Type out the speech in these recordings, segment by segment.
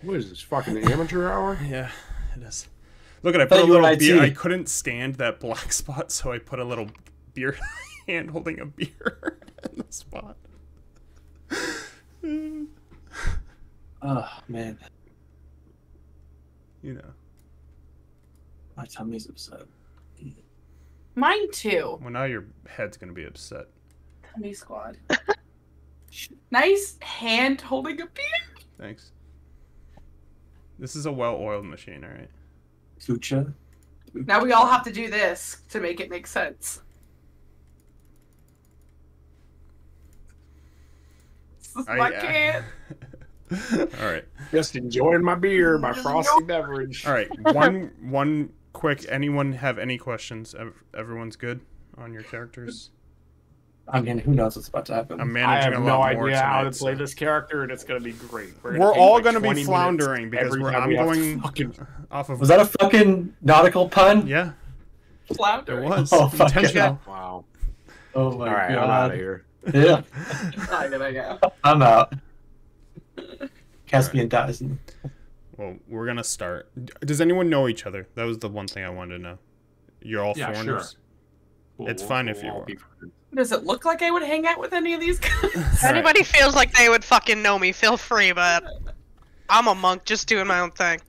What is this, fucking amateur hour? Yeah, it is. Look, I put a little beer. I couldn't stand that black spot, so I put a little beer hand holding a beer in the spot. Oh, man. You know. My tummy's upset. Mine too. Well, now your head's gonna be upset. Tummy squad. Nice hand holding a beer. Thanks. This is a well-oiled machine, all right? Fucha. Now we all have to do this to make it make sense. I can't. All right. Just enjoying my beer, my frosty beverage. All right. One quick. Anyone have any questions? Everyone's good on your characters. I mean, who knows what's about to happen? I'm I managing have a no lot more idea how to tonight, play so. this character, and it's going to be great. We're all going to be floundering because I'm going off of. Was that a fucking nautical pun? Yeah. Floundering. It was. Oh, fuck intentional. Wow. Oh my All right, god. I'm out of here. Yeah. I'm gonna go. I'm out. Caspian dies. Well, we're going to start. Does anyone know each other? That was the one thing I wanted to know. You're all Yeah, foreigners? Sure. It's fine if you all are. be friends. Does it look like I would hang out with any of these guys? If anybody feels like they would fucking know me, feel free, but I'm a monk just doing my own thing.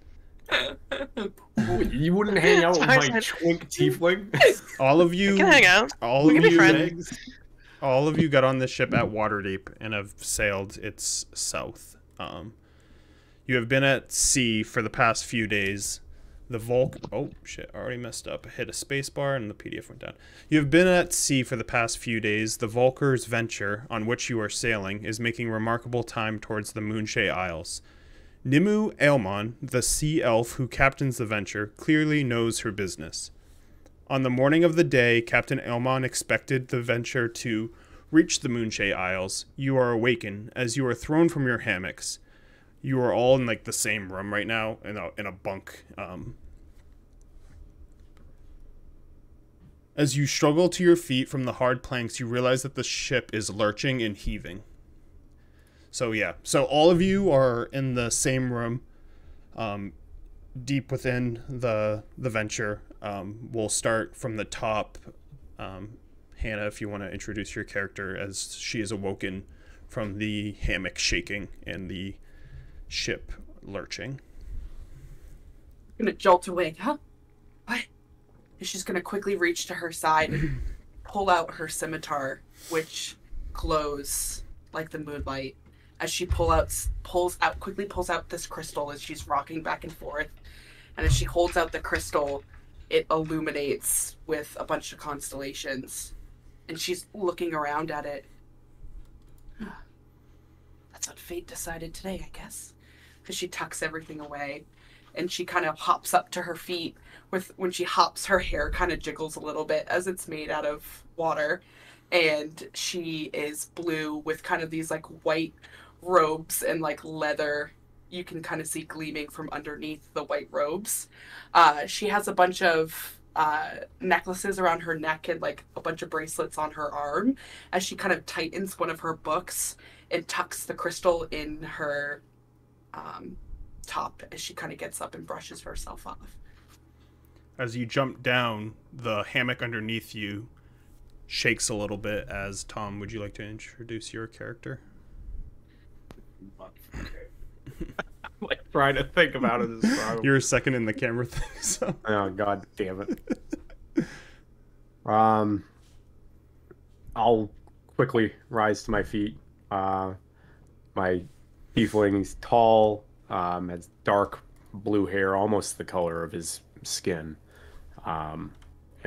Oh, you wouldn't hang out with my twink tiefling? All of you. We can hang out. All We of can be you. friends. All of you got on this ship at Waterdeep and have sailed its south. You have been at sea for the past few days. The oh shit, I already messed up. I hit a space bar and the PDF went down. You have been at sea for the past few days. The Volker's venture, on which you are sailing, is making remarkable time towards the Moonshae Isles. Nimue Aelmon, the sea elf who captains the venture, clearly knows her business. On the morning of the day Captain Aelmon expected the venture to reach the Moonshae Isles, you are awakened as you are thrown from your hammocks. You are all in like the same room right now, in a bunk. As you struggle to your feet from the hard planks, you realize that the ship is lurching and heaving. So yeah, so all of you are in the same room, deep within the venture. We'll start from the top. Hannah, if you want to introduce your character as she is awoken from the hammock shaking and the ship lurching. I'm gonna jolt awake. Huh? What? And she's gonna quickly reach to her side and pull out her scimitar, which glows like the moonlight. As she pulls out this crystal as she's rocking back and forth. And as she holds out the crystal, it illuminates with a bunch of constellations. And she's looking around at it. That's what fate decided today, I guess. Because she tucks everything away. And she kind of hops up to her feet. When she hops, her hair kind of jiggles a little bit as it's made out of water. And she is blue with kind of these like white robes and like leather. You can kind of see gleaming from underneath the white robes. She has a bunch of necklaces around her neck and like a bunch of bracelets on her arm as she kind of tightens one of her books and tucks the crystal in her top as she kind of gets up and brushes herself off. As you jump down, the hammock underneath you shakes a little bit. As Tom, would you like to introduce your character? I'm like trying to think about it as well. You're second in the camera thing, so. Oh, god damn it. I'll quickly rise to my feet. My tiefling is tall, has dark blue hair, almost the color of his skin. And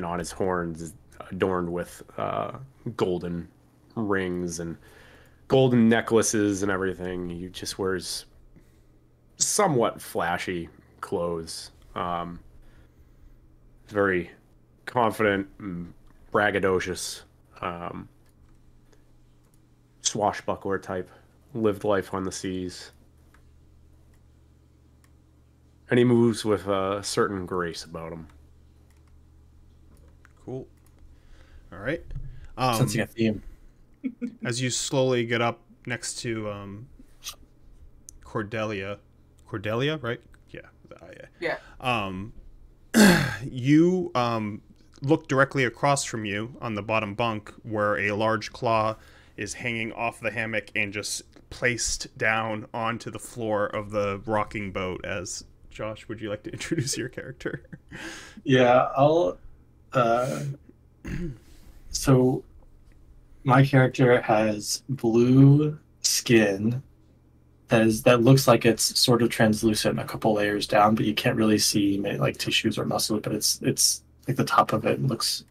on his horns is adorned with golden rings and golden necklaces and everything. He just wears somewhat flashy clothes. Very confident and braggadocious. Swashbuckler type. Lived life on the seas. And he moves with a certain grace about him. Cool. All right. Sensing a theme. As you slowly get up next to Cordelia, Cordelia, right? Yeah. Yeah. You look directly across from you on the bottom bunk where a large claw is hanging off the hammock and just placed down onto the floor of the rocking boat. As Josh, would you like to introduce your character? Yeah, I'll. So my character has blue skin that looks like it's sort of translucent a couple layers down, but you can't really see like tissues or muscle. But it's like the top of it looks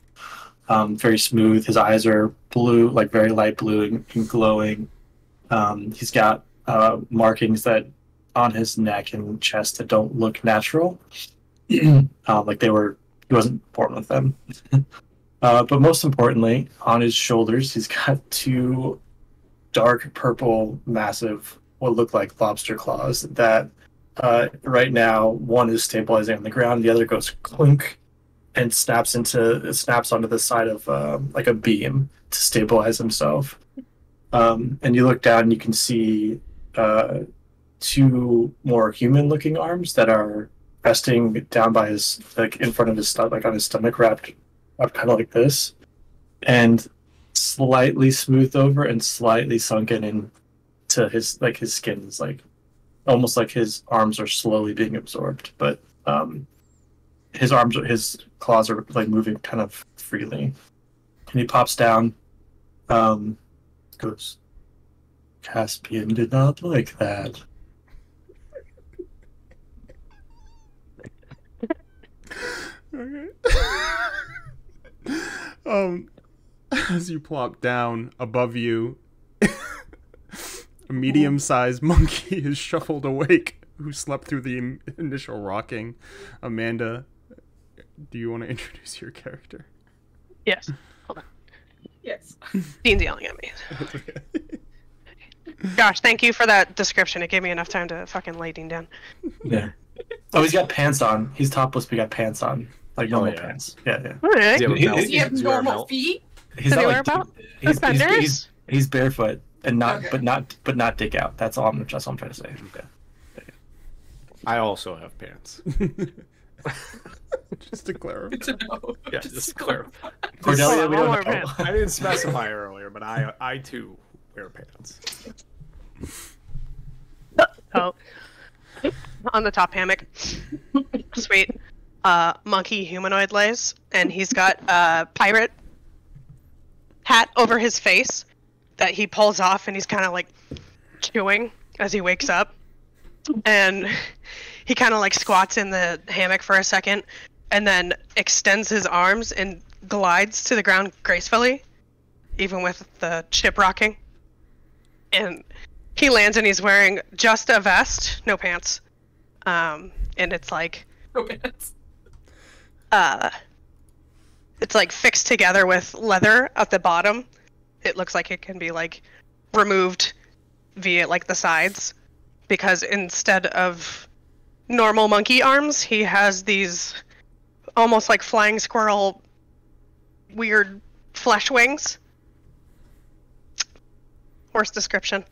very smooth. His eyes are blue, like very light blue and glowing. He's got markings that on his neck and chest that don't look natural, like he wasn't born with them. But most importantly, on his shoulders, he's got two dark purple, massive, what look like lobster claws that right now one is stabilizing on the ground, the other goes clunk and snaps onto the side of like a beam to stabilize himself. And you look down and you can see two more human-looking arms that are resting down by his, like in front of his stomach, like on his stomach, wrapped kind of like this, and slightly smoothed over and slightly sunken into his skin is like almost like his arms are slowly being absorbed, but his claws are like moving kind of freely. And he pops down, goes, Caspian did not like that. Okay. As you plop down above you, a medium-sized monkey is shuffled awake who slept through the initial rocking. Amanda, do you want to introduce your character? Yes. Hold on. Yes. Dean's yelling at me. Gosh, thank you for that description. It gave me enough time to fucking lay Dean down. Yeah. Oh, he's got pants on. He's topless, but he got pants on. Like normal pants. Yeah, yeah. All right. Does he have normal feet? He's Does he not wear like about he's barefoot and not Okay. but not dick out. That's all I'm trying to say. Yeah. I also have pants. Just to clarify. Good to know. Yeah, just to clarify. Cordelia, we One don't more know. pants. I didn't specify earlier, but I too wear pants. Oh. On the top hammock. Sweet. Monkey humanoid lays, and he's got a pirate hat over his face that he pulls off, and he's kind of like chewing as he wakes up. And he kind of like squats in the hammock for a second, and then extends his arms and glides to the ground gracefully, even with the ship rocking. And he lands, and he's wearing just a vest, no pants. And it's like No pants. it's like fixed together with leather at the bottom. It looks like it can be like removed via like the sides, because instead of normal monkey arms, he has these almost like flying squirrel weird flesh wings. Worst description.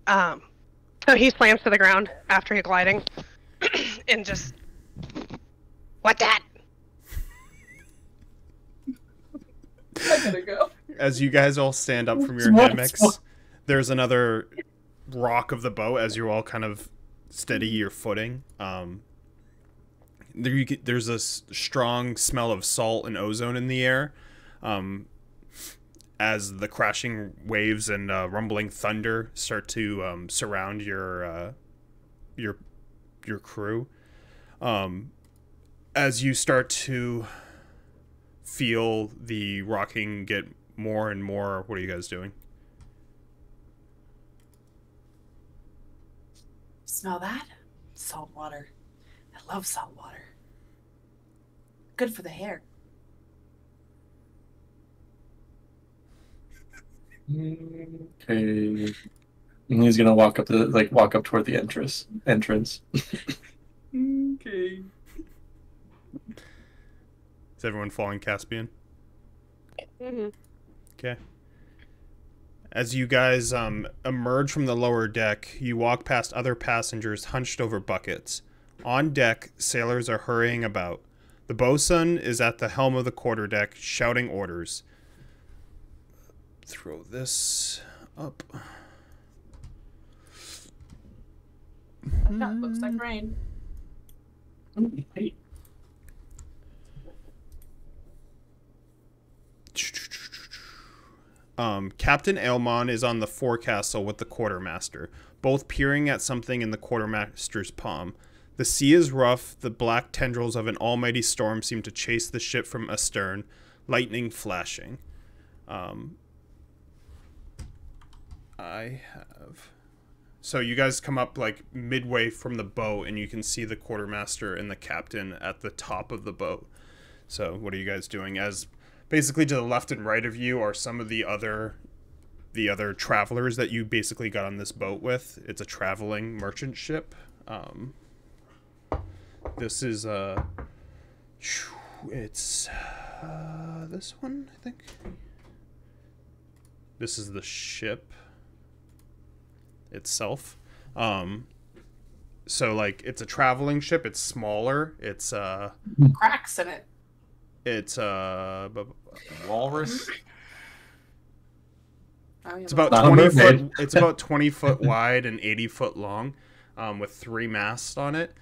So he slams to the ground after he gliding and just, what that? I gotta go. As you guys all stand up from your What? hammocks, there's another rock of the boat as you all kind of steady your footing. There's a strong smell of salt and ozone in the air, as the crashing waves and rumbling thunder start to surround your crew. As you start to feel the rocking get more and more, what are you guys doing? Smell that? Salt water. I love salt water. Good for the hair. Okay. And he's gonna walk up toward the entrance. Okay. Is everyone following Caspian? Mm-hmm. Okay. As you guys emerge from the lower deck, you walk past other passengers hunched over buckets. On deck, sailors are hurrying about. The bosun is at the helm of the quarterdeck, shouting orders. Throw this up. That looks like rain. Hey. Captain Aelmon is on the forecastle with the quartermaster, both peering at something in the quartermaster's palm. The sea is rough, the black tendrils of an almighty storm seem to chase the ship from astern, lightning flashing. So you guys come up like midway from the boat and you can see the quartermaster and the captain at the top of the boat. So what are you guys doing? As basically to the left and right of you are some of the other travelers that you basically got on this boat with. It's a traveling merchant ship. This is it's this one, I think. This is the ship itself. So like it's a traveling ship. It's smaller. It's Cracks in it. it's Walrus. Oh, yeah, it's about Not a 20 mermaid. foot. It's about 20 foot wide and 80 foot long, with 3 masts on it.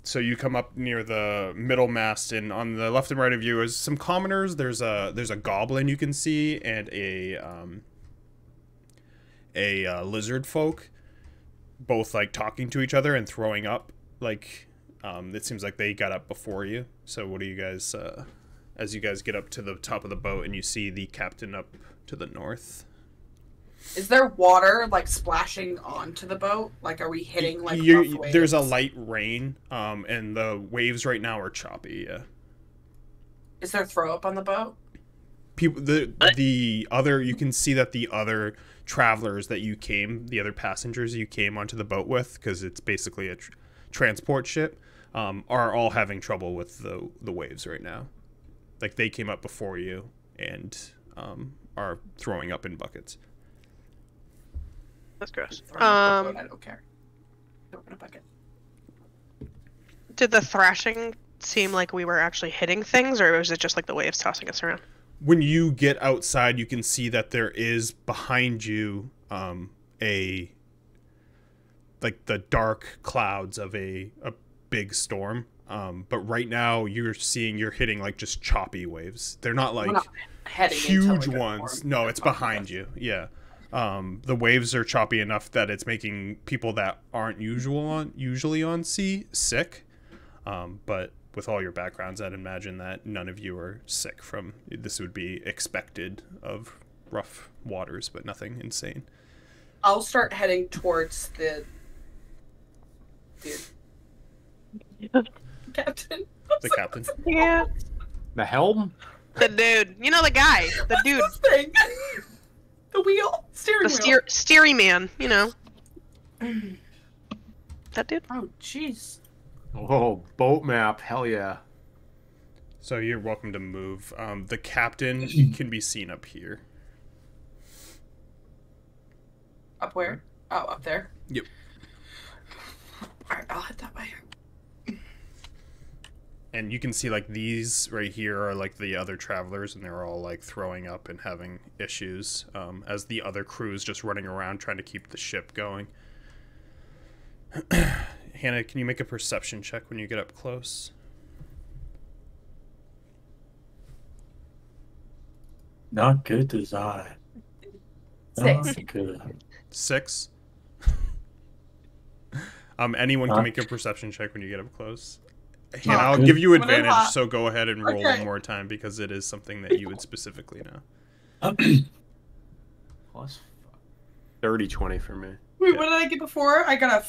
So you come up near the middle mast, and on the left and right of you is some commoners. There's a goblin you can see, and a lizard folk, both like talking to each other and throwing up. Like, it seems like they got up before you. So what do you guys, as you guys get up to the top of the boat and you see the captain up to the north? Is there water like splashing onto the boat? Like, are we hitting like rough waves? There's a light rain, and the waves right now are choppy. Yeah. Is there throw up on the boat? People, the other, you can see that the other travelers that the other passengers you came onto the boat with, because it's basically a transport ship, are all having trouble with the waves right now. Like they came up before you and are throwing up in buckets. That's gross. I don't care. Throw it in a bucket. Did the thrashing seem like we were actually hitting things, or was it just like the waves tossing us around? When you get outside, you can see that there is behind you like the dark clouds of a big storm. But right now you're hitting like just choppy waves. They're not like Heading into, huge like, a ones. storm. No, it's behind you. Yeah. The waves are choppy enough that it's making people that aren't usually on sea sick. But with all your backgrounds, I'd imagine that none of you are sick from this. Would be expected of rough waters, but nothing insane. I'll start heading towards the captain. The captain. Yeah. The helm? The dude. You know the guy. The dude. This thing. The wheel. Steering The wheel. steery man, you know. That dude? Oh, jeez. Oh, boat map. Hell yeah. So you're welcome to move. The captain can be seen up here. Up where? Oh, up there. Yep. Alright, I'll head that way. And you can see like these right here are like the other travelers, and they're all like throwing up and having issues, as the other crew is just running around trying to keep the ship going. Hannah, can you make a perception check when you get up close? Not good design. 6. Not good. 6. Anyone can make a perception check when you get up close. Hannah, I'll give you advantage, so go ahead and roll one more time because it is something that you would specifically know. Plus 30-20 for me. Wait, what did I get before? I got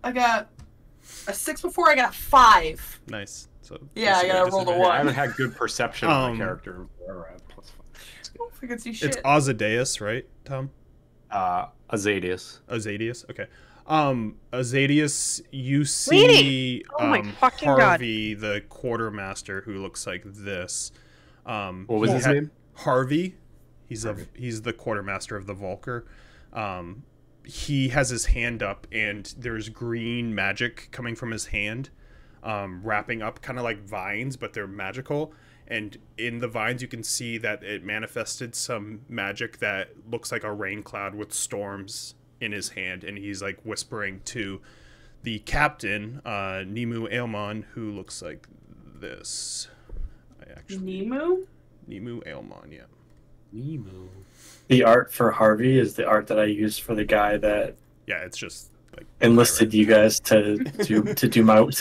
a 6 before. I got a 5. Nice. So Yeah, I gotta roll the I 1. haven't had good perception of my character. We're at +5. I can see shit. it's Ozydeus, right, Tom? Azadius. Azadius, okay. Azadius, you Sweetie! see Oh my fucking God. Harvey, the quartermaster, who looks like this. What was his name? Harvey. He's the quartermaster of the Volker. He has his hand up, and there's green magic coming from his hand, wrapping up kind of like vines, but they're magical. And in the vines, you can see that it manifested some magic that looks like a rain cloud with storms in his hand. And he's like whispering to the captain, Nimu Aelmon, who looks like this. Nemu? Nimu Aelmon, yeah. Nemu. The art for Harvey is the art that I used for the guy that Yeah, it's just like enlisted you guys to do my one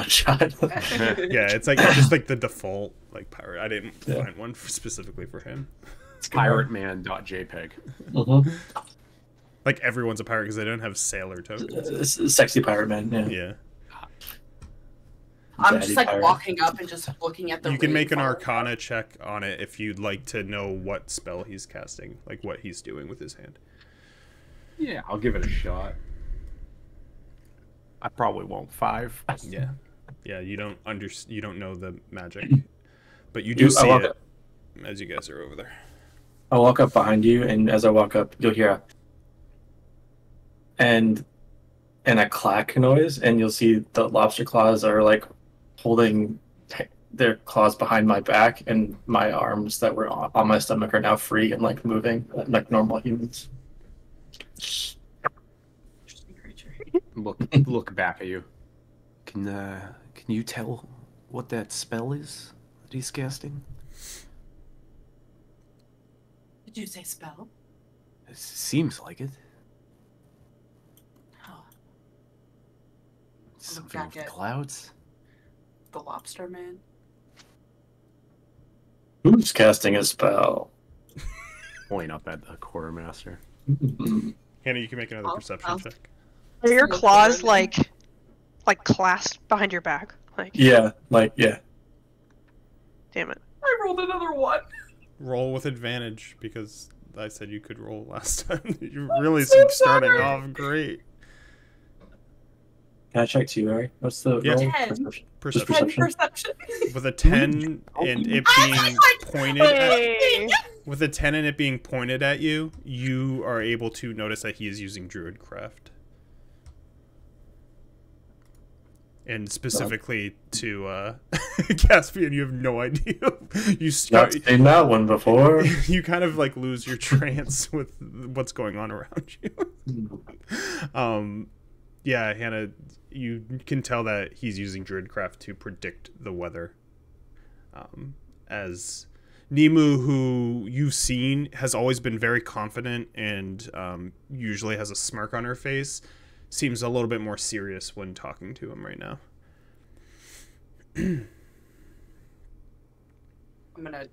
shot. yeah, it's like just like the default like pirate. I didn't find one specifically for him. It's pirateman.jpg. Mm-hmm. Like everyone's a pirate because they don't have sailor tokens. Sexy pirate man. Yeah. Yeah. I'm Daddy just like pirate. walking up and just looking at the. You can make an rainfall. Arcana check on it if you'd like to know what spell he's casting, like what he's doing with his hand. Yeah, I'll give it a shot. I probably won't. 5. Yeah, yeah. You don't know the magic, but you do I see walk it up- as you guys are over there. I'll walk up behind you, and as I walk up, you'll hear and a clack noise, and you'll see the lobster claws are like holding their claws behind my back, and my arms that were on my stomach are now free and like moving like normal humans. Interesting creature. Look back at you. Can you tell what that spell is that he's casting? Did you say spell? It seems like it. Oh, Something back with the at- clouds. the lobster man. Who's casting a spell? Point up at the quartermaster. Hannah, you can make another I'll- perception I'll- check. Are your See if claws they're- like clasped behind your back? Like, Yeah, like yeah. damn it. I rolled another 1. Roll with advantage because I said you could roll last time. You're really so starting sorry. off great. Can I check too, Harry? What's the Yeah. roll? 10. Perception. Perception. 10 Perception. perception. With a 10 and it being pointed at, with a 10 and it being pointed at you, you are able to notice that he is using Druidcraft. And specifically to Caspian, you have no idea. You Not start seen that one before. you kind of like lose your trance with what's going on around you. Yeah, Hannah, you can tell that he's using Druidcraft to predict the weather. As Nemu, who you've seen, has always been very confident and usually has a smirk on her face, seems a little bit more serious when talking to him right now. I'm gonna,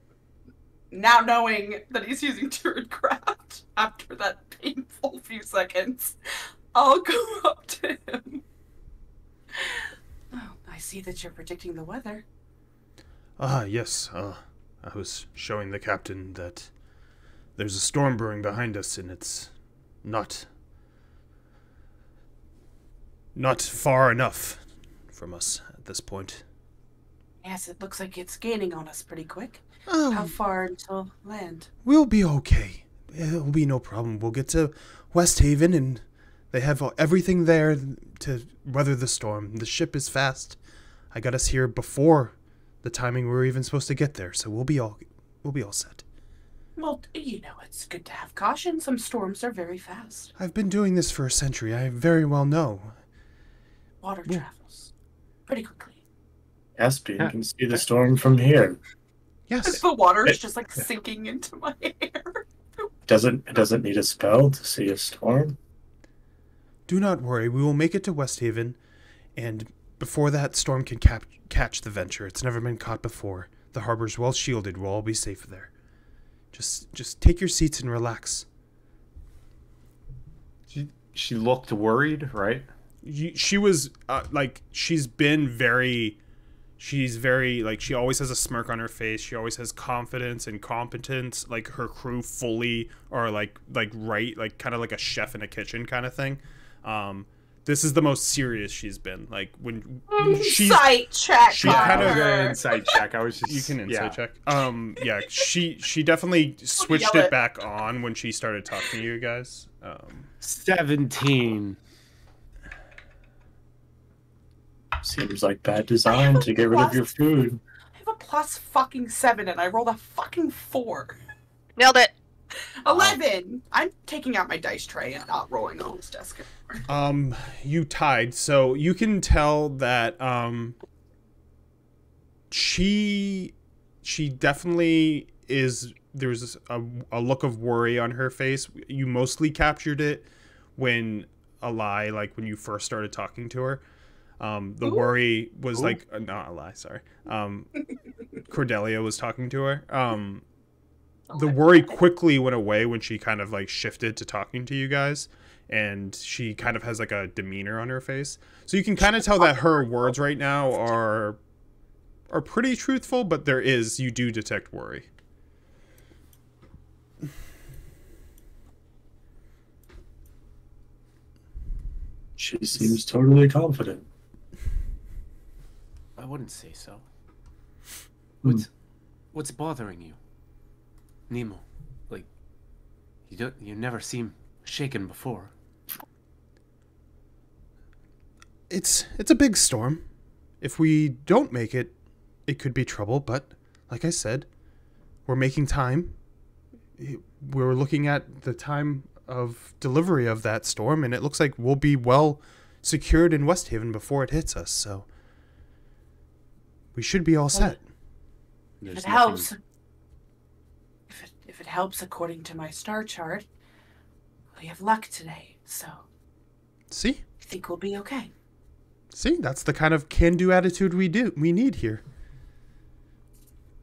now knowing that he's using Druidcraft after that painful few seconds, I'll go up to him. Oh, I see that you're predicting the weather. Ah, yes. I was showing the captain that there's a storm brewing behind us, and it's not far enough from us at this point. Yes, it looks like it's gaining on us pretty quick. Oh, How far until land? we'll be okay. It'll be no problem. We'll get to West Haven, and they have everything there to weather the storm. The ship is fast. I got us here before the timing we were even supposed to get there, so we'll be all set. Well, you know, it's good to have caution. Some storms are very fast. I've been doing this for a century. I very well know. Water Yeah. travels pretty quickly. Caspian can see the storm from here. Yes. The water is just like sinking into my hair. It doesn't need a spell to see a storm. Do not worry. We will make it to West Haven, and before that storm can catch the Venture. It's never been caught before. The harbor's well shielded. We'll all be safe there. Just take your seats and relax. She looked worried, right? She was like she's very like she always has a smirk on her face. She always has confidence and competence. Like her crew fully are like right, like kind of like a chef in a kitchen kind of thing. This is the most serious she's been. Like when she's Insight check. she kind of- an insight check. I was just you can insight yeah. check. Yeah, she definitely switched yell it it. back on when she started talking to you guys. 17. Seems like bad design to get rid of your food. I have a plus fucking 7 and I rolled a fucking 4. Nailed it. 11. I'm taking out my dice tray and not rolling on this desk anymore. You tied, so you can tell that she definitely is. There's a look of worry on her face. You mostly captured it when like when you first started talking to her. The worry was like not a lie. Sorry. Cordelia was talking to her. The worry quickly went away when she kind of like shifted to talking to you guys, and she kind of has like a demeanor on her face. So you can kind of tell that her words right now are pretty truthful, but you do detect worry. She seems totally confident. I wouldn't say so. Hmm. What's bothering you, Nemo? Like, you never seem shaken before. It's a big storm. If we don't make it, it could be trouble, but like I said, we're making time. We're looking at the time of delivery of that storm, and it looks like we'll be well secured in West Haven before it hits us, so we should be all set. If it helps, if it helps according to my star chart, we have luck today, so See? I think we'll be okay. See? That's the kind of can-do attitude we need here.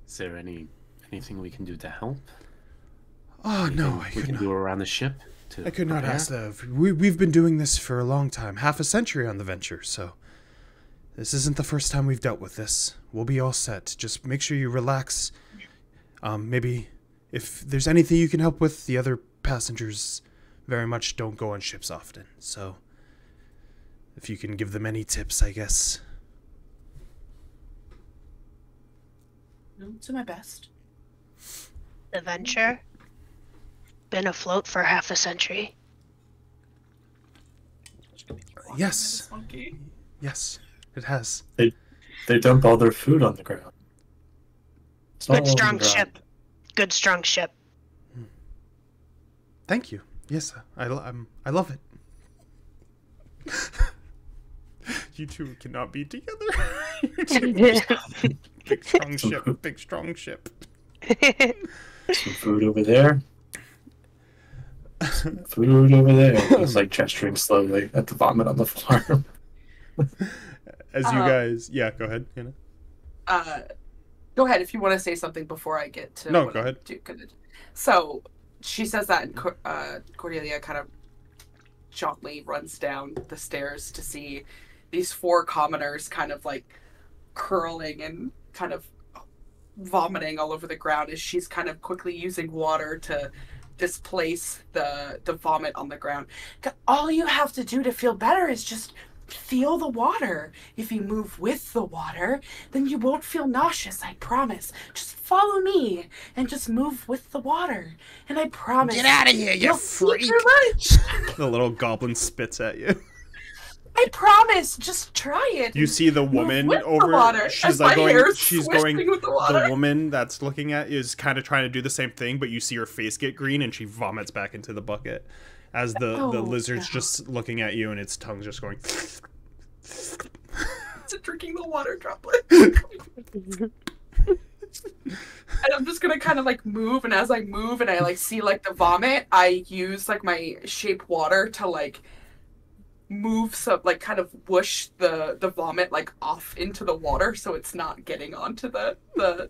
Is there anything we can do to help? Oh, no, We can do around the ship. I could not prepare? ask that. We've been doing this for a long time, half a century on the venture, so this isn't the first time we've dealt with this. We'll be all set. Just make sure you relax. Maybe if there's anything you can help with, the other passengers very much don't go on ships often, so if you can give them any tips, I guess. I'll do my best. The venture been afloat for half a century. Yes. Monkey. Yes, it has. They dump all their food on the ground. It's not Good all strong on the ground. ship. Good strong ship. Thank you. Yes, I love it. You two cannot be together. Big strong ship. Big strong ship. Some food over there. Some food over there. He's like gesturing slowly at the vomit on the floor. As you guys, yeah, go ahead, Hannah. Go ahead if you want to say something before I get to. No, what go I ahead. do. So she says that, and Cordelia kind of jauntily runs down the stairs to see these 4 commoners kind of like curling and kind of vomiting all over the ground as she's kind of quickly using water to displace the vomit on the ground. All you have to do to feel better is just feel the water. If you move with the water, then you won't feel nauseous, I promise. Just follow me and just move with the water. And I promise. Get out of here, you you'll freak! eat your lunch. The little goblin spits at you. I promise. Just try it. You see the Move woman with the over. water, She's as like my going. hair's She's swishing going. with the water. The woman that's looking at you is kind of trying to do the same thing, but you see her face get green and she vomits back into the bucket, as the lizard's no. just looking at you and its tongue's just going. It's drinking the water droplet. And I'm just gonna kind of like move, and as I move and I like see like the vomit, I use like my shape water to like move some like kind of whoosh the vomit like off into the water so it's not getting onto the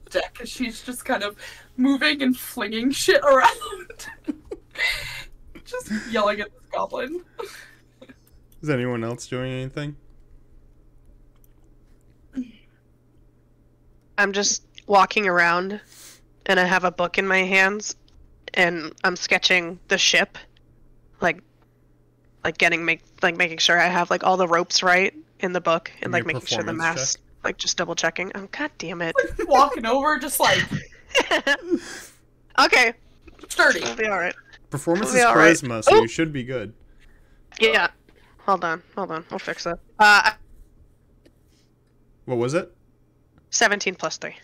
deck, and she's just kind of moving and flinging shit around. Just yelling at this goblin. Is anyone else doing anything? I'm just walking around, and I have a book in my hands, and I'm sketching the ship, like like making sure I have like all the ropes right in the book, and Give me like a making sure the performance mass, like just double checking. Oh god damn it. Walking over, just like Okay, sturdy. it'll be all right. Performance It'll is be all right. charisma, so Oh! you should be good. Yeah. Hold on. We'll fix it. 'What was it? 17 plus 3.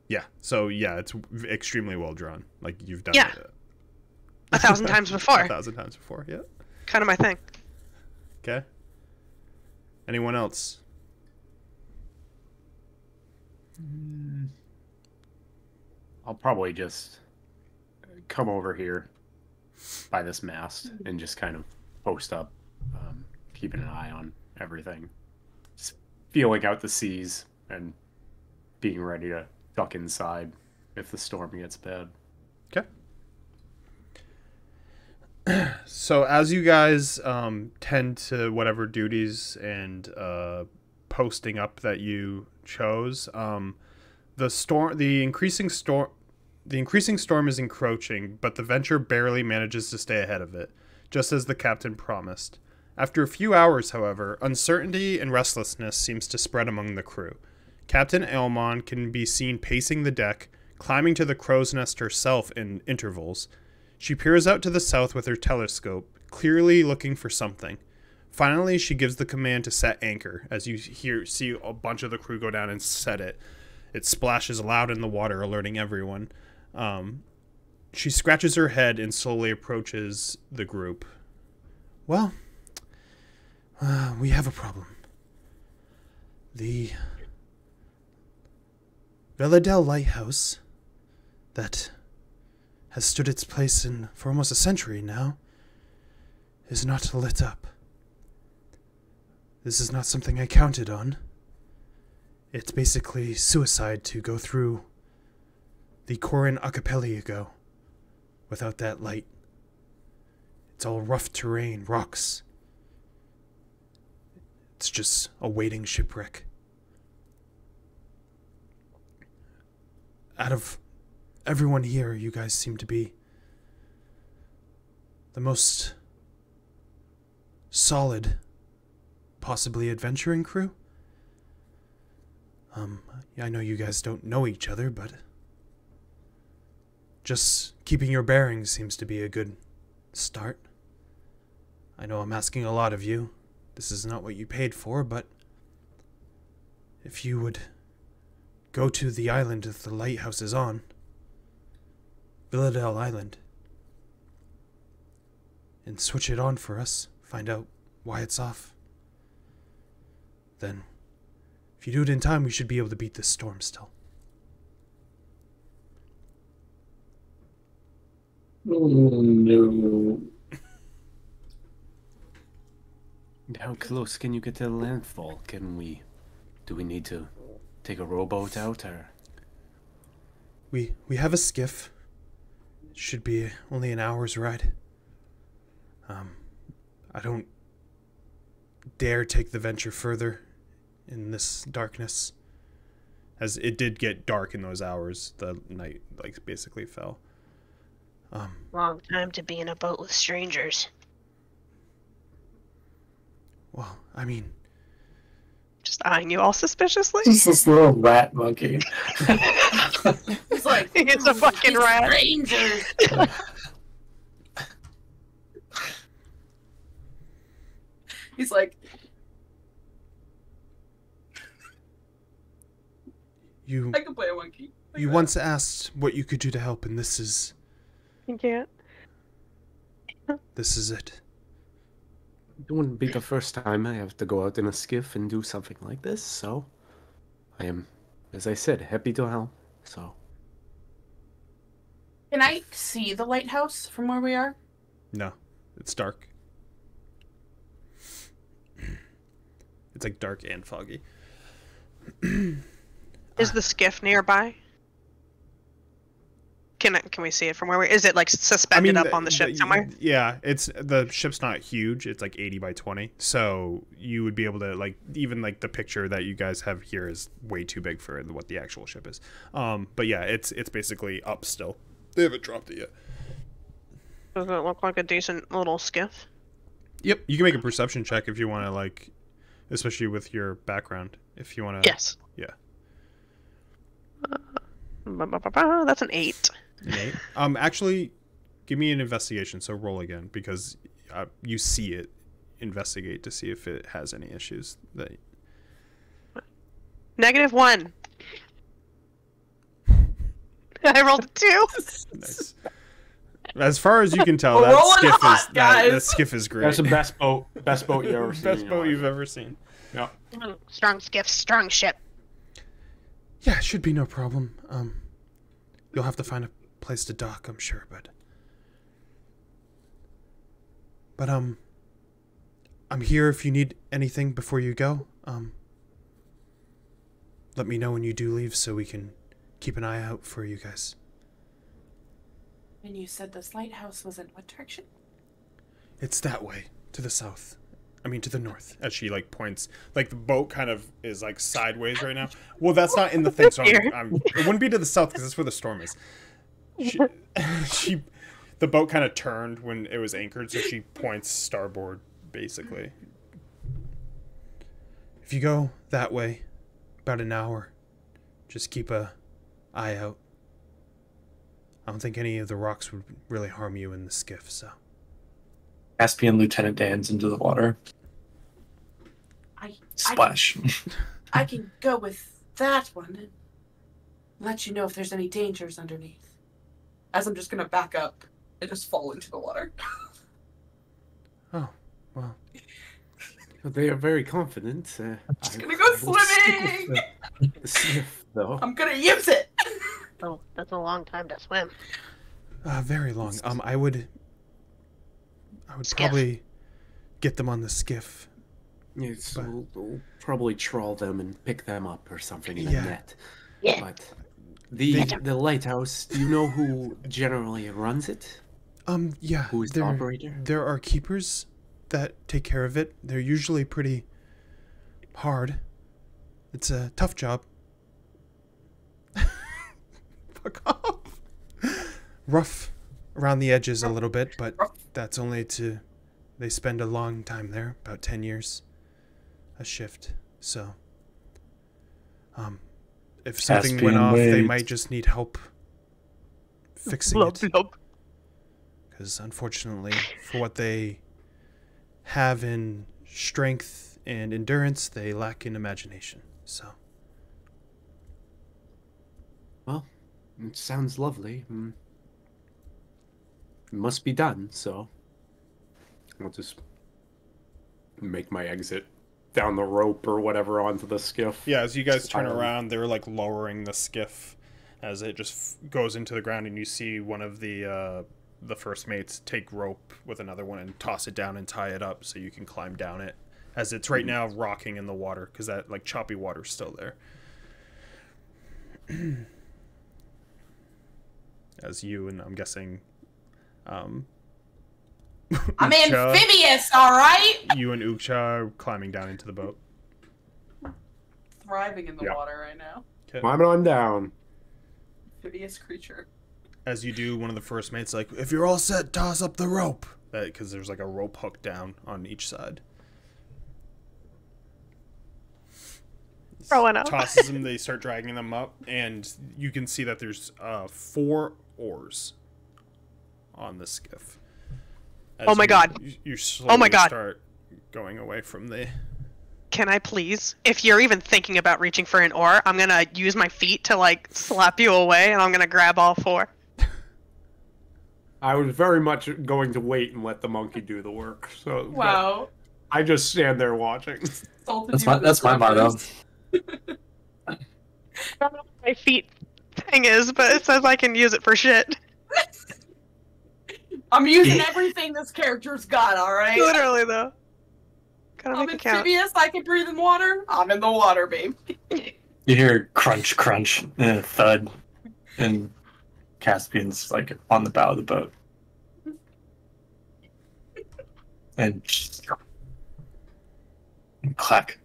Yeah. So yeah, it's extremely well drawn. Like you've done Yeah. it 1,000 times before. 1,000 times before. Yeah. Kind of my thing. Okay. Anyone else? I'll probably just come over here by this mast and just kind of post up, keeping an eye on everything. Just feeling out the seas and being ready to duck inside if the storm gets bad. Okay. So as you guys tend to whatever duties and posting up that you chose, the increasing storm is encroaching, but the Venture barely manages to stay ahead of it, just as the captain promised. After a few hours, however, uncertainty and restlessness seems to spread among the crew. Captain Elmon can be seen pacing the deck, climbing to the crow's nest herself in intervals. She peers out to the south with her telescope, clearly looking for something. Finally, she gives the command to set anchor, as you see a bunch of the crew go down and set it. It splashes loud in the water, alerting everyone. She scratches her head and slowly approaches the group. Well, we have a problem. The Velladel Lighthouse that has stood its place for almost a century now is not lit up. This is not something I counted on. It's basically suicide to go through the Corin Archipelago without that light. It's all rough terrain, rocks. It's just a waiting shipwreck. Out of everyone here, you guys seem to be the most solid, possibly adventuring crew. I know you guys don't know each other, but just keeping your bearings seems to be a good start. I know I'm asking a lot of you. This is not what you paid for, but if you would go to the island that the lighthouse is on, Villadel Island, and switch it on for us, find out why it's off, then if you do it in time, we should be able to beat this storm still. Oh, no. How close can you get to landfall? Do we need to take a rowboat out, or? We have a skiff. It should be only an hour's ride. I don't dare take the Venture further in this darkness, as it did get dark in those hours. The night basically fell. Long time to be in a boat with strangers. Well, I mean, Just eyeing you all suspiciously. Just this little rat monkey. He's like, It's a fucking "These rat." strangers. He's like, you I can play a monkey. Like you that. once asked what you could do to help, and this is You can't. it. It wouldn't be the first time I have to go out in a skiff and do something like this, so I am, as I said, happy to help. So Can I see the lighthouse from where we are? No, it's dark. It's like dark and foggy. Is the skiff nearby? Can we see it from where we? Is it like suspended up on the ship somewhere? Yeah, the ship's not huge. It's like 80 by 20. So you would be able to even the picture that you guys have here is way too big for what the actual ship is. But yeah, it's basically up still. They haven't dropped it yet. Does it look like a decent little skiff? Yep, you can make a perception check if you want to, like, especially with your background. If you want to. Yes. Yeah. That's an 8. An 8. Actually, give me an investigation. So roll again because you see it. Investigate to see if it has any issues. -1. I rolled a 2. Nice. As far as you can tell, We're rolling hot, guys. that skiff is great. That's the best boat you've ever seen. Best boat you've ever seen. Yeah. Strong skiff, strong ship. Yeah, it should be no problem. You'll have to find a place to dock, I'm sure, but I'm here if you need anything before you go. Let me know when you do leave so we can keep an eye out for you guys. And you said this lighthouse was in what direction? It's that way, to the south. I mean, to the north. As she, like, points. Like, the boat kind of is, like, sideways right now. Well, that's not in the thing, so it wouldn't be to the south because that's where the storm is. The boat kind of turned when it was anchored, so she points starboard, basically. If you go that way, about an hour, just keep a eye out. I don't think any of the rocks would really harm you in the skiff, so. Caspian Lieutenant Dan's into the water. Splash. I can go with that one and let you know if there's any dangers underneath. As I'm just gonna back up and just fall into the water. Oh, well. They are very confident. Just gonna go swimming! The skiff, though. I'm gonna use it! Oh, that's a long time to swim. Very long. I would Skiff. probably get them on the skiff. Yes, But- we'll probably trawl them and pick them up or something in a Yeah. net. Yeah. But the lighthouse, do you know who generally runs it? Yeah. Who is the operator? There are keepers that take care of it. They're usually pretty hard. It's a tough job. Fuck off. Rough around the edges a little bit, but that's only they spend a long time there, about 10 years a shift. So if something went Caspian off, they waits. might just need help fixing Blub, it. blub. Because unfortunately, for what they have in strength and endurance, they lack in imagination. So, Well, it sounds lovely. It must be done, so I'll just make my exit down the rope or whatever onto the skiff. yeah, as you guys turn around, they're like lowering the skiff as it just goes into the ground, and you see one of the first mates take rope with another one and toss it down and tie it up so you can climb down it, as it's right now rocking in the water because that like choppy water's still there. As you and I'm guessing I'm Uksha- amphibious, alright? you and Uksha are climbing down into the boat. Thriving in the Yeah. water right now. Climbing on down. Amphibious creature. As you do, one of the first mates like, if you're all set, toss up the rope. Because there's like a rope hook down on each side. Throwing up. Tosses them, they start dragging them up, and you can see that there's 4 oars on the skiff. As Oh my God. You slowly Oh my God. start going away from the... Can I please? If you're even thinking about reaching for an oar, I'm gonna use my feet to like slap you away, and I'm gonna grab all 4. I was very much going to wait and let the monkey do the work. So but Wow. I just stand there watching. That's my motto. I don't know what my feet thing is, but it says I can use it for shit. I'm using everything this character's got, alright? Literally though. Gotta I'm make it count. amphibious, I can breathe in water. I'm in the water, babe. You hear crunch, crunch, and a thud, and Caspian's like on the bow of the boat. And clack.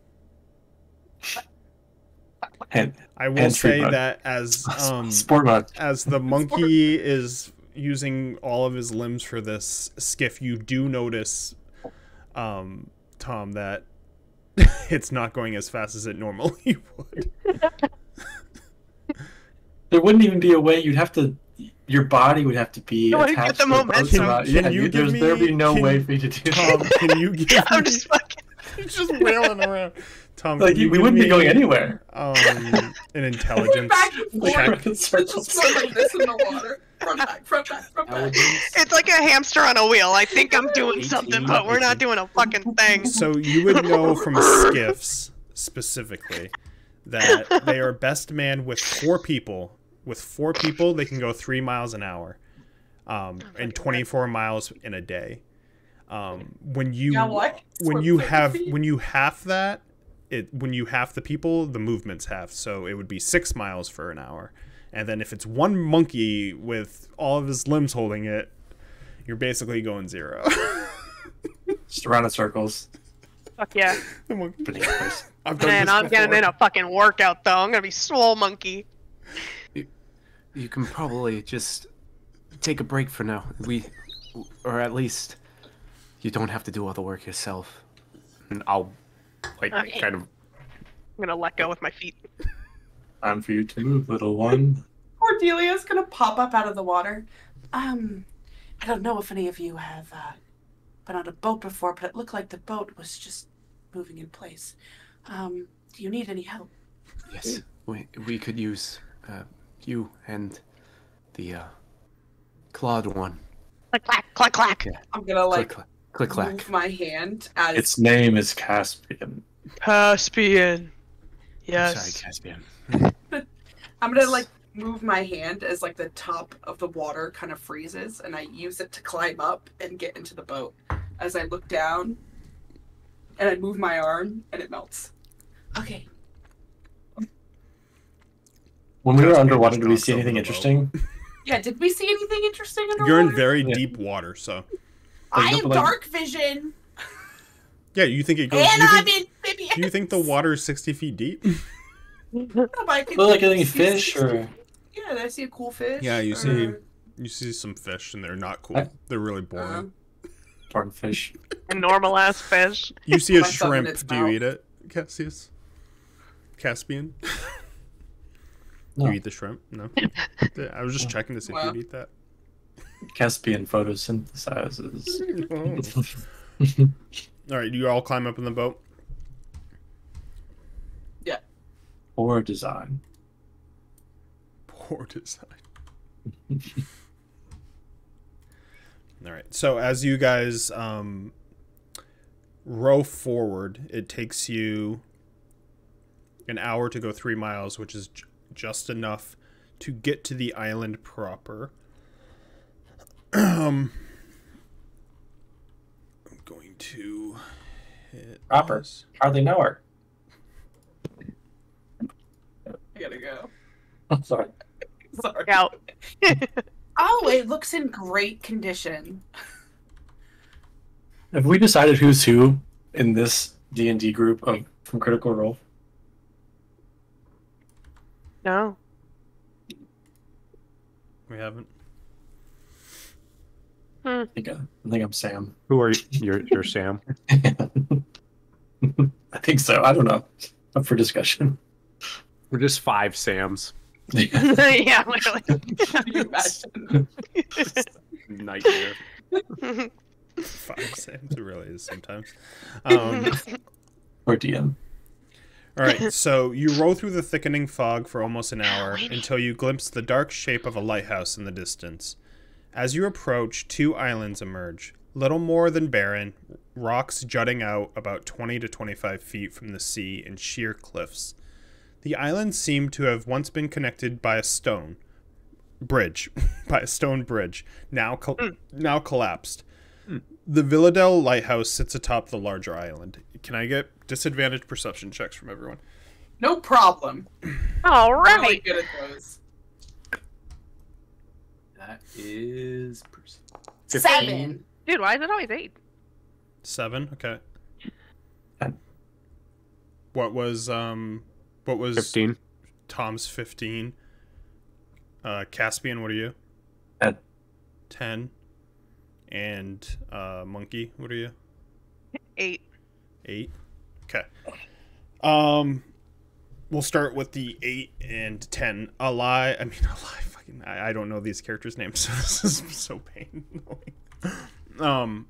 And I will Hands free say mode. that as sport mode. as the monkey is using all of his limbs for this skiff, you do notice Tom, that it's not going as fast as it normally would. There wouldn't even be a way. You'd have to. Your body would have to be You wanna get attached the to the boat momentum. somehow. Can Yeah, you give there'd be me- no can- way for you to do Tom, that. can you give I'm me... just fucking. He's just wailing around. Tom, Like, can you we give wouldn't me, be going anywhere. an intelligence Back and forth. check? It's just going like this in the water. Front back, front back, front back. It's like a hamster on a wheel. I think I'm doing something, but we're not doing a fucking thing. So you would know from skiffs specifically that they are best manned with 4 people. With 4 people, they can go 3 miles an hour, and 24 miles in a day. When you Yeah, what? when you half that, when you half the people, the movement's half. So it would be 6 miles for an hour. And then if it's one monkey with all of his limbs holding it, you're basically going 0. Just around in circles. Fuck yeah. The monkey- Bananas. I've done Man, this I'm getting before. in a fucking workout though. I'm gonna be swole monkey. You can probably just take a break for now. Or at least you don't have to do all the work yourself. And I'll, like, Okay. kind of. I'm gonna let go with my feet. Time for you to move, little one. Cordelia's gonna pop up out of the water. I don't know if any of you have been on a boat before, but it looked like the boat was just moving in place. Do you need any help? Yes, we could use you and the clawed one. Click clack, click clack. Yeah. I'm gonna like Click clack. move my hand as Its name is Caspian. Caspian. Sorry, Yes. Caspian. I'm gonna like move my hand as like the top of the water kind of freezes, and I use it to climb up and get into the boat. As I look down, and I move my arm, and it melts. Okay. When we were Caspian underwater, just did we knocks see over anything the boat. interesting? Yeah. Did we see anything interesting underwater? You're in very Yeah. deep water, so I Like, have like- dark vision, yeah. You think it goes? and You I'm think, in maybe. do you think the water is 60 feet deep? Like any fish or Yeah, did I see a cool fish? Yeah, you see- Or, You see some fish, and they're not cool. I- They're really boring. dark fish? A normal ass fish. You see a My thumb in shrimp. its Do you mouth. eat it, Cassius? Caspian? No. You eat the shrimp? No. I was just checking to see if Well. you'd eat that. Caspian photosynthesizes. All right, you all climb up in the boat. Or design. Poor design. All right. So as you guys row forward, it takes you an hour to go 3 miles, which is just enough to get to the island proper. I'm going to hit Proper. this. Hardly know her. I gotta go. I'm sorry. Sorry. Out. Oh, it looks in great condition. Have we decided who's who in this D&D group from Critical Role? No. We haven't. I think I'm Sam. Who are you? You're Sam. I think so. I don't know. Up for discussion. We're just 5 Sams. Yeah, literally. Can you imagine? Nightmare. 5 Sams, it really is sometimes. Or DM. All right, so you roll through the thickening fog for almost an hour until you glimpse the dark shape of a lighthouse in the distance. As you approach, 2 islands emerge, little more than barren, rocks jutting out about 20 to 25 feet from the sea in sheer cliffs. The islands seem to have once been connected by a stone bridge, now collapsed. The Villadel Lighthouse sits atop the larger island. Can I get disadvantaged perception checks from everyone? No problem. All I'm really right. good at those. That is 7. Dude, why is it always 8? 7, okay. 10. What was 15. Tom's 15? Caspian, what are you? 10. 10. And Monkey, what are you? 8. 8. Okay. We'll start with the 8 and 10. Fucking, I don't know these characters' names, so this is so painful. Hannah.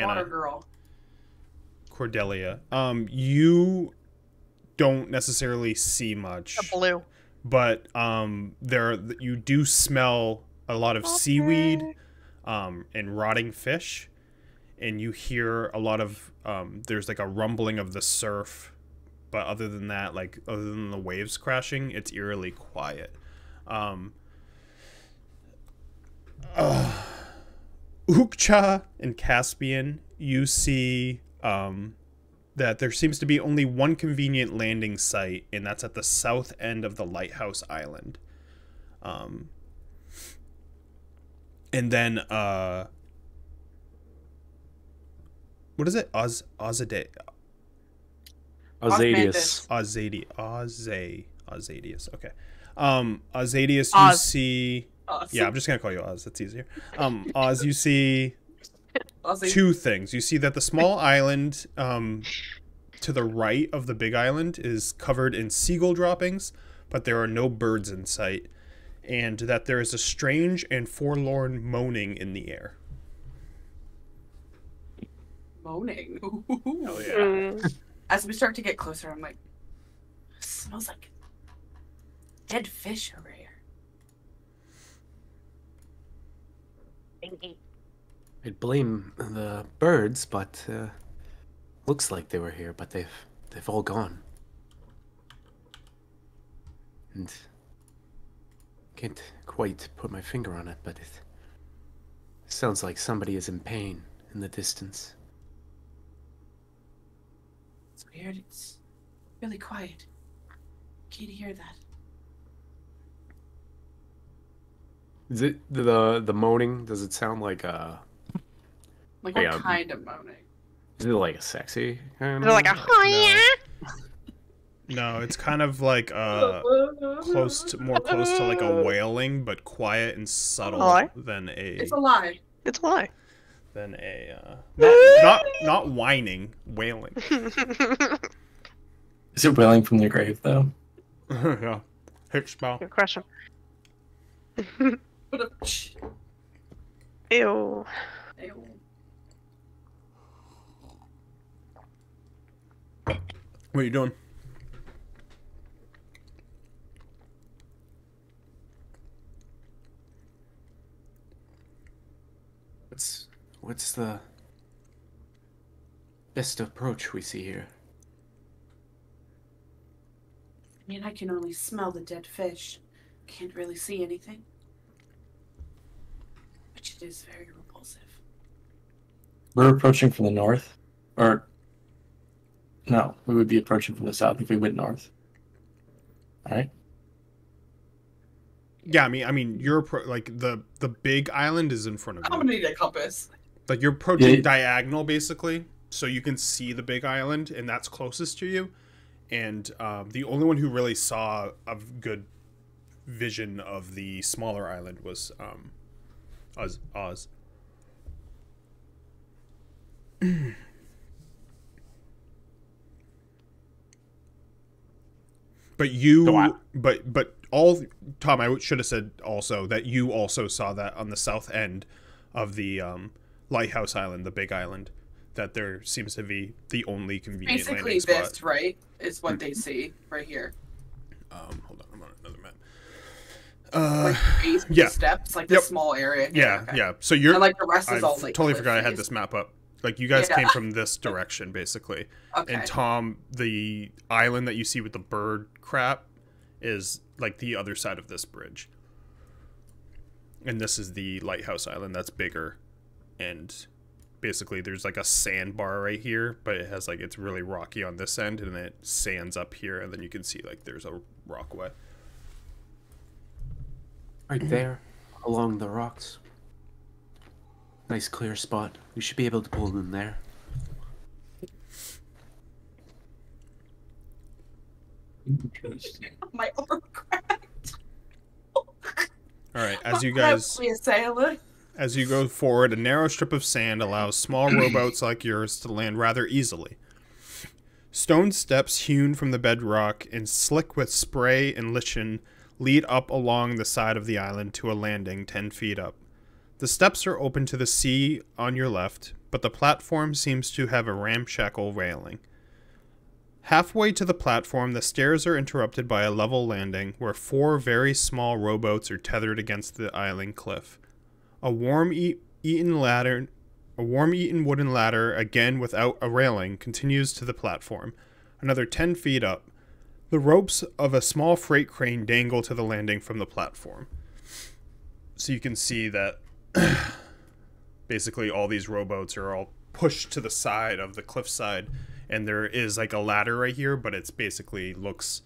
Water girl. Cordelia. You don't necessarily see much. A blue. But you do smell a lot of seaweed, and rotting fish, and you hear a lot of there's like a rumbling of the surf, but other than that, like other than the waves crashing, it's eerily quiet. Ukcha and Caspian, you see that there seems to be only one convenient landing site, and that's at the south end of the Lighthouse Island. And then, what is it? Azadius. Okay. Azadius, you see... Yeah, I'm just going to call you Oz. That's easier. Oz, you see... two things. You see that the small island to the right of the big island is covered in seagull droppings, but there are no birds in sight, and that there is a strange and forlorn moaning in the air. Moaning. Oh yeah. As we start to get closer, I'm like, it smells like dead fish over here. I'd blame the birds, but looks like they were here, but they've all gone. And can't quite put my finger on it, but it sounds like somebody is in pain in the distance. It's weird. It's really quiet. Can't hear that. Is it the moaning? Does it sound like a... Like what kind of moaning? Is it like a sexy kind Is it like a No, it's kind of like more close to like a wailing, but quiet and subtle than a. It's a lie. It's a lie. Than a not whining, wailing. Is it wailing from the grave though? Yeah, hit spell. Good question. Ew. Ew. Ew. What are you doing? What's the best approach we see here? I mean, I can only smell the dead fish. Can't really see anything. Which it is very repulsive. We're approaching from the north, or no, we would be approaching from the south if we went north. All right. Yeah, I mean, you're like the big island is in front of you. I'm gonna need a compass. Like you're approaching diagonal basically, so you can see the big island, and that's closest to you. And the only one who really saw a good vision of the smaller island was Oz. But you, but all Tom, I should have said also that you also saw that on the south end of the Lighthouse Island, the big island, that there seems to be the only convenient Basically landing spot. this, right, is what they see right here. Hold on, I'm on another map. Like the base, yeah, the steps, like the small area. Yeah, Okay. yeah. So you're And like the rest I is all like totally cliff forgot I had face. this map up. Like you guys came from this direction basically, Okay. and Tom, the island that you see with the bird crap, is like the other side of this bridge. And this is the Lighthouse Island that's bigger, and basically there's like a sandbar right here, but it has like it's really rocky on this end, and then it sands up here, and then you can see like there's a rockway. Right there, along the rocks. Nice clear spot. We should be able to pull them there. My arm cracked. All right, as you guys Probably a sailor. As you go forward, a narrow strip of sand allows small rowboats like yours to land rather easily. Stone steps hewn from the bedrock and slick with spray and lichen lead up along the side of the island to a landing 10 feet up. The steps are open to the sea on your left, but the platform seems to have a ramshackle railing. Halfway to the platform, the stairs are interrupted by a level landing where 4 very small rowboats are tethered against the island cliff. A worm-eaten wooden ladder, again without a railing, continues to the platform, another 10 feet up. The ropes of a small freight crane dangle to the landing from the platform. So you can see that basically all these rowboats are all pushed to the side of the cliffside, and there is like a ladder right here, but it's basically looks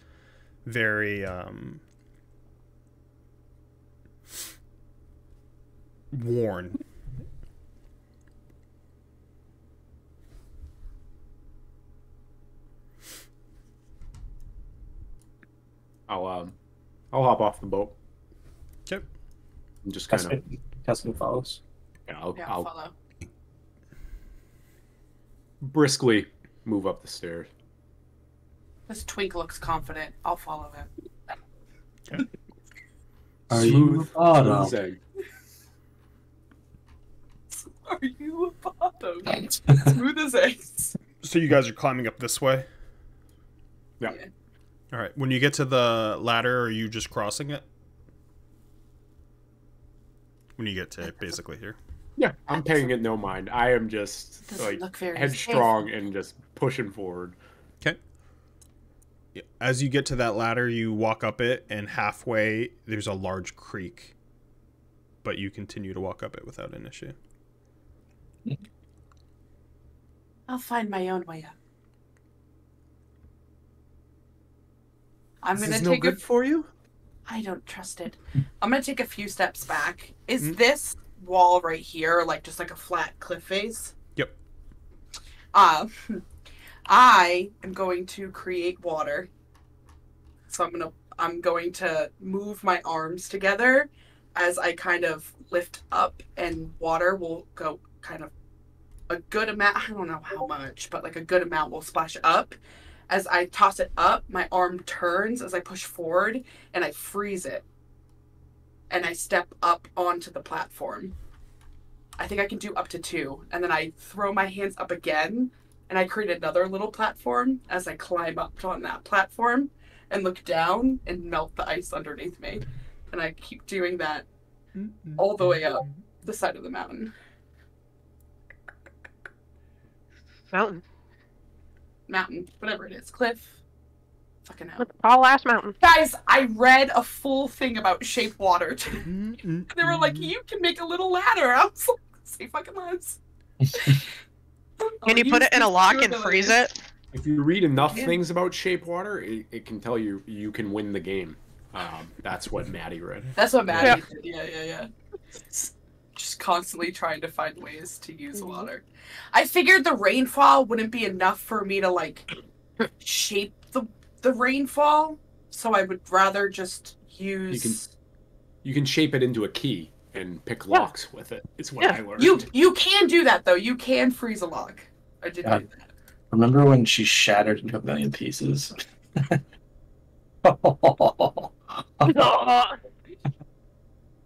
very worn. I'll hop off the boat Yep. and just kind of Casper follows. I'll follow. briskly move up the stairs. This twink looks confident. I'll follow him. Okay. Are you Smooth egg. Are you a bottom? Smooth as eggs. So you guys are climbing up this way? Yeah. All right. When you get to the ladder, are you just crossing it? When you get to it, basically here. Yeah, I'm paying it no mind. I am just Doesn't like look very headstrong and just pushing forward. Okay. As you get to that ladder, you walk up it, and halfway there's a large creek. But you continue to walk up it without an issue. I'll find my own way up. I'm This gonna is no take good for you? I don't trust it. I'm gonna take a few steps back. Is this wall right here like just like a flat cliff face? Yep. I am going to create water. So I'm going to move my arms together as I kind of lift up, and water will go kind of a good amount. I don't know how much, but like a good amount will splash up. As I toss it up, my arm turns as I push forward, and I freeze it. And I step up onto the platform. I think I can do up to 2. And then I throw my hands up again, and I create another little platform as I climb up on that platform and look down and melt the ice underneath me. And I keep doing that all the way up the side of the mountain. Mountain, whatever it is. Cliff. Fucking hell. Tall ass mountain. Guys, I read a full thing about shape water. They were like, you can make a little ladder. I was like, say fucking less. Can you put it in a lock and freeze it? If you read enough things about shape water, it can tell you you can win the game. That's what Maddie read. That's what Maddie did. Yeah. Just constantly trying to find ways to use water. I figured the rainfall wouldn't be enough for me to like shape the rainfall, so I would rather just use. You can shape it into a key and pick locks with it. Is what I learned. You can do that though. You can freeze a lock. I did do that. Remember when she shattered into a million pieces?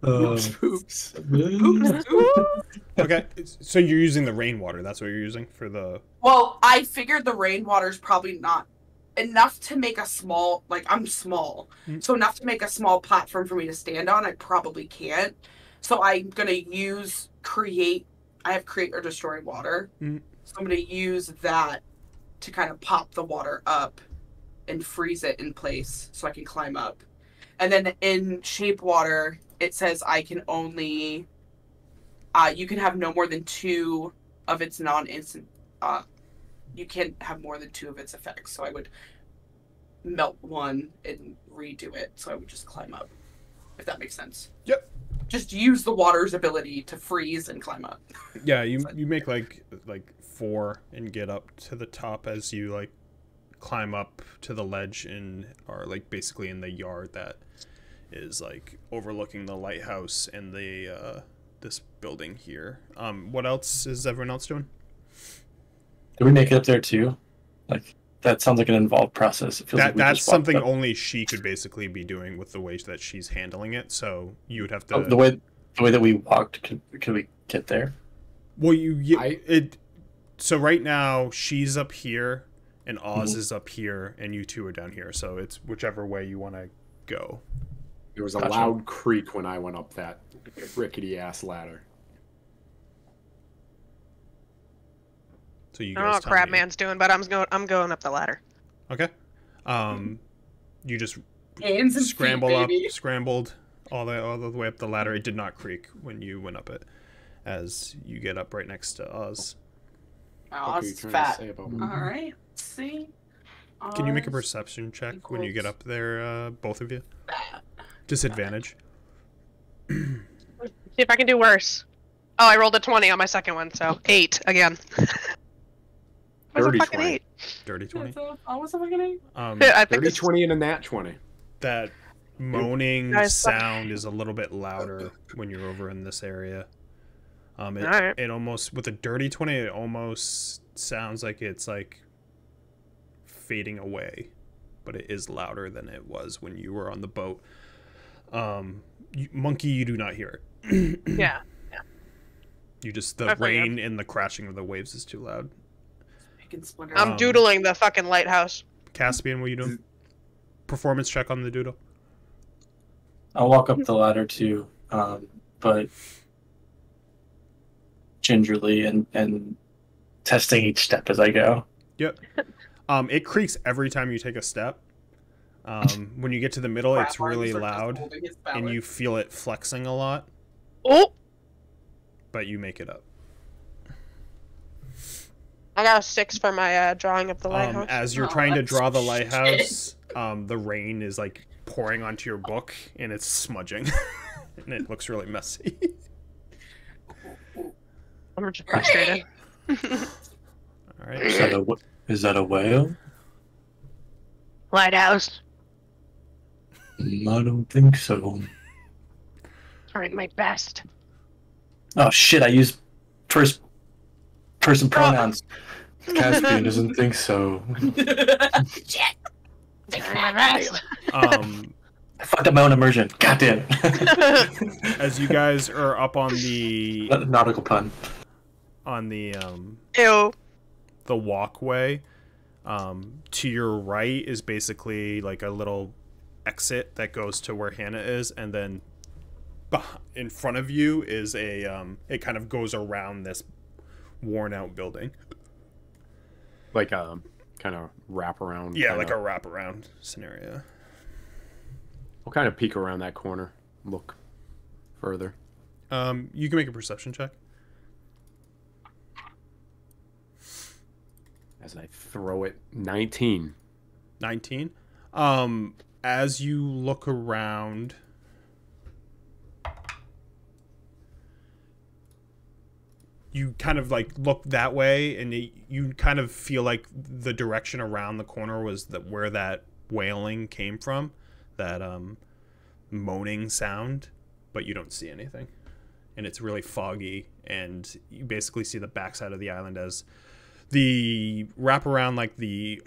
Oops. Okay, so you're using the rainwater. That's what you're using for the... Well, I figured the rainwater's probably not enough to make a small... Like, I'm small. So enough to make a small platform for me to stand on, I probably can't. So I'm going to use create... I have create or destroy water. So I'm going to use that to kind of pop the water up and freeze it in place so I can climb up. And then in shape water, it says I can only... you can have no more than 2 of its non-instant... you can't have more than 2 of its effects. So I would melt one and redo it. So I would just climb up. If that makes sense. Yep. Just use the water's ability to freeze and climb up. Yeah, you make like 4 and get up to the top as you like climb up to the ledge or like basically in the yard that is like overlooking the lighthouse and the this building here. What else is everyone else doing? Did we make it up there too? Like that sounds like an involved process. It feels like we That's just walked something up. only she could basically be doing with the way that she's handling it. So you would have to. Oh, the way that we walked, could we get there? Well, So right now she's up here, and Oz is up here, and you two are down here. So it's whichever way you want to go. There was a Gotcha. loud creak when I went up that rickety ass ladder. So you I don't know guys what tell Crab me. Man's doing, but I'm going up the ladder. Okay. You just Hands and scrambled all the way up the ladder. It did not creak when you went up it, as you get up right next to Oz. Oh, What are you it's trying fat. to say about All me? right. Let's see. Can you make a Oz perception check when you get equals up there, both of you? fat. Disadvantage. See if I can do worse. Oh, I rolled a 20 on my second one, so 8 again. Was a Dirty fucking 20. 8. Dirty 20. Oh, what's the fucking name? I think Dirty this, 20 and a nat 20. That moaning Guys, sound is a little bit louder when you're over in this area. Alright. It almost, with a dirty 20, it almost sounds like it's like fading away, but it is louder than it was when you were on the boat. Monkey, you do not hear it. yeah. You just, the I figured. rain and the crashing of the waves is too loud. Bacon splinter. I'm doodling the fucking lighthouse. Caspian, what are you doing? Performance check on the doodle. I'll walk up the ladder too, but gingerly and testing each step as I go. Yep. It creaks every time you take a step. When you get to the middle, it's Crab really arms are just loud, holding his and balance. you feel it flexing a lot, Oh! but you make it up. I got a 6 for my drawing of the lighthouse. As you're Oh, trying to that's draw the shit. lighthouse, the rain is like pouring onto your book, and it's smudging, and it looks really messy. I'm just frustrated. All right. Is that a whale? Lighthouse. I don't think so. Trying my best. Oh shit! I used first person pronouns. Caspian doesn't think so. Trying my best. I fucked up my own immersion. God damn it. As you guys are up on the Nautical pun. Ew. the walkway, to your right is basically like a little exit that goes to where Hannah is, and then in front of you is a it kind of goes around this worn out building. Like a kind of wraparound. Yeah, kinda. like a wraparound scenario. I'll kind of peek around that corner. Look further. You can make a perception check. As I throw it, 19. 19. As you look around, you kind of like look that way, and you kind of feel like the direction around the corner was where that wailing came from, that moaning sound, but you don't see anything, and it's really foggy, and you basically see the backside of the island as the wraparound, like the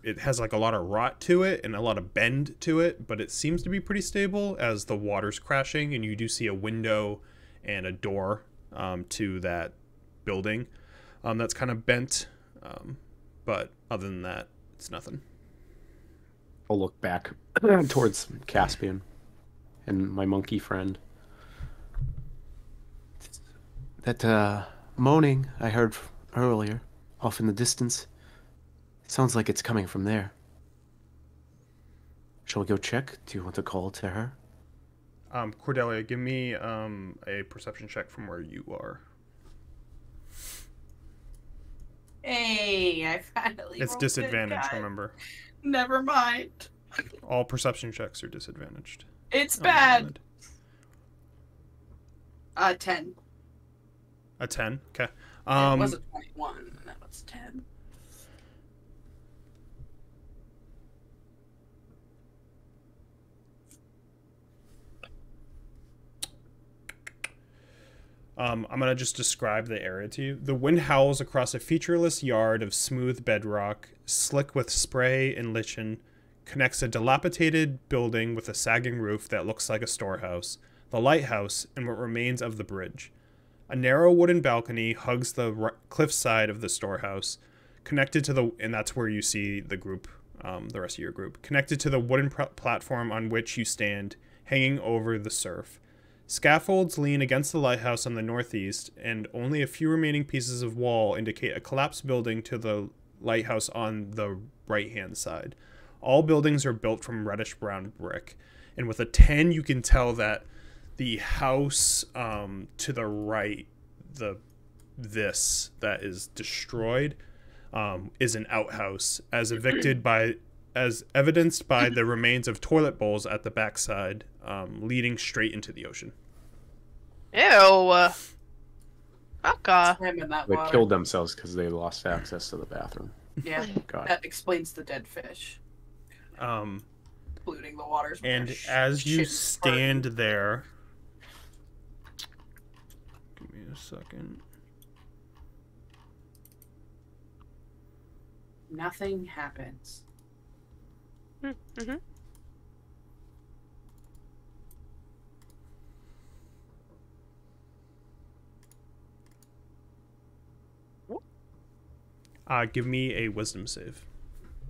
it has like a lot of rot to it and a lot of bend to it, but it seems to be pretty stable as the water's crashing, and you do see a window and a door to that building that's kind of bent, but other than that, it's nothing. I'll look back towards Caspian and my monkey friend. That moaning I heard earlier, off in the distance, sounds like it's coming from there. Shall we go check? Do you want to call to her? Cordelia, give me a perception check from where you are. Hey, I finally. It's rolled good, disadvantage, guys. remember. Never mind. All perception checks are disadvantaged. It's on the bad. island. 10. A 10? Okay. It was a 21, and that was 10. I'm going to just describe the area to you. The wind howls across a featureless yard of smooth bedrock, slick with spray and lichen, connects a dilapidated building with a sagging roof that looks like a storehouse, the lighthouse, and what remains of the bridge. A narrow wooden balcony hugs the cliffside of the storehouse, connected to the, and that's where you see the group, the rest of your group, connected to the wooden platform on which you stand, hanging over the surf. Scaffolds lean against the lighthouse on the northeast, and only a few remaining pieces of wall indicate a collapsed building to the lighthouse on the right-hand side. All buildings are built from reddish-brown brick, and with a 10, you can tell that the house to the right, this that is destroyed, is an outhouse, as evidenced by the remains of toilet bowls at the backside, leading straight into the ocean. Ew. Fuck. Swim in that They water. killed themselves because they lost access to the bathroom. Yeah, God. that explains the dead fish polluting the waters. with And their as you shit stand there, give me a second. nothing happens. Mm-hmm. Give me a wisdom save.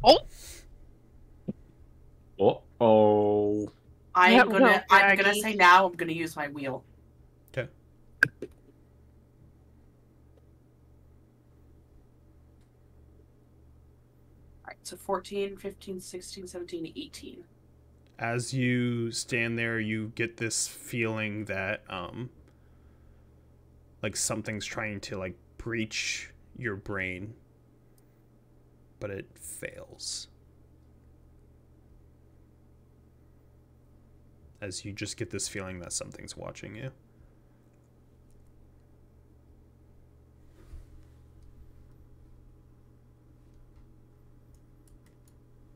Oh. Oh. I'm Yeah, gonna well, I'm gonna Draggy. say now I'm gonna use my wheel. Okay. Alright, so 14, 15, 16, 17, 18. As you stand there, you get this feeling that like something's trying to like breach your brain, but it fails. As you just get this feeling that something's watching you.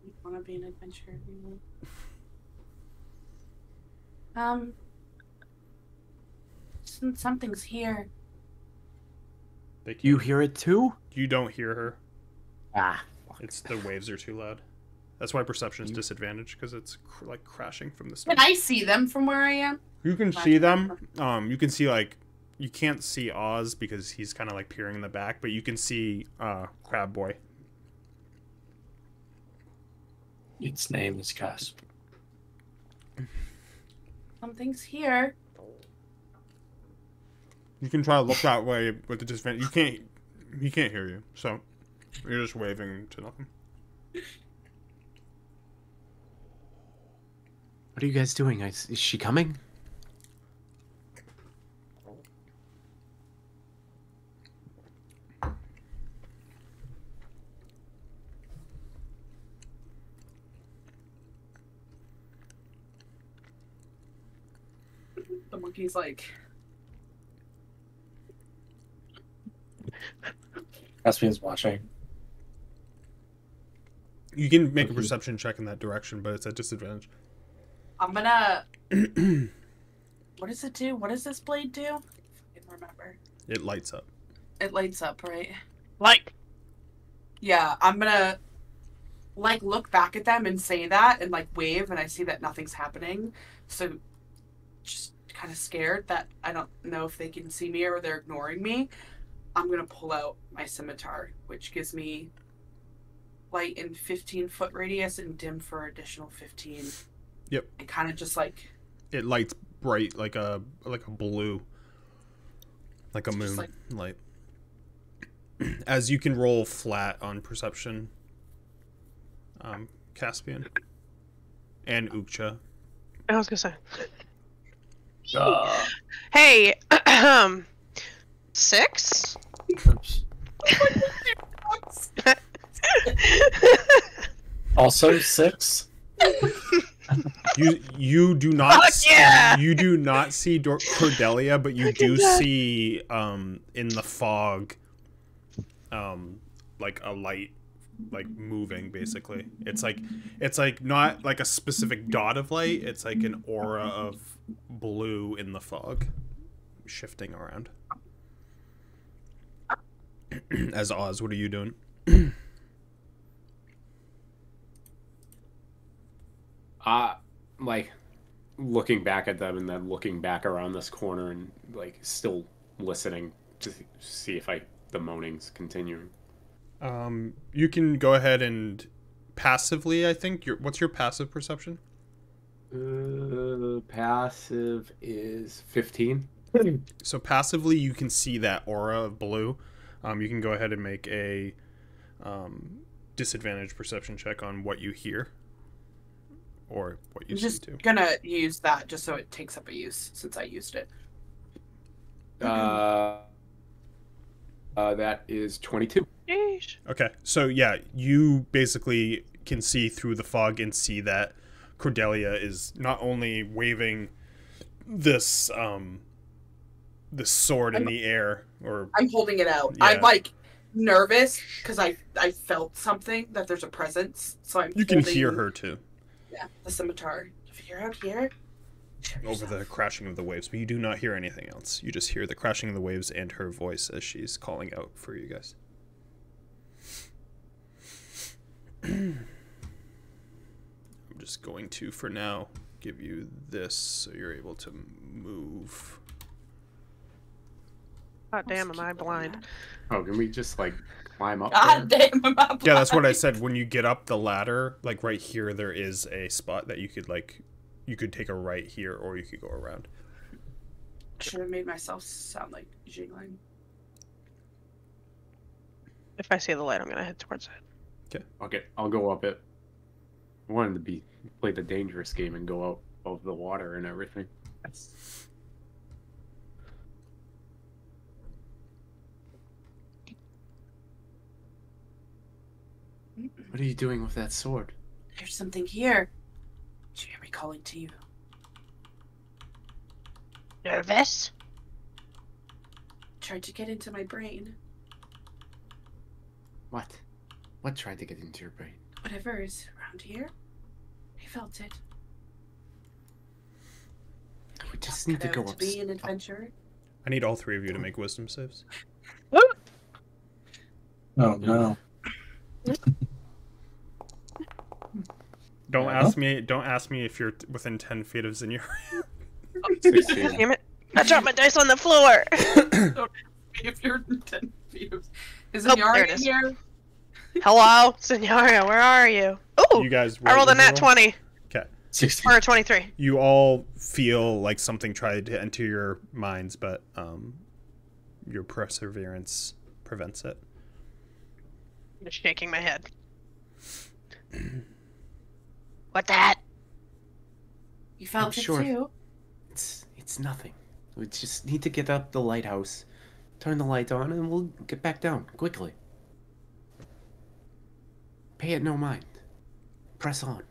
You wanna be an adventurer? Something's here. They You hear it too? You don't hear her. Ah. It's the waves are too loud. That's why perception is disadvantaged, because it's like crashing from the Can speed. I see them from where I am? You can see them. You can see like you can't see Oz because he's kind of like peering in the back, but you can see Crab Boy. Its name is Casp. Something's here. You can try to look that way with the disadvantage. You can't. He can't hear you, so you're just waving to nothing. What are you guys doing? Is she coming? The monkey's like, Caspian's watching. You can make a perception check in that direction, but it's at disadvantage. I'm gonna. What does it do? What does this blade do? I can't remember. It lights up. It lights up, right? Like. Yeah, I'm gonna like look back at them and say that and like wave, and I see that nothing's happening. So just kind of scared that I don't know if they can see me or they're ignoring me. I'm gonna pull out my scimitar, which gives me light in 15-foot radius and dim for additional 15. Yep. And kind of just like It lights bright like a blue, like a It's just moon light. As you can roll flat on perception, Caspian and Ukcha. I was gonna say. Uh, Hey. 6. oops. Also 6. You do not Fuck yeah! you do not see Cordelia, but you do see in the fog like a light like moving. Basically it's like not like a specific dot of light, it's like an aura of blue in the fog shifting around. As Oz, what are you doing? Like looking back at them and then looking back around this corner and like still listening to see if the moaning's continuing. You can go ahead and passively, I think. What's your passive perception? Passive is 15. So passively, you can see that aura of blue. You can go ahead and make a disadvantage perception check on what you hear or what you I'm see just too. gonna use that just so it takes up a use since I used it. That is 22. Yeesh. Okay, so yeah, you basically can see through the fog and see that Cordelia is not only waving this this sword in the air, or I'm holding it out. Yeah. I'm like nervous because I felt something that there's a presence. So I'm. you can holding, hear her too Yeah, the scimitar. If you're out here, show over the yourself. crashing of the waves, but you do not hear anything else. You just hear the crashing of the waves and her voice as she's calling out for you guys. I'm just going to, for now, give you this so you're able to move. God damn, am I blind? Oh, can we just like climb up God there? damn, am I Yeah, that's what I blind? said. When you get up the ladder, like right here, there is a spot that you could take a right here, or you could go around. Should have made myself sound like Jingling. If I see the light, I'm gonna head towards it. Okay, I'll go up it. I wanted to play the dangerous game and go out of the water and everything. What are you doing with that sword? There's something here. Did you hear me calling to you? Nervous? Tried to get into my brain. What? What tried to get into your brain? Whatever is around here, I felt it. We just need to Cut go out up. to be an adventurer. I need all three of you to make wisdom saves. Oh no. Don't Yeah. ask me. Don't ask me if you're within 10 feet of Zinnia. 16. Damn it. I dropped my dice on the floor! If you're 10 feet of... Is Oh, it Yari there it is. here? Hello? Senora, where are you? Ooh! You guys. I rolled a what did you nat roll? 20. Okay. 16. Or a 23. You all feel like something tried to enter your minds, but your perseverance prevents it. I'm just shaking my head. What that? You felt I'm it sure. too? It's nothing. We just need to get up the lighthouse, turn the light on, and we'll get back down quickly. Pay it no mind. Press on.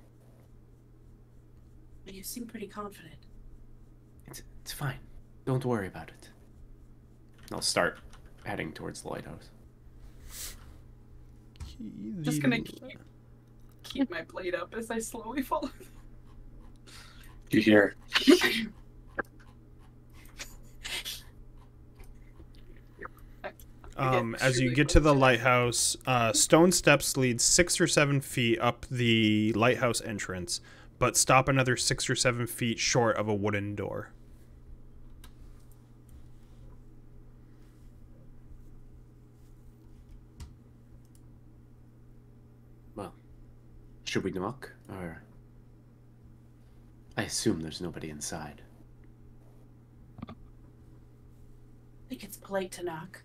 You seem pretty confident. It's fine. Don't worry about it. I'll start heading towards the lighthouse. Just gonna keep my blade up as I slowly fall. You hear? As you get to the lighthouse, stone steps lead 6 or 7 feet up the lighthouse entrance, but stop another 6 or 7 feet short of a wooden door. Well, should we knock? Or... I assume there's nobody inside. I think it's polite to knock.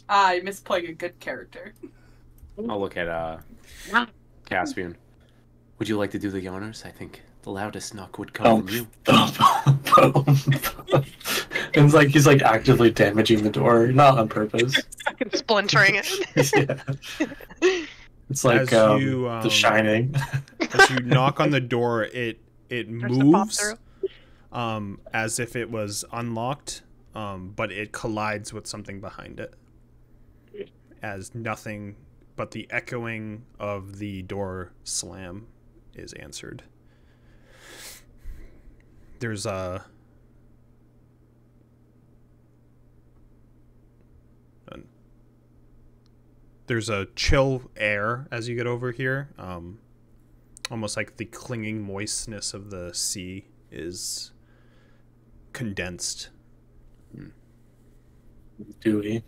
I miss playing a good character. I'll look at Caspian. Would you like to do the honors? I think the loudest knock would come from you. It's like he's like actively damaging the door, not on purpose. Fucking splintering it. Yeah. It's like As you, The Shining. As you knock on the door, it There's the pop moves through. as if it was unlocked, but it collides with something behind it. As nothing but the echoing of the door slam is answered. there's a chill air as you get over here. Almost like the clinging moistness of the sea is condensed. Dewy.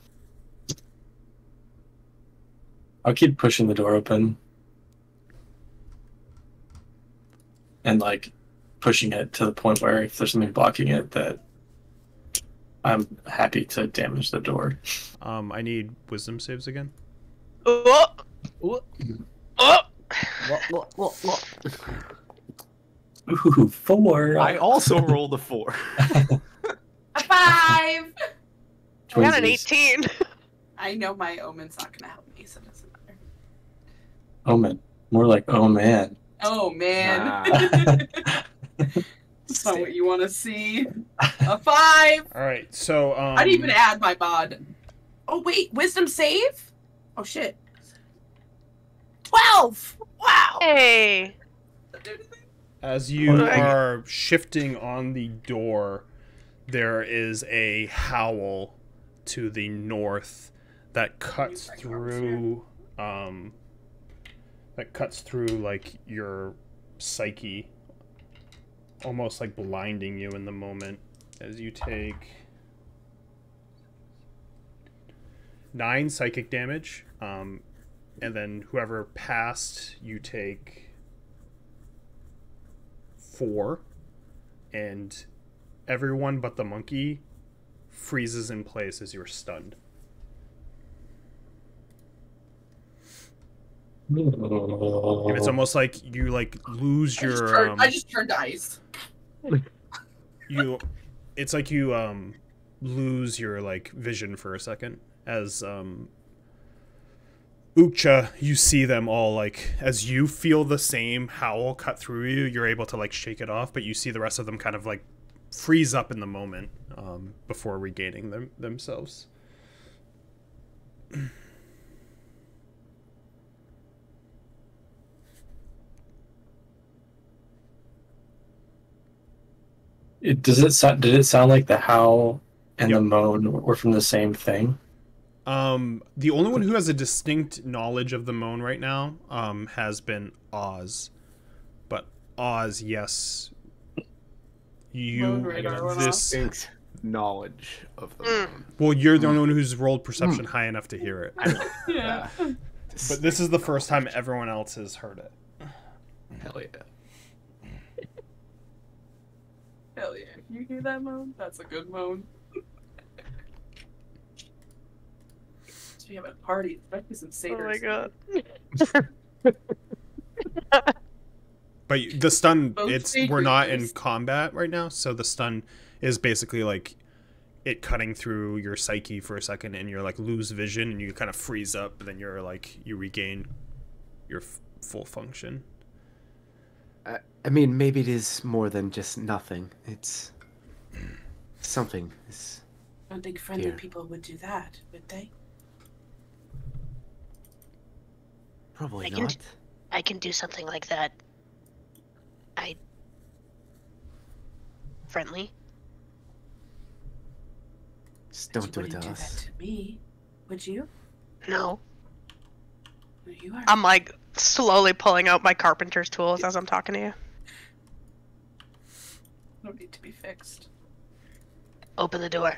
I'll keep pushing the door open. And like pushing it to the point where if there's something blocking it, that I'm happy to damage the door. I need wisdom saves again. Oh! Oh! Ooh, 4. I also rolled a 4. A 5! I got an Twinsies. 18. I know my omen's not gonna help me, so it doesn't matter. Omen. More like, oh man. Oh man. That's not what you want to see. A 5! All right, so I didn't even add my bod. Oh wait, wisdom save? Oh shit. 12! Wow! Hey. as you Okay. are shifting on the door, there is a howl to the north that cuts through like your psyche, almost like blinding you in the moment as you take 9 psychic damage, and then whoever passed, you take 4, and everyone but the monkey freezes in place as you're stunned. And it's almost like you like lose your I just turned ice. it's like you lose your like vision for a second as Ukcha, you see them all, like, as you feel the same howl cut through you, you're able to like shake it off, but you see the rest of them kind of like freeze up in the moment before regaining themselves. Did it sound like the howl and Yep. the moan were from the same thing? The only one who has a distinct knowledge of the moan right now has been Oz. But Oz, yes, Moan radar went off. Distinct knowledge of the moon. well, you're the only one who's rolled perception high enough to hear it. Yeah. But this is the first time everyone else has heard it. Hell yeah. Hell yeah. You hear that moan? That's a good moan. So we have a party. Expect some Oh satyrs. my god. But the stun, Both we're not in creatures. combat right now, so the stun is basically like it cutting through your psyche for a second, and you're like lose vision, and you kind of freeze up, but then you're like you regain your full function. I mean, maybe it is more than just nothing. It's something. It's I don't think friendly Here. people would do that, would they? probably I can not. I can do something like that. Friendly. Just But don't do you it to wouldn't us. do that to me, would you? No. No, you are. I'm like slowly pulling out my carpenter's tools as I'm talking to you. No need to be fixed. Open the door.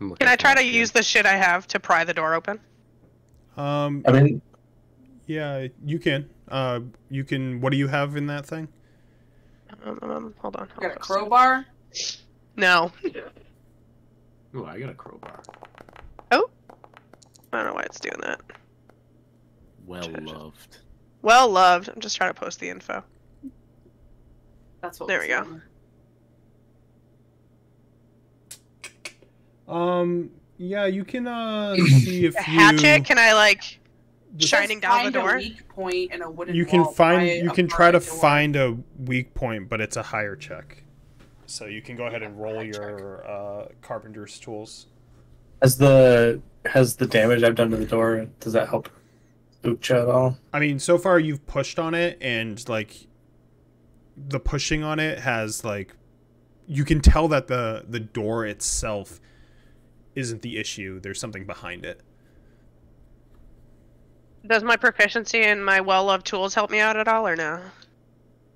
I'm looking Can I try to past you. use the shit I have to pry the door open? I mean, Yeah, you can. You can. What do you have in that thing? Hold on. You got a crowbar? No. Ooh, I got a crowbar. I don't know why it's doing that. Well loved. Well loved. I'm just trying to post the info. That's what There was we go. on Yeah, you can see if A hatchet? Can I like there. shining Just down the find door? a weak point and a wooden you can wall find by you a can try to door. find a weak point, but it's a higher check. So you can go ahead and roll your carpenter's tools. has the damage I've done to the door, does that help Ukcha at all? I mean, so far you've pushed on it, and like the pushing on it has like, you can tell that the door itself isn't the issue. There's something behind it. Does my proficiency in my well-loved tools help me out at all, or no?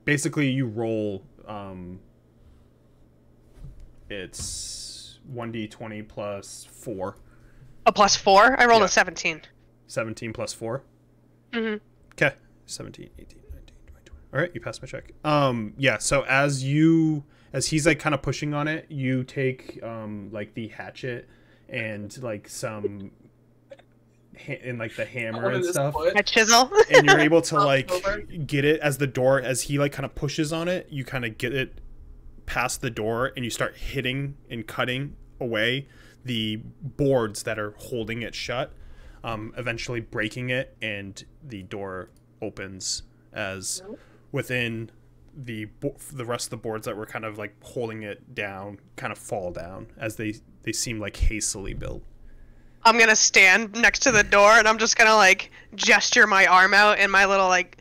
Basically, you roll. It's 1d20 plus 4. A plus 4? I rolled Yeah. a 17. 17 plus 4. Mm-hmm. Okay. 17, 18, 19, 20, 20. All right, you passed my check. Yeah. So as he's like kind of pushing on it, you take like the hatchet and like some and like the hammer and stuff, My chisel. and you're able to like Over. get it as he like kind of pushes on it. You kind of get it past the door, and you start hitting and cutting away the boards that are holding it shut, eventually breaking it, and the door opens as within the rest of the boards that were kind of like holding it down kind of fall down as they seem like hastily built. I'm gonna stand next to the door and I'm just gonna like gesture my arm out and my little like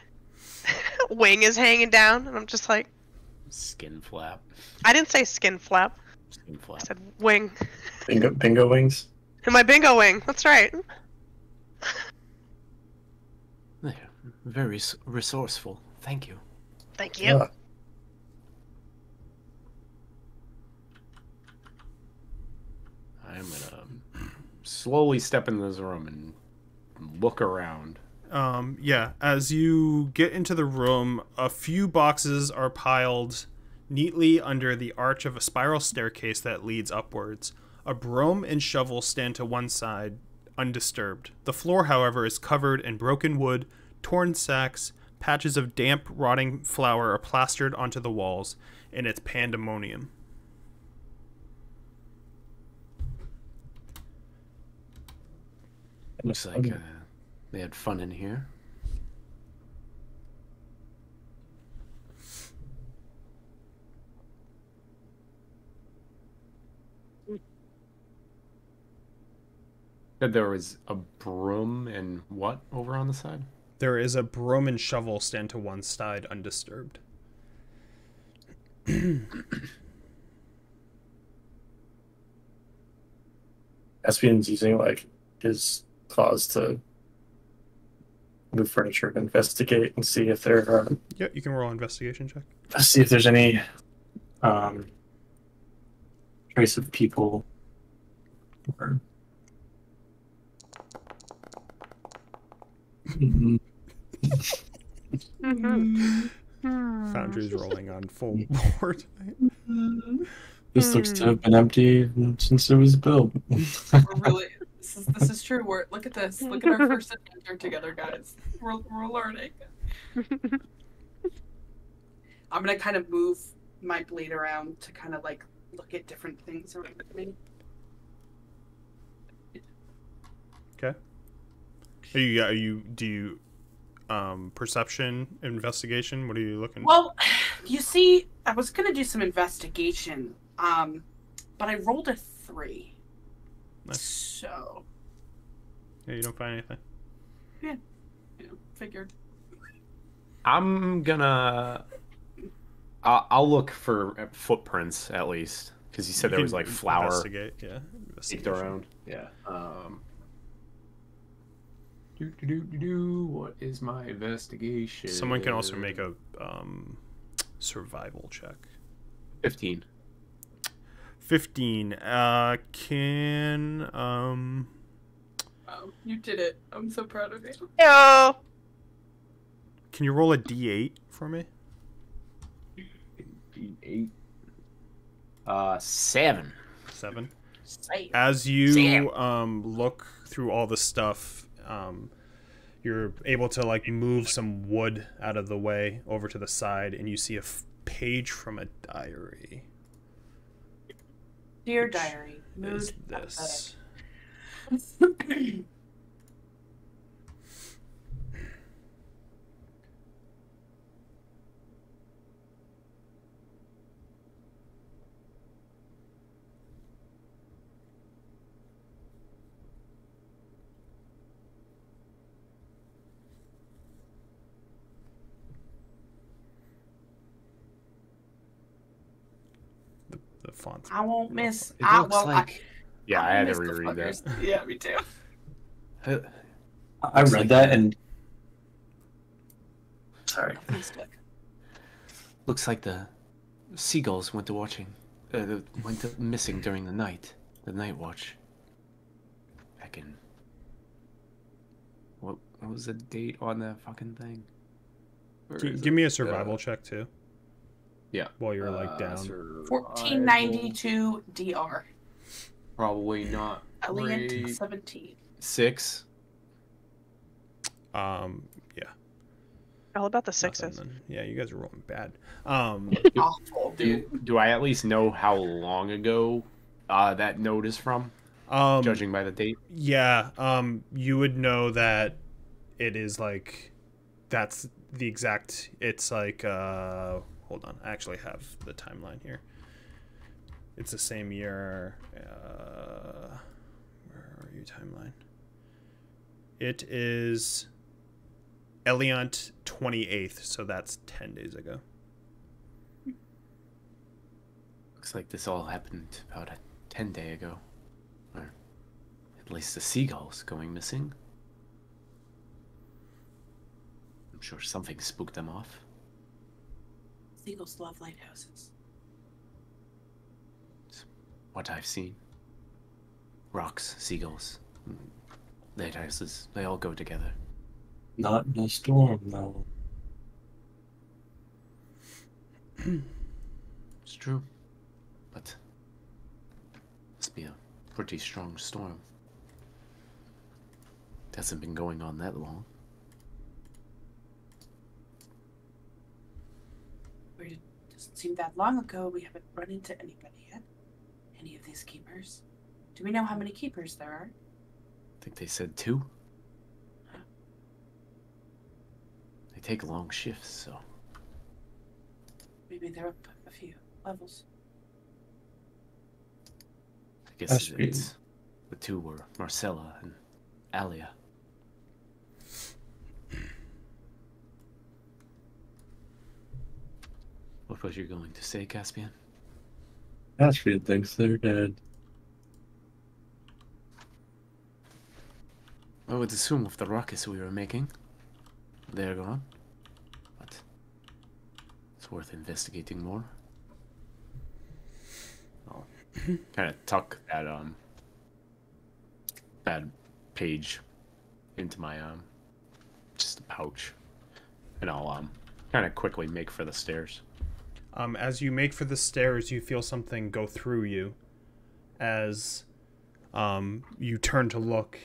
wing is hanging down and I'm just like, Skin flap. I didn't say skin flap. Skin I flap. said wing. Bingo wings. And my bingo wing. That's right. There. Very resourceful. Thank you. Thank you. Yeah. I'm gonna slowly step into this room and look around. Yeah, as you get into the room, a few boxes are piled neatly under the arch of a spiral staircase that leads upwards. A broom and shovel stand to one side, undisturbed. The floor, however, is covered in broken wood, torn sacks, patches of damp, rotting flour are plastered onto the walls, and it's pandemonium. Looks like they had fun in here. Said there was a broom and what over on the side? There is a broom and shovel stand to one side, undisturbed. Espian's using like his claws to move furniture, investigate, and see if there are Yeah, you can roll an investigation check. see if there's any trace of people. Or... Foundry's rolling on full board. This looks to have been empty since it was built. We're really, this is true. Look at this. Look at our first adventure together, guys. We're learning. I'm gonna kind of move my blade around to kind of like look at different things around me. Okay. Do you perception, investigation? What are you looking? Well, you see, I was gonna do some investigation, but I rolled a 3. Nice. So Yeah, you don't find anything. figured. I'm gonna. I'll look for footprints at least, because you said You there was can like flour Investigate, yeah. peeked Investigation. around. Yeah. What is my investigation? Someone can also make a survival check. 15. 15. Can Wow, you did it. I'm so proud of you. Yo. can you roll a d8 for me? 8. 7. 7. Same. As you Sam. look through all the stuff, you're able to like move some wood out of the way over to the side, and you see a page from a diary. Dear diary, mood Is this? apathetic. The font. I won't miss. It looks like. Yeah, I had to miss the reread that. fuckers. Yeah, me too. I read that and sorry. Looks like the seagulls went missing during the night watch. Back in. What was the date on that fucking thing? Give me a survival check too. Yeah. While you're like down. 1492 DR. Probably not. Alien great. 17. 6. Yeah. All about the Nothing sixes. then. Yeah, you guys are rolling bad. Awful, dude. Do I at least know how long ago that note is from? Judging by the date. Yeah. You would know that it is like that's the exact. It's like hold on. I actually have the timeline here. It's the same year. Where are you, timeline? It is Eliant 28th, so that's 10 days ago. Looks like this all happened about a 10-day ago. Or at least the seagulls going missing. I'm sure something spooked them off. Seagulls love lighthouses. It's what I've seen. Rocks, seagulls, lighthouses, they all go together. Not in a storm, though. It's true. But must be a pretty strong storm. It hasn't been going on that long. It doesn't seem that long ago. We haven't run into anybody yet. Any of these keepers. Do we know how many keepers there are? I think they said 2. They take long shifts, so. Maybe they're up a few levels. I guess That's it's the 2 were Marcella and Alia. What was you going to say, Caspian? Caspian thinks they're dead. I would assume with the rockets we were making, they're gone. But it's worth investigating more. I'll kind of tuck that page into my just a pouch, and I'll kind of quickly make for the stairs. As you make for the stairs, you feel something go through you as you turn to look,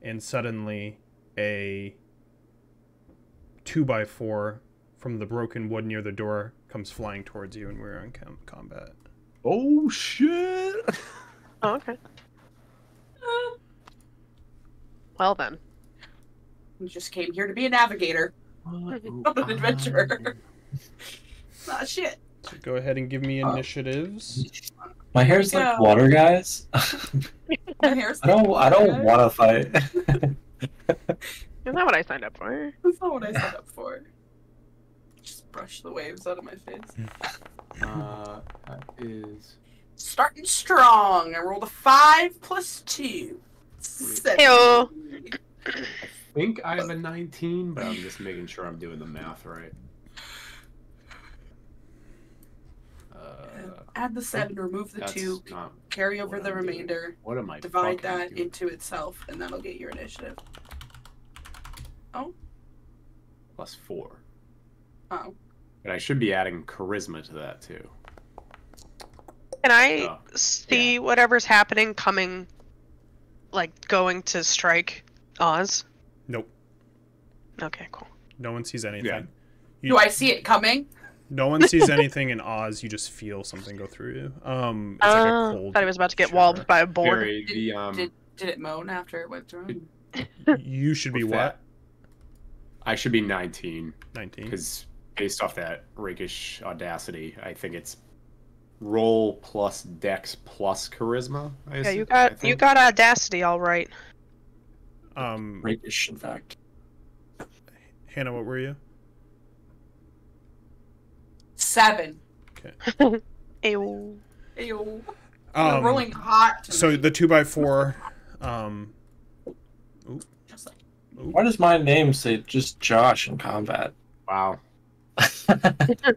and suddenly a 2x4 from the broken wood near the door comes flying towards you, and we're in combat. Oh shit! Oh, okay. Well then. We just came here to be a navigator. Not an adventurer. Not shit. So go ahead and give me initiatives. My hair's like water, guys. My hair's I don't want to fight. Isn't that what I signed up for? That's not what I signed up for. Just brush the waves out of my face. That is Starting strong. I rolled a 5 plus 2. 7. Heyo. I think I have a 19, but I'm just making sure I'm doing the math right. Add the 7, remove the 2, carry over the remainder, What am I divide fucking that doing? into itself, and that'll get your initiative. Oh? Plus 4. Oh. But I should be adding charisma to that too. Can I Oh, see whatever's happening coming, like going to strike Oz? Nope. Okay, cool. No one sees anything. Yeah. Do I see it coming? No one sees anything in Oz. You just feel something go through you. It's like a cold. Thought he was about to get shiver. walled by a board. Barry, Did it moan after it went through? You should be What's what? that? I should be 19 19. because based off that rakish audacity, I think it's roll plus dex plus charisma. Yeah, you got audacity all right. Rakish, in fact. Hannah, what were you? 7. Okay. Ew. Ew. We're rolling hot. So the 2x4. Just like, Why does my name say just Josh in combat? Wow.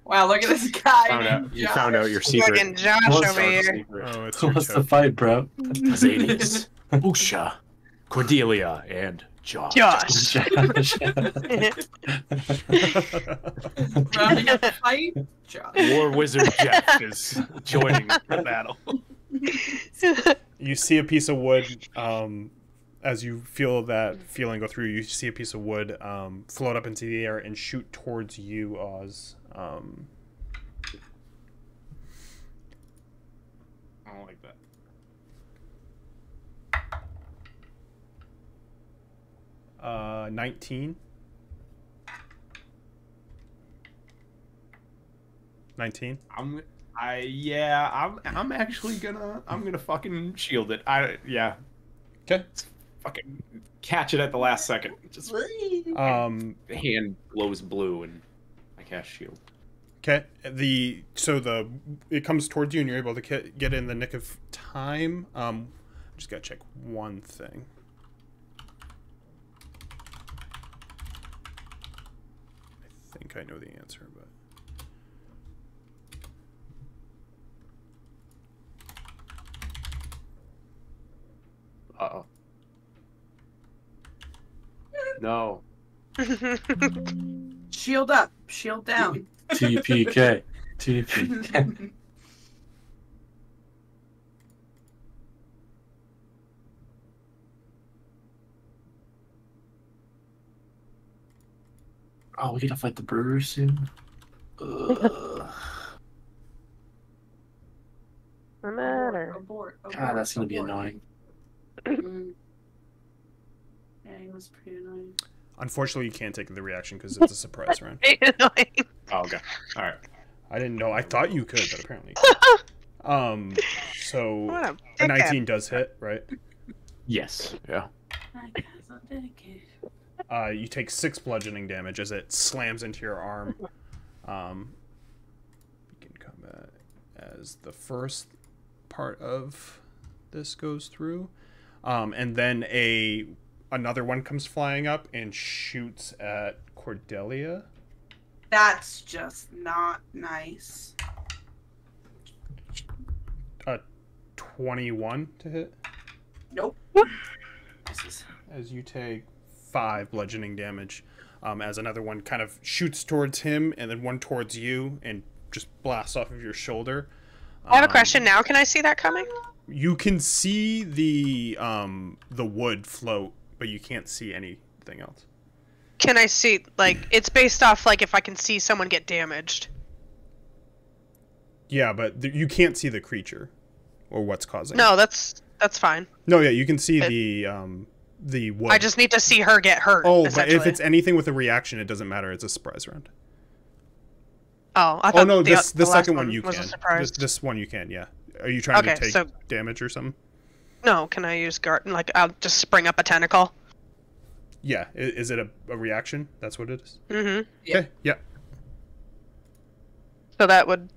wow, look at this guy. You found out your secret. Fucking Josh What's over our here. Secret. Oh, it's your What's the choke. fight, bro? Zades, Moonshae, Cordelia, and Josh. Josh. Rounding up the fight. Josh. War Wizard Jeff is joining the battle. You see a piece of wood. As you feel that feeling go through, you see a piece of wood float up into the air and shoot towards you, Oz. I don't like that. 19. 19. I'm actually gonna fucking shield it. Okay. Fucking catch it at the last second. Just the hand glows blue and I cast shield. Okay. It comes towards you and you're able to get in the nick of time. Just gotta check one thing. I think I know the answer, but Uh-oh. No. Shield up. Shield down. TPK. TPK. Oh, we gotta fight the brewer soon. Ugh. No matter. Abort. God, that's gonna be annoying. Mm. Yeah, he was pretty annoying. unfortunately you can't take the reaction because it's a surprise round. Annoying. Oh, okay. All right. I didn't know. I thought you could, but apparently. So What a a dickhead. 19 does hit, right? Yes. Yeah. I guess I'll dedicate. You take 6 bludgeoning damage as it slams into your arm. Begin combat as the first part of this goes through, and then another one comes flying up and shoots at Cordelia. That's just not nice. 21 to hit Nope. This is... as you take 5 bludgeoning damage, as another one kind of shoots towards him and then one towards you and just blasts off of your shoulder. I have a question now. Can I see that coming? You can see the wood float, but you can't see anything else. Can I see, like, it's based off, like, if I can see someone get damaged. Yeah, but you can't see the creature or what's causing it. No, that's fine. No, yeah, you can see the wood. I just need to see her get hurt. but if essentially. it's anything with a reaction, it doesn't matter. It's a surprise round. Oh, I thought Oh no, the the last second one you was a can. surprise. This one you can. Yeah. Are you trying to Okay, take so- damage or something? No, can I use guard? Like, I'll just spring up a tentacle. Yeah. Is it a reaction? That's what it is. Mm-hmm. Yeah. Okay. Yeah. So that would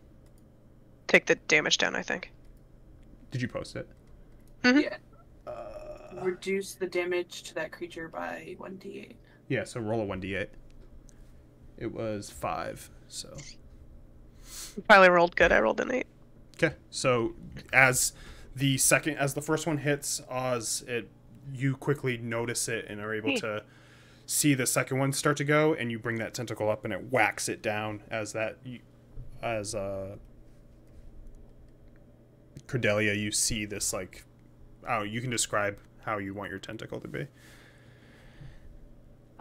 take the damage down, I think. Did you post it? Yeah. Reduce the damage to that creature by 1d8. Yeah. So roll a 1d8. It was 5. So. Probably rolled good. I rolled an 8. Okay, so as the first one hits Oz, you quickly notice it and are able to see the second one start to go, and you bring that tentacle up and it whacks it down Cordelia. You see this you can describe how you want your tentacle to be.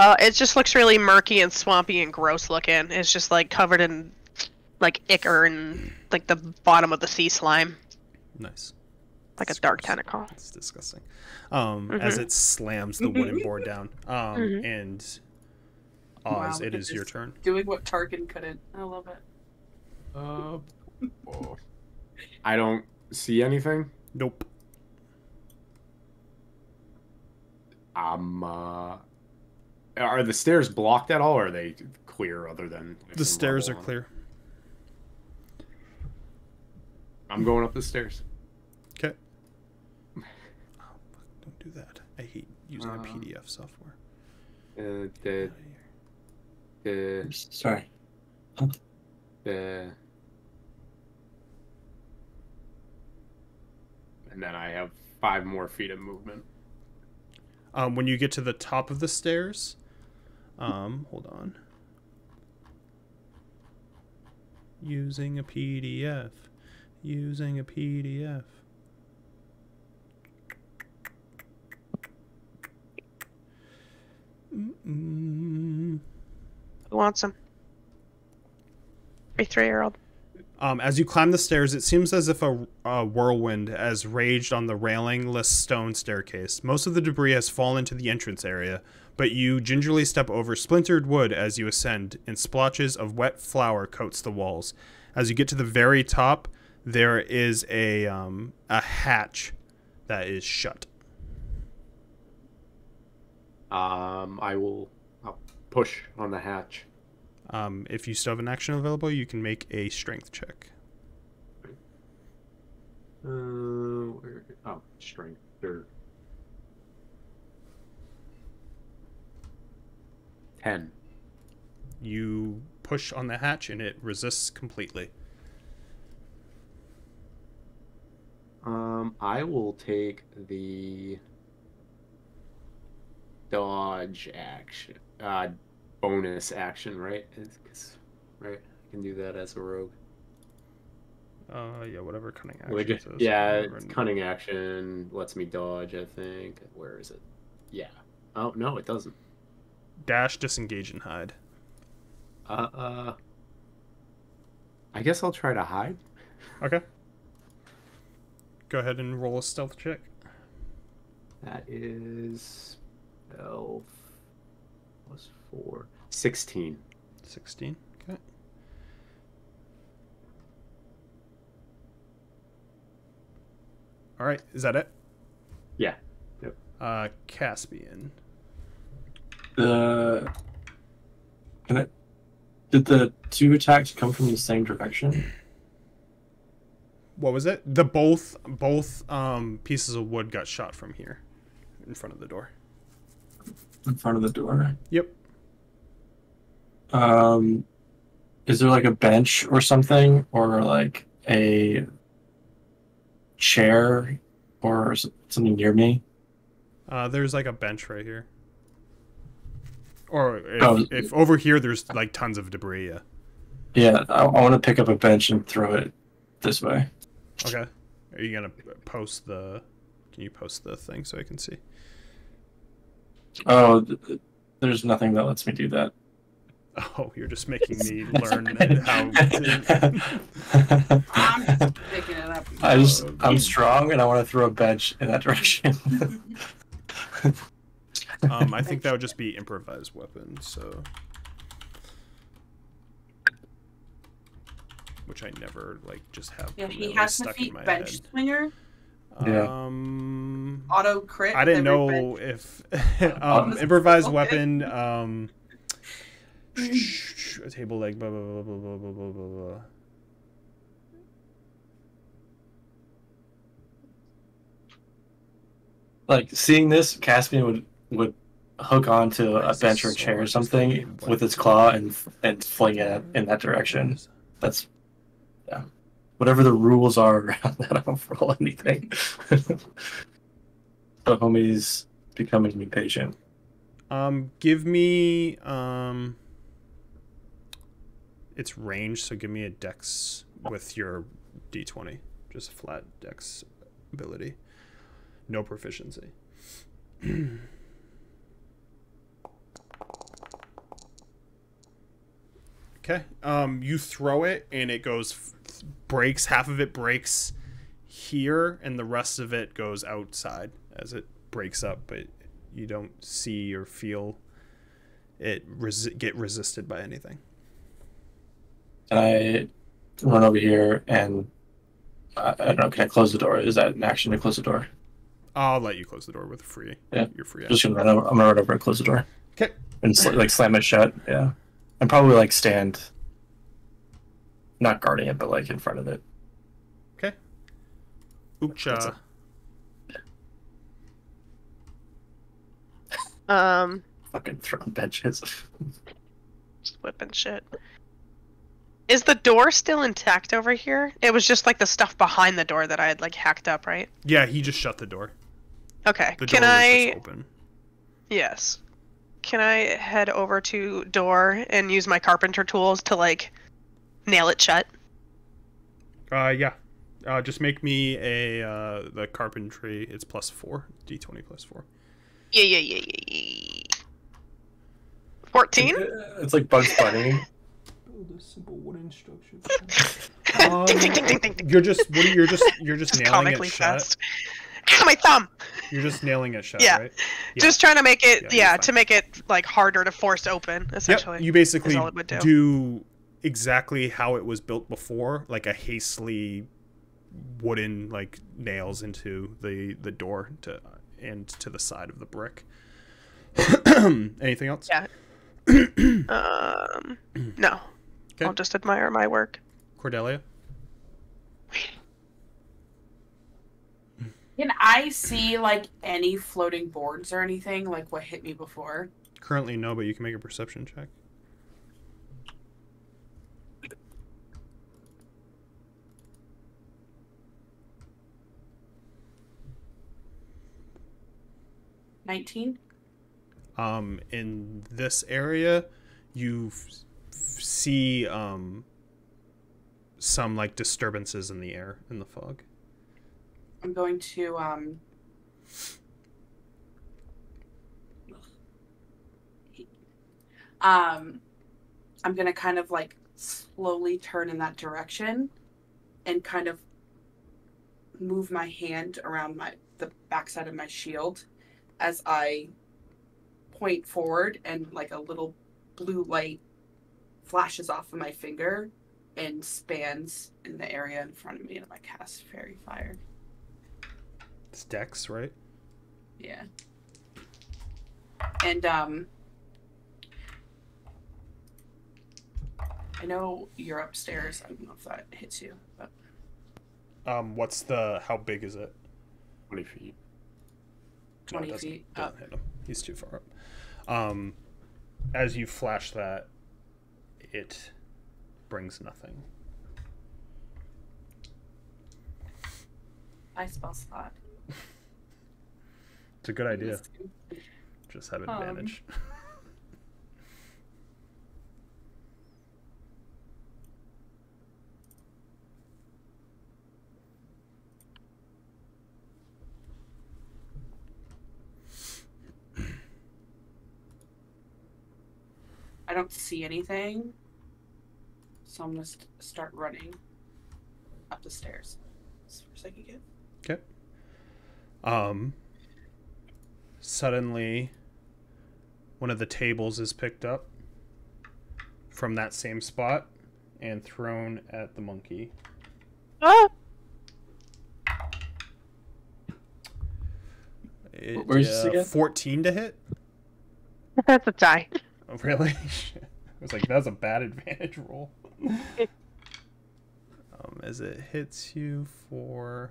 It just looks really murky and swampy and gross looking. It's just like covered in like ichor and like the bottom of the sea slime, Nice. like a dark tentacle. It's disgusting. As it slams the wooden board down, and Oz, Wow, it is this your turn. Doing what Tarkin couldn't. I love it. I don't see anything. Nope. Are the stairs blocked at all, or are they clear other than if The some stairs are rubble on clear. I'm going up the stairs. Okay. Oh, fuck, don't do that. I hate using a PDF software. Sorry. And then I have 5 more feet of movement. When you get to the top of the stairs, hold on. Using a PDF. Using a PDF. Who wants him? A 3-year-old. As you climb the stairs, it seems as if a whirlwind has raged on the railingless stone staircase. Most of the debris has fallen into the entrance area, but you gingerly step over splintered wood as you ascend, and splotches of wet flour coats the walls. As you get to the very top, there is a hatch that is shut. I'll push on the hatch. If you still have an action available, you can make a strength check. Strength. There. 10. You push on the hatch and it resists completely. I will take the dodge action. Bonus action, right? Right? I can do that as a rogue. Yeah, whatever cunning action says. Yeah, cunning action lets me dodge, I think. Where is it? Yeah. Oh, no, it doesn't. Dash, disengage, and hide. I guess I'll try to hide. Okay. Go ahead and roll a stealth check. That is 12 plus 4. 16. 16. Okay. All right. Is that it? Yeah. Yep. Caspian. Did the 2 attacks come from the same direction? What was it? The both pieces of wood got shot from here, in front of the door. In front of the door? Yep. Is there like a bench or something, or like a chair or something near me? There's like a bench right here. Or Oh. if over here, there's like tons of debris. Yeah. Yeah, I want to pick up a bench and throw it this way. Okay. Are you gonna post the? Can you post the thing so I can see? Oh, there's nothing that lets me do that. Oh, you're just making me learn how to. I'm just picking it up. I'm strong and I want to throw a bench in that direction. I think that would just be improvised weapon, so. Which I never just have. Yeah, he permanently has to stuck feet in my bench head. swinger. Yeah. Auto crit. I didn't every know bench. if improvised Okay. weapon. A table leg. Blah blah blah blah blah blah blah blah blah. Like seeing this, Caspian would hook onto a bench or chair or something with its claw and fling it in that direction. That's whatever the rules are around that. I don't roll anything. The homie's becoming impatient. Give me it's range, so give me a dex with your d20, just flat dex ability, no proficiency. Okay. You throw it and it goes breaks. Half of it breaks here, and the rest of it goes outside as it breaks up. But you don't see or feel it get resisted by anything. And I run over here and I don't know. Can I close the door? Is that an action to close the door? I'll let you close the door with free. Yeah. You're free. Just gonna run over. I'm gonna run over and close the door. Okay. And slam it shut. Yeah. And probably stand, not guarding it, but in front of it. Okay. Ukcha. Fucking throwing benches. Just whipping shit. Is the door still intact over here? It was just like the stuff behind the door that I had like hacked up, right? Yeah, he just shut the door. Okay. The Can door was I? just open. Yes. Can I head over to door and use my carpenter tools to like nail it shut? Yeah. Just make me a the carpentry. It's +4, d20 +4. Yeah. 14? It's like Bugs Bunny. Build a simple wooden structure. Ding, ding, ding, ding, ding, ding. You're just nailing Comically it shut. fast. Ow, my thumb! You're just nailing it shut, Yeah. right? Just trying to make it, Yeah, you're to fine. make it like harder to force open, essentially. Yep. You basically is all it would do. do exactly how it was built before, like a hastily wooden like nails into the door and to the side of the brick. Anything else? Yeah. No. Okay. I'll just admire my work. Cordelia? Can I see like any floating boards or anything like what hit me before? Currently no, but you can make a perception check. $19? In this area, you see some like disturbances in the air, in the fog. I'm going to I'm gonna kind of like slowly turn in that direction and kind of move my hand around the backside of my shield as I point forward, and like a little blue light flashes off of my finger and spans in the area in front of me, and I cast Fairy Fire. It's Dex, right? Yeah. And I know you're upstairs. I don't know if that hits you, but How big is it? 20 feet. 20 it doesn't- feet doesn't up. hit him. He's too far up. As you flash that, it brings nothing. I spell slot. It's a good idea. Just have advantage. I don't see anything, so I'm gonna start running up the stairs as far as I can get. Okay. Suddenly, one of the tables is picked up from that same spot and thrown at the monkey. Ah! Where's this again? 14 to hit? That's a tie. Oh, really? Shit. I was like, that's a bad advantage roll. As it hits you for...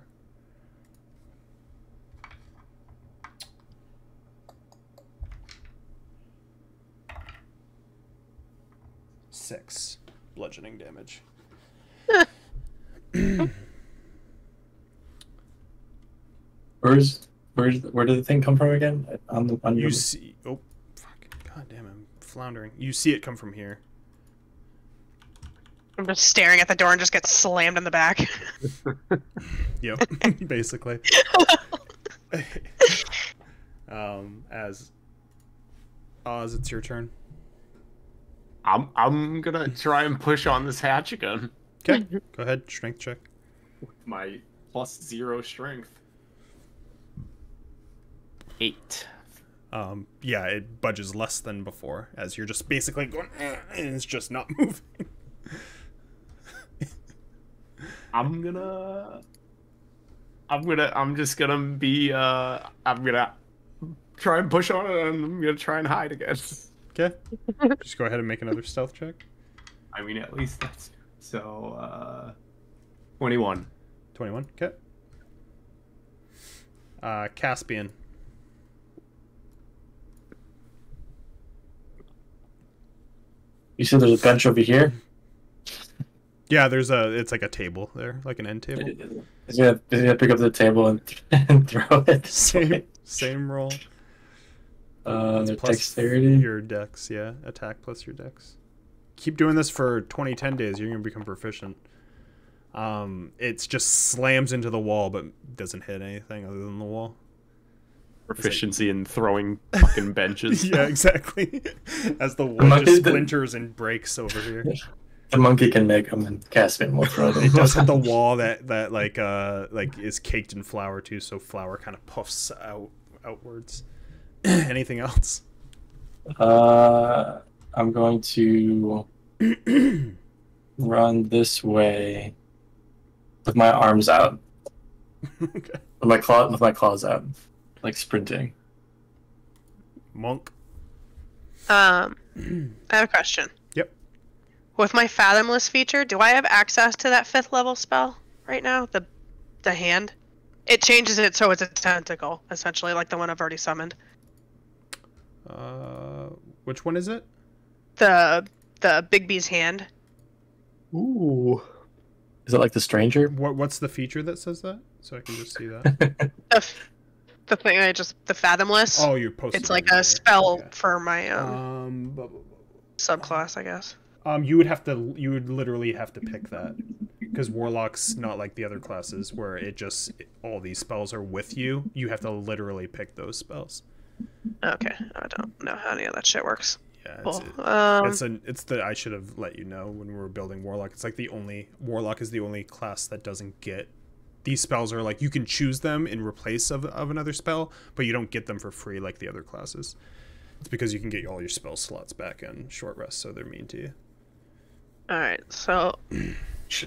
six bludgeoning damage. Where did the thing come from again? On You your... see... Oh, fuck. God damn, I'm floundering. You see it come from here. I'm just staring at the door and just get slammed in the back. Yep, basically. As Oz, it's your turn. I'm gonna try and push on this hatch again. Okay, go ahead. Strength check. My +0 strength. 8. Yeah, it budges less than before, as you're just basically going, and it's just not moving. I'm just gonna be I'm gonna try and push on it, and I'm gonna try and hide again. Okay, just go ahead and make another stealth check. I mean, at least that's so 21. 21. Okay. Caspian. You said there's a bench over here. Yeah, it's like a table there, like an end table. Is he gonna pick up the table and throw it? Same roll. Plus Plus dexterity. your dex, yeah. Attack plus your dex. Keep doing this for 20-10 days. You're gonna become proficient. It just slams into the wall, but doesn't hit anything other than the wall. Proficiency in throwing fucking benches. Yeah, exactly. As the wood just splinters and breaks over here. The monkey can make them, and Caspian will throw them. It does hit the wall that like is caked in flour too, so flour kind of puffs outwards. Anything else? I'm going to run this way with my arms out. Okay. With my claws out, like sprinting. Monk. I have a question. Yep. With my Fathomless feature, do I have access to that 5th level spell right now? The hand? It changes it so it's a tentacle, essentially, like the one I've already summoned. Which one is it? The Big B's hand. Ooh. Is it like the stranger? What's the feature that says that? So I can just see that. The thing the Fathomless. Oh, you're posting. It's like a spell for my subclass, I guess. You would literally have to pick that, because Warlock's not like the other classes where all these spells are with you. You have to literally pick those spells. Okay, I don't know how any of that shit works. Yeah, Cool. I should have let you know when we were building Warlock. It's like Warlock is the only class that doesn't get these spells. Are like you can choose them in replace of another spell, but you don't get them for free like the other classes. It's because you can get all your spell slots back in short rest, so they're mean to you. Alright, so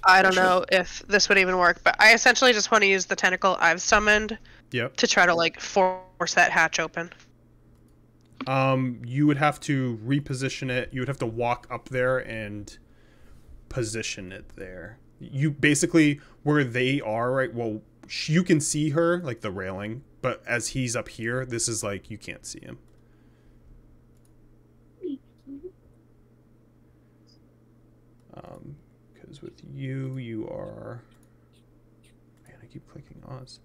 I don't know if this would even work, but I essentially just want to use the tentacle I've summoned to try to like force that hatch open. You would have to reposition it. You would have to walk up there and position it there. You basically where they are, right? Well, you can see her like the railing, but as he's up here, this is like you can't see him. Because with you are. Man, I keep clicking Oz.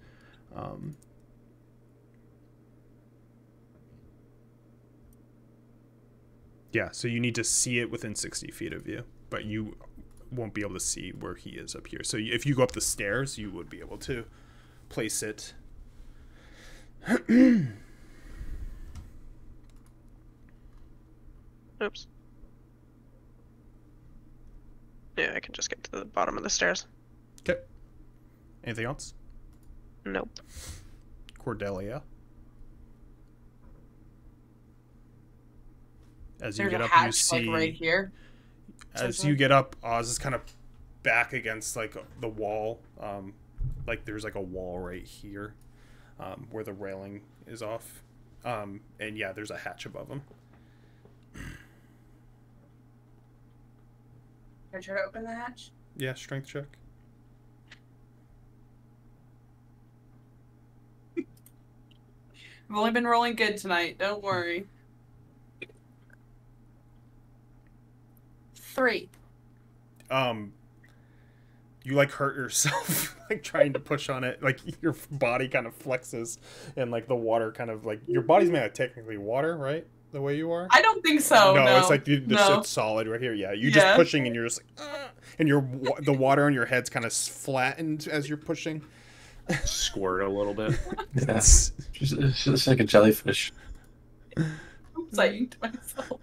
Yeah, so you need to see it within 60 feet of you, but you won't be able to see where he is up here. So if you go up the stairs, you would be able to place it. Oops. Yeah, I can just get to the bottom of the stairs. Okay. Anything else? Nope. Cordelia. As you There's get a up, hatch, you see like right here. as you get up, Oz is kind of back against like the wall. Like there's like a wall right here, where the railing is off. And yeah, there's a hatch above him. Can I try to open the hatch? Yeah, strength check. I've only been rolling good tonight. Don't worry. 3. You like hurt yourself like trying to push on it. Like your body kind of flexes, and like the water kind of like your body's made of technically water, right? The way you are. I don't think so. No, No, it's like no. it's solid right here. Yeah, you're just pushing, and you're just like, and the water on your head's kind of flattened as you're pushing. Squirt a little bit. It's just like a jellyfish. I'm saying to myself.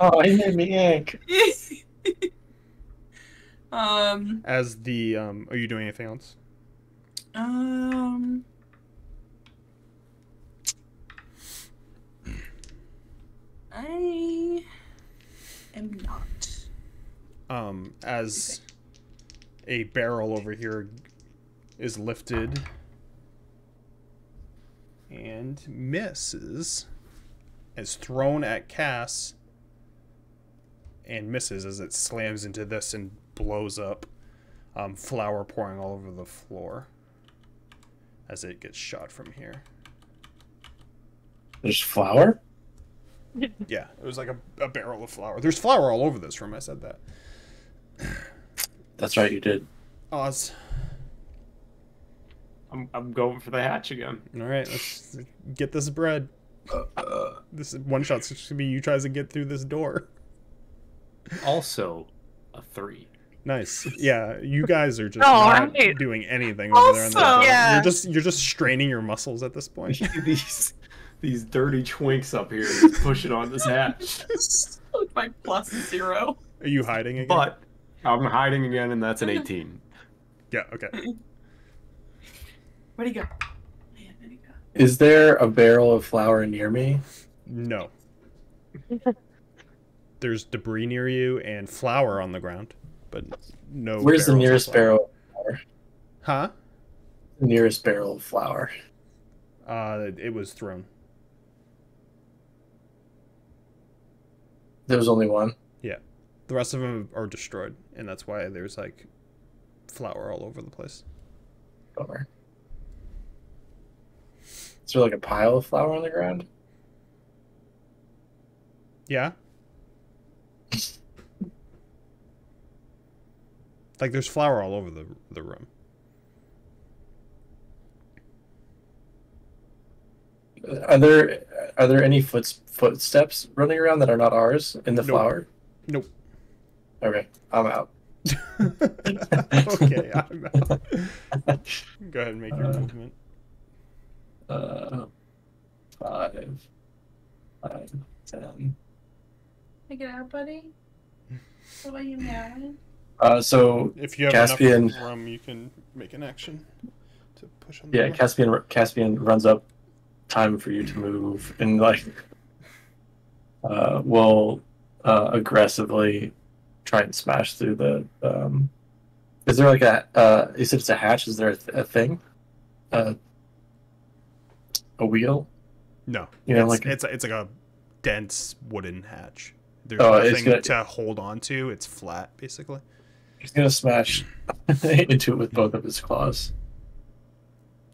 Oh, he made me yank. As the are you doing anything else? I am not. As a barrel over here is lifted and misses, is thrown at Cass and misses as it slams into this and blows up, flour pouring all over the floor. as it gets shot from here. There's flour? Yeah, it was like a barrel of flour. There's flour all over this room. I said that. That's right, you did. Oz. I'm going for the hatch again. All right, let's get this bread. This one shot's just gonna be you tries to get through this door. Also, a 3. Nice. Yeah, you guys are just All not right. doing anything over there in the Also- door. Yeah. You're just straining your muscles at this point. these dirty twinks up here just pushing on this hatch. My +0. Are you hiding again? But I'm hiding again, and that's an 18. Yeah. Okay. Where'd he go? Man, where'd he go? Is there a barrel of flour near me? No. There's debris near you and flour on the ground, but no. Where's the barrels of nearest flour. barrel of flour? Huh? The nearest barrel of flour. It was thrown. There was only one. Yeah. The rest of them are destroyed, and that's why there's like flour all over the place. Bummer. Is there like a pile of flour on the ground? Yeah. Like there's flour all over the room. Are there any footsteps running around that are not ours in the Nope. flour? Nope. Okay, I'm out. Okay, I'm out. Go ahead and make your movement. 5, 10. Hey, get out, buddy. What are you meowing? So If you have Caspian- enough room, you can make an action to push on the yeah, door. Caspian runs up. Time for you to move, and like, will aggressively try and smash through the. Is there like a? You said it's a hatch. Is there a thing? A wheel? No, You know, it's like a dense wooden hatch. There's Oh, it's nothing gonna- to hold on to. It's flat, basically. He's gonna smash into it with both of his claws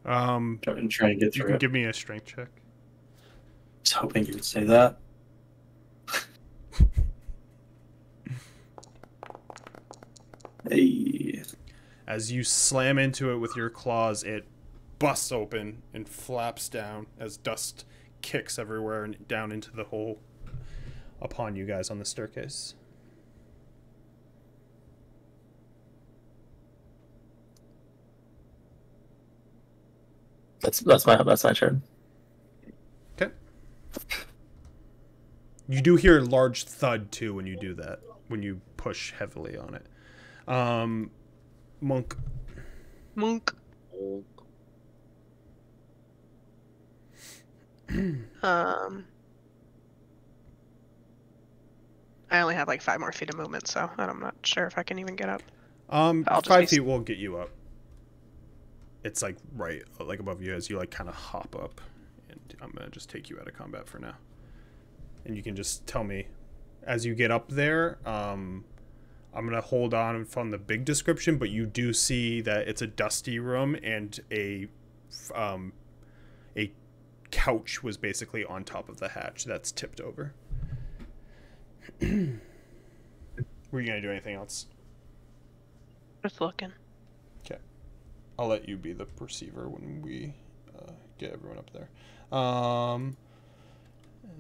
and try and get You through can it. give me a strength check. I was hoping you would say that. Hey. As you slam into it with your claws, it busts open and flaps down as dust kicks everywhere and down into the hole upon you guys on the staircase. That's my turn. Okay. You do hear a large thud too when you do that, when you push heavily on it. Monk. Monk. I only have like 5 more feet of movement, so I'm not sure if I can even get up. I'll just 5 be- feet will get you up. It's like right like above you as you like kind of hop up, and I'm gonna just take you out of combat for now. And you can just tell me as you get up there. I'm gonna hold on from the big description, but you do see that it's a dusty room and a couch was basically on top of the hatch that's tipped over. Were you gonna do anything else? Just looking. Okay, I'll let you be the perceiver when we get everyone up there. And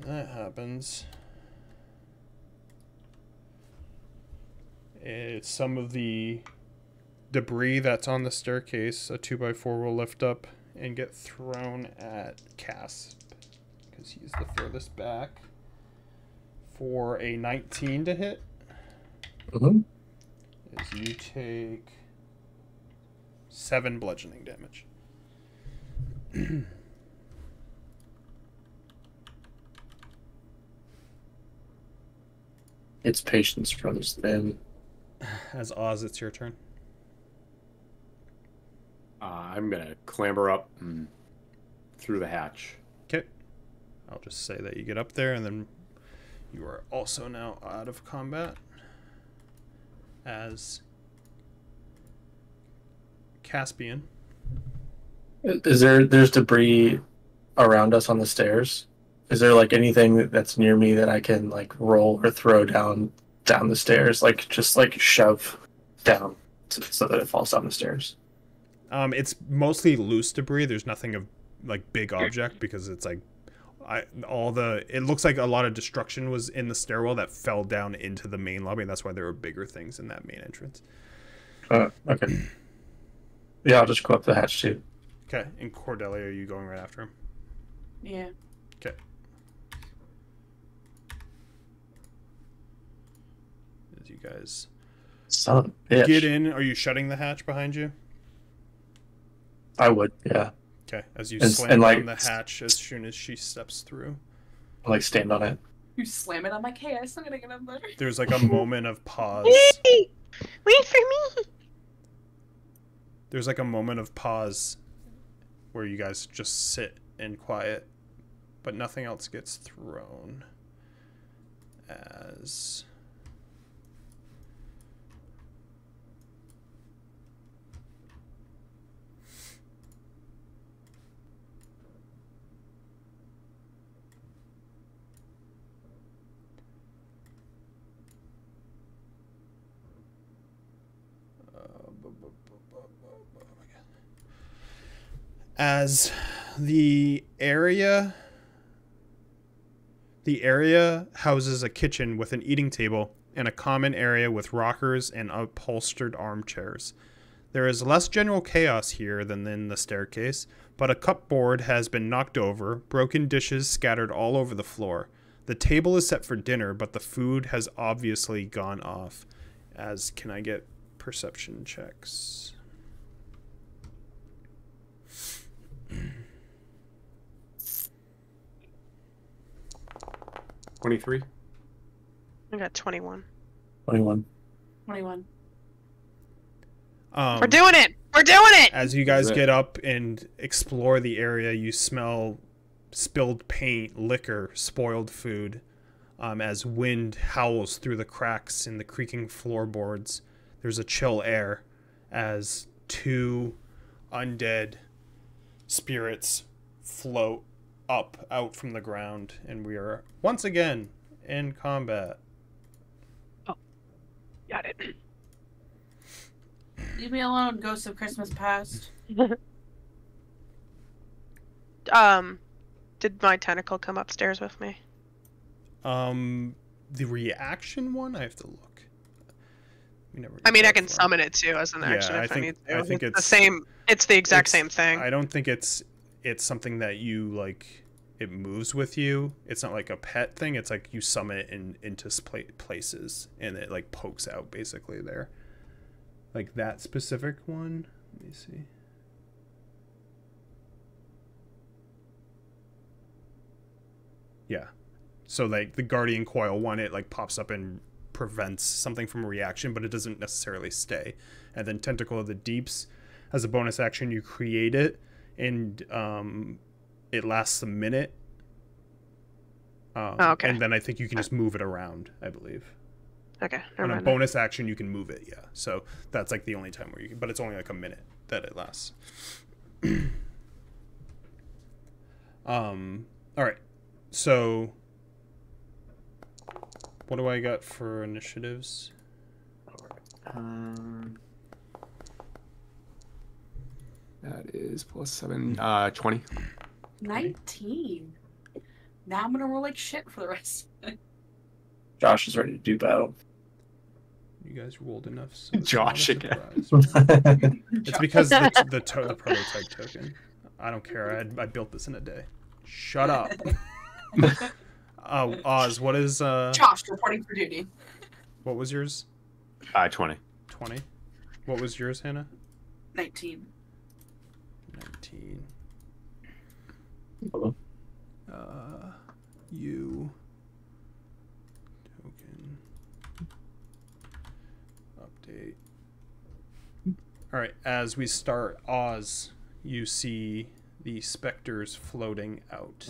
that happens. Some of the debris that's on the staircase, a 2x4 will lift up and get thrown at Casp because he's the furthest back for a 19 to hit. Mm-hmm. As you take 7 bludgeoning damage. Its patience runs thin. As Oz, it's your turn. I'm gonna clamber up and through the hatch. Okay. I'll just say that you get up there, and then you are also now out of combat. As Caspian. There's debris around us on the stairs? Is there like anything that's near me that I can like roll or throw down the stairs, like just like shove down so that it falls down the stairs? It's mostly loose debris. There's nothing of like big object because it's like it looks like a lot of destruction was in the stairwell that fell down into the main lobby, and that's why there were bigger things in that main entrance. Okay. Yeah, I'll just go up the hatch too. Okay, and Cordelia, are you going right after him? Yeah. Okay. As you guys Son of a bitch. get in, are you shutting the hatch behind you? I would, yeah. Okay, as you And- slam and, down like, the hatch as soon as she steps through. I'll, like stand on it. You slam it. I'm like, hey, I still gotta get up there. There's like a moment of pause. Wait for me. There's like a moment of pause where you guys just sit in quiet, but nothing else gets thrown. As as the area houses a kitchen with an eating table and a common area with rockers and upholstered armchairs. There is less general chaos here than in the staircase, but a cupboard has been knocked over, broken dishes scattered all over the floor. The table is set for dinner, but the food has obviously gone off. As can I get perception checks? 23. I got 21. 21. 21. We're doing it! We're doing it! As you guys get up and explore the area, you smell spilled paint, liquor, spoiled food, as wind howls through the cracks in the creaking floorboards. There's a chill air as two undead spirits float up out from the ground, and we are once again in combat. Got it. Leave me alone, ghosts of Christmas past. Did my tentacle come upstairs with me? The reaction one, I have to look. We never I mean, got I can that far. summon it too as an action if I need to. I think it's the same. It's the exact same thing. I don't think it's something that you like. It moves with you. It's not like a pet thing. It's like you summon it into places, and it like pokes out basically there. Like that specific one. Let me see. Yeah. So like the Guardian Coil one, it like pops up and prevents something from a reaction, but it doesn't necessarily stay. And then Tentacle of the Deeps, as a bonus action, you create it, and it lasts a minute. Okay. And then I think you can just move it around, I believe. Okay. On never a mind. bonus action, you can move it, yeah. So that's like the only time where you can, but it's only like a minute that it lasts. All right. So what do I got for initiatives? That is plus 7. 20. 19. Now I'm gonna roll like shit for the rest of it. Josh is ready to do battle. You guys rolled enough. So it's Josh not a again. surprise. It's because the prototype token. I don't care. I built this in a day. Shut up. Oz, what is Josh reporting for duty. what was yours? 20. 20. What was yours, Hannah? 19. 19. Hello? You token update. All right, as we start, Oz, you see the specters floating out.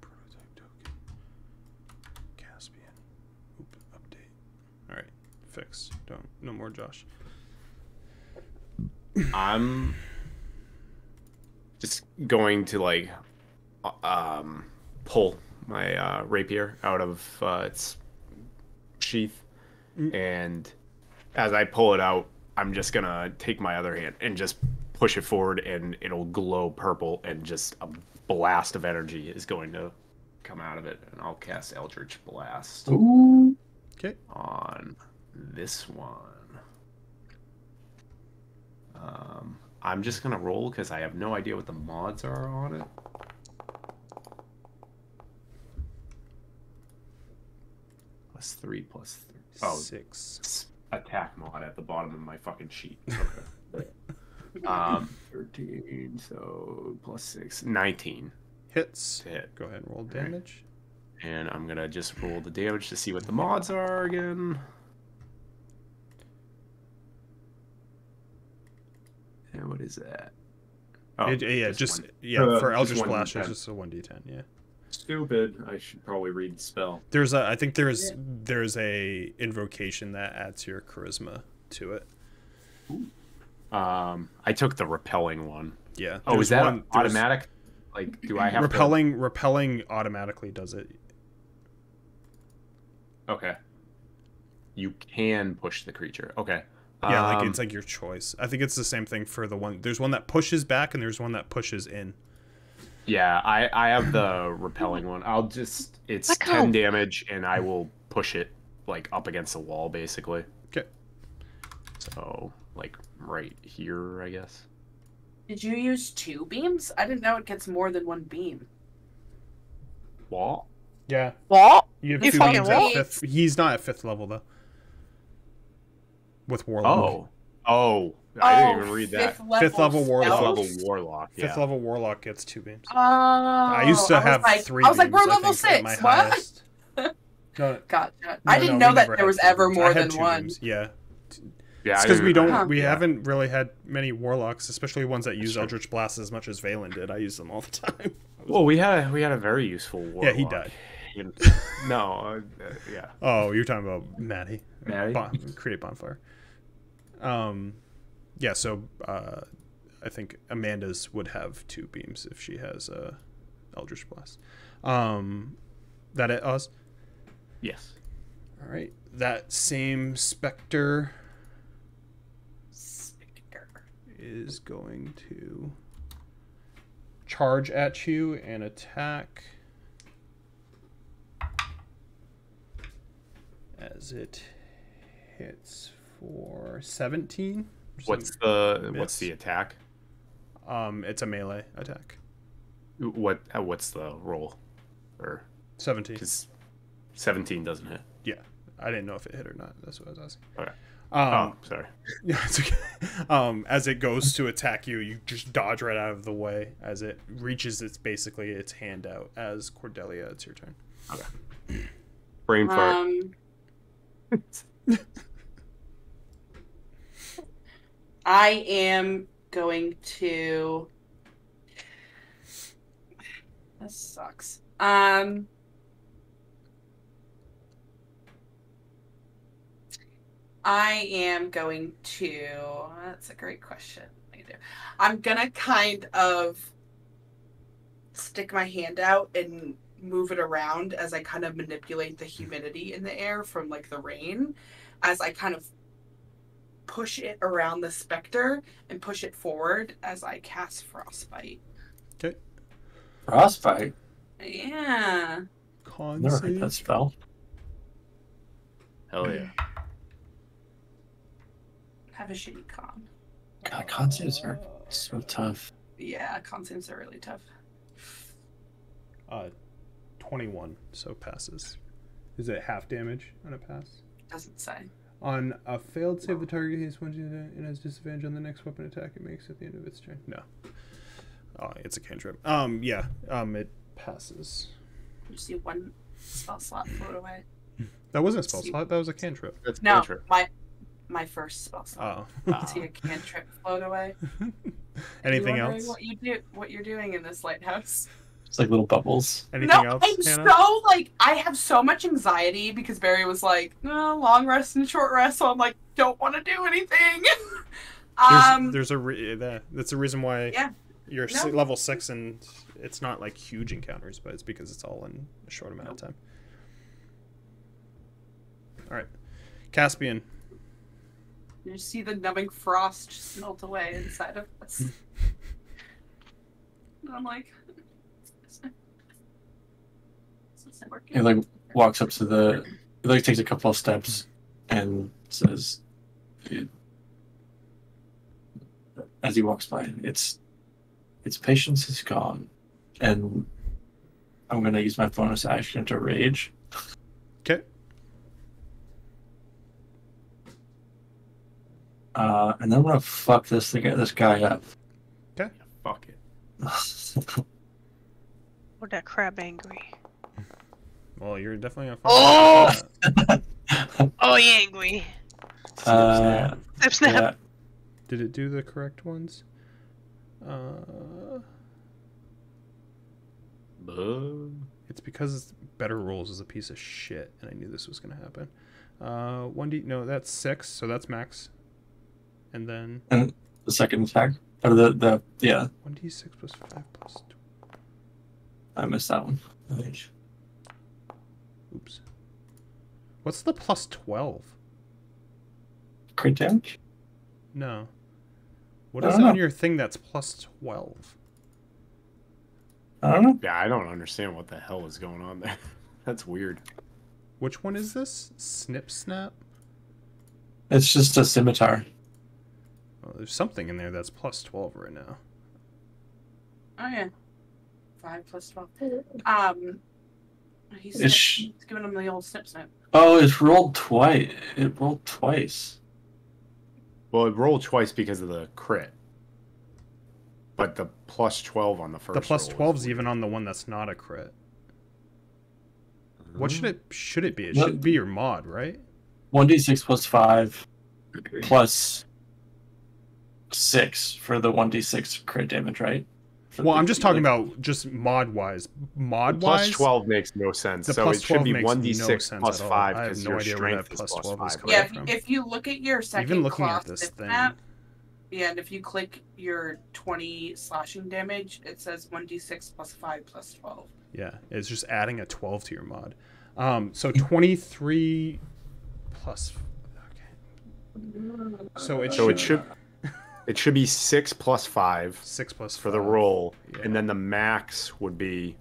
Prototype token. Caspian. Update. All right. no more Josh. I'm just going to like pull my rapier out of its sheath, and as I pull it out, I'm just gonna take my other hand and just push it forward, and it'll glow purple, and just a blast of energy is going to come out of it, and I'll cast Eldritch Blast Ooh. Okay. on this one. I'm just gonna roll because I have no idea what the mods are on it. +3 +3. Oh, 6. Attack mod at the bottom of my fucking sheet. Okay. 13, so +6, 19 Hits. to hit. Go ahead and roll All right. damage. And I'm gonna just roll the damage to see what the mods are again. And what is that? Oh, Yeah, just one. for just Eldritch 1d10. Blast, it's just a 1d10. Yeah. Stupid. I should probably read the spell. I think there's a invocation that adds your charisma to it. I took the repelling one. Yeah. Oh, is that automatic? Like, do I have repelling automatically does it? Okay. You can push the creature. Okay. Yeah, like it's like your choice. I think it's the same thing for the one. There's one that pushes back and there's one that pushes in. Yeah, I have the repelling one. It's 10 damage, and I will push it like up against the wall, basically. Okay. So like right here, I guess. Did you use 2 beams? I didn't know it gets more than 1 beam. Wall. Yeah. What? You have You 2 fucking beams at what? 5th. He's not at 5th level though. With Warlock. Oh, I didn't even read that. 5th level Warlock. Fifth spells? level warlock. Yeah. 5th level Warlock gets 2 beams. Oh, I used to have 3 I was like, beams, we're level think, at my 6. What? highest. No, Gotcha. I didn't know we that never there had was 2 ever beams. I more had than 2 1. beams. Yeah. Yeah, It's because we don't. Huh. We yeah. haven't really had many warlocks, especially ones that use Sure. Eldritch Blast as much as Valen did. I use them all the time. Well, we had a very useful warlock. Yeah, he died. No, yeah. Oh, you're talking about Maddie. Maddie? Create bonfire. Yeah. So I think Amanda's would have 2 beams if she has Eldritch Blast. That it, Oz? Yes. All right. That same specter is going to charge at you and attack as it hits for 17. What's the attack? It's a melee attack. What's the roll? Or 17. because 17 doesn't hit. Yeah, I didn't know if it hit or not. That's what I was asking. Okay. Sorry. Yeah, it's okay. As it goes to attack you, you just dodge right out of the way as it reaches its hand out. As Cordelia, it's your turn. Okay. Brain fart. I am going to. This sucks. I am going to. That's a great question. I'm gonna kind of stick my hand out and move it around as I kind of manipulate the humidity in the air from like the rain, as I kind of push it around the specter and push it forward as I cast Frostbite. Okay. Frostbite? Yeah. Con Never save. heard that spell. Hell yeah. Have a shitty con. God, con saves are so tough. Yeah, con saves are really tough. 21, so passes. Is it half damage on a pass? Doesn't say. On a failed save, the target has one and has disadvantage on the next weapon attack it makes at the end of its turn. No. Oh, it's a cantrip. Yeah. It passes. You see one spell slot float away. That wasn't a spell slot. That was a cantrip. That's No, cantrip. my first spell slot. Oh. See a cantrip float away. Anything You're wondering else? what you're doing in this lighthouse? It's like little bubbles. Anything No, else, I'm Hannah? so I have so much anxiety because Barry was like, no, long rest and short rest. So I'm like, don't want to do anything. There's that's a reason why you're level 6 and it's not like huge encounters, but it's because it's all in a short amount of time. All right, Caspian. You see the numbing frost just melt away inside of us. And I'm like, He like walks up to the. He like takes a couple of steps and says, as he walks by, its patience is gone, and I'm gonna use my bonus action to rage. Okay. And then I'm gonna fuck this guy up. Okay. Fuck it. Oh, that crab angry. Well, you're definitely gonna. Oh! Oh, he angry. Snip, snap. Yeah. Did it do the correct ones? It's because Better Rolls is a piece of shit, and I knew this was gonna happen. 1d, no, that's 6, so that's max. And then And the second attack, or the 1d6 plus 5 plus 2. I missed that one. I think. Oops. What's the plus 12? Crit damage? No. What I is don't know. on your thing that's plus 12? I don't know. Yeah, I don't understand what the hell is going on there. That's weird. Which one is this? Snip snap? It's just a scimitar. Oh, there's something in there that's plus 12 right now. Oh yeah, 5 plus 12. He's giving him the old snip snip. Oh, it's rolled twice. It rolled twice. Well, it rolled twice because of the crit. But the plus 12 on the first The plus roll 12 is weird. even on the one that's not a crit. What should it be? It What- should be your mod, right? 1d6 plus 5 plus 6 for the 1d6 crit damage, right? Well, I'm just talking about just mod-wise. The Mod-wise, plus 12 makes no sense. the So plus it should 12 be makes no 1d6 sense plus at all. 5 I have because no your idea where that strength is plus plus 12 is 5. coming Yeah, from. if you look at your second Even looking claw at this snip thing. map, yeah, and if you click your 20 slashing damage, it says 1d6 plus 5 plus 12. Yeah, it's just adding a 12 to your mod. So 23 plus. Okay. So it should be 6 plus 5 6 plus for the 5. roll, Yeah. and then the max would be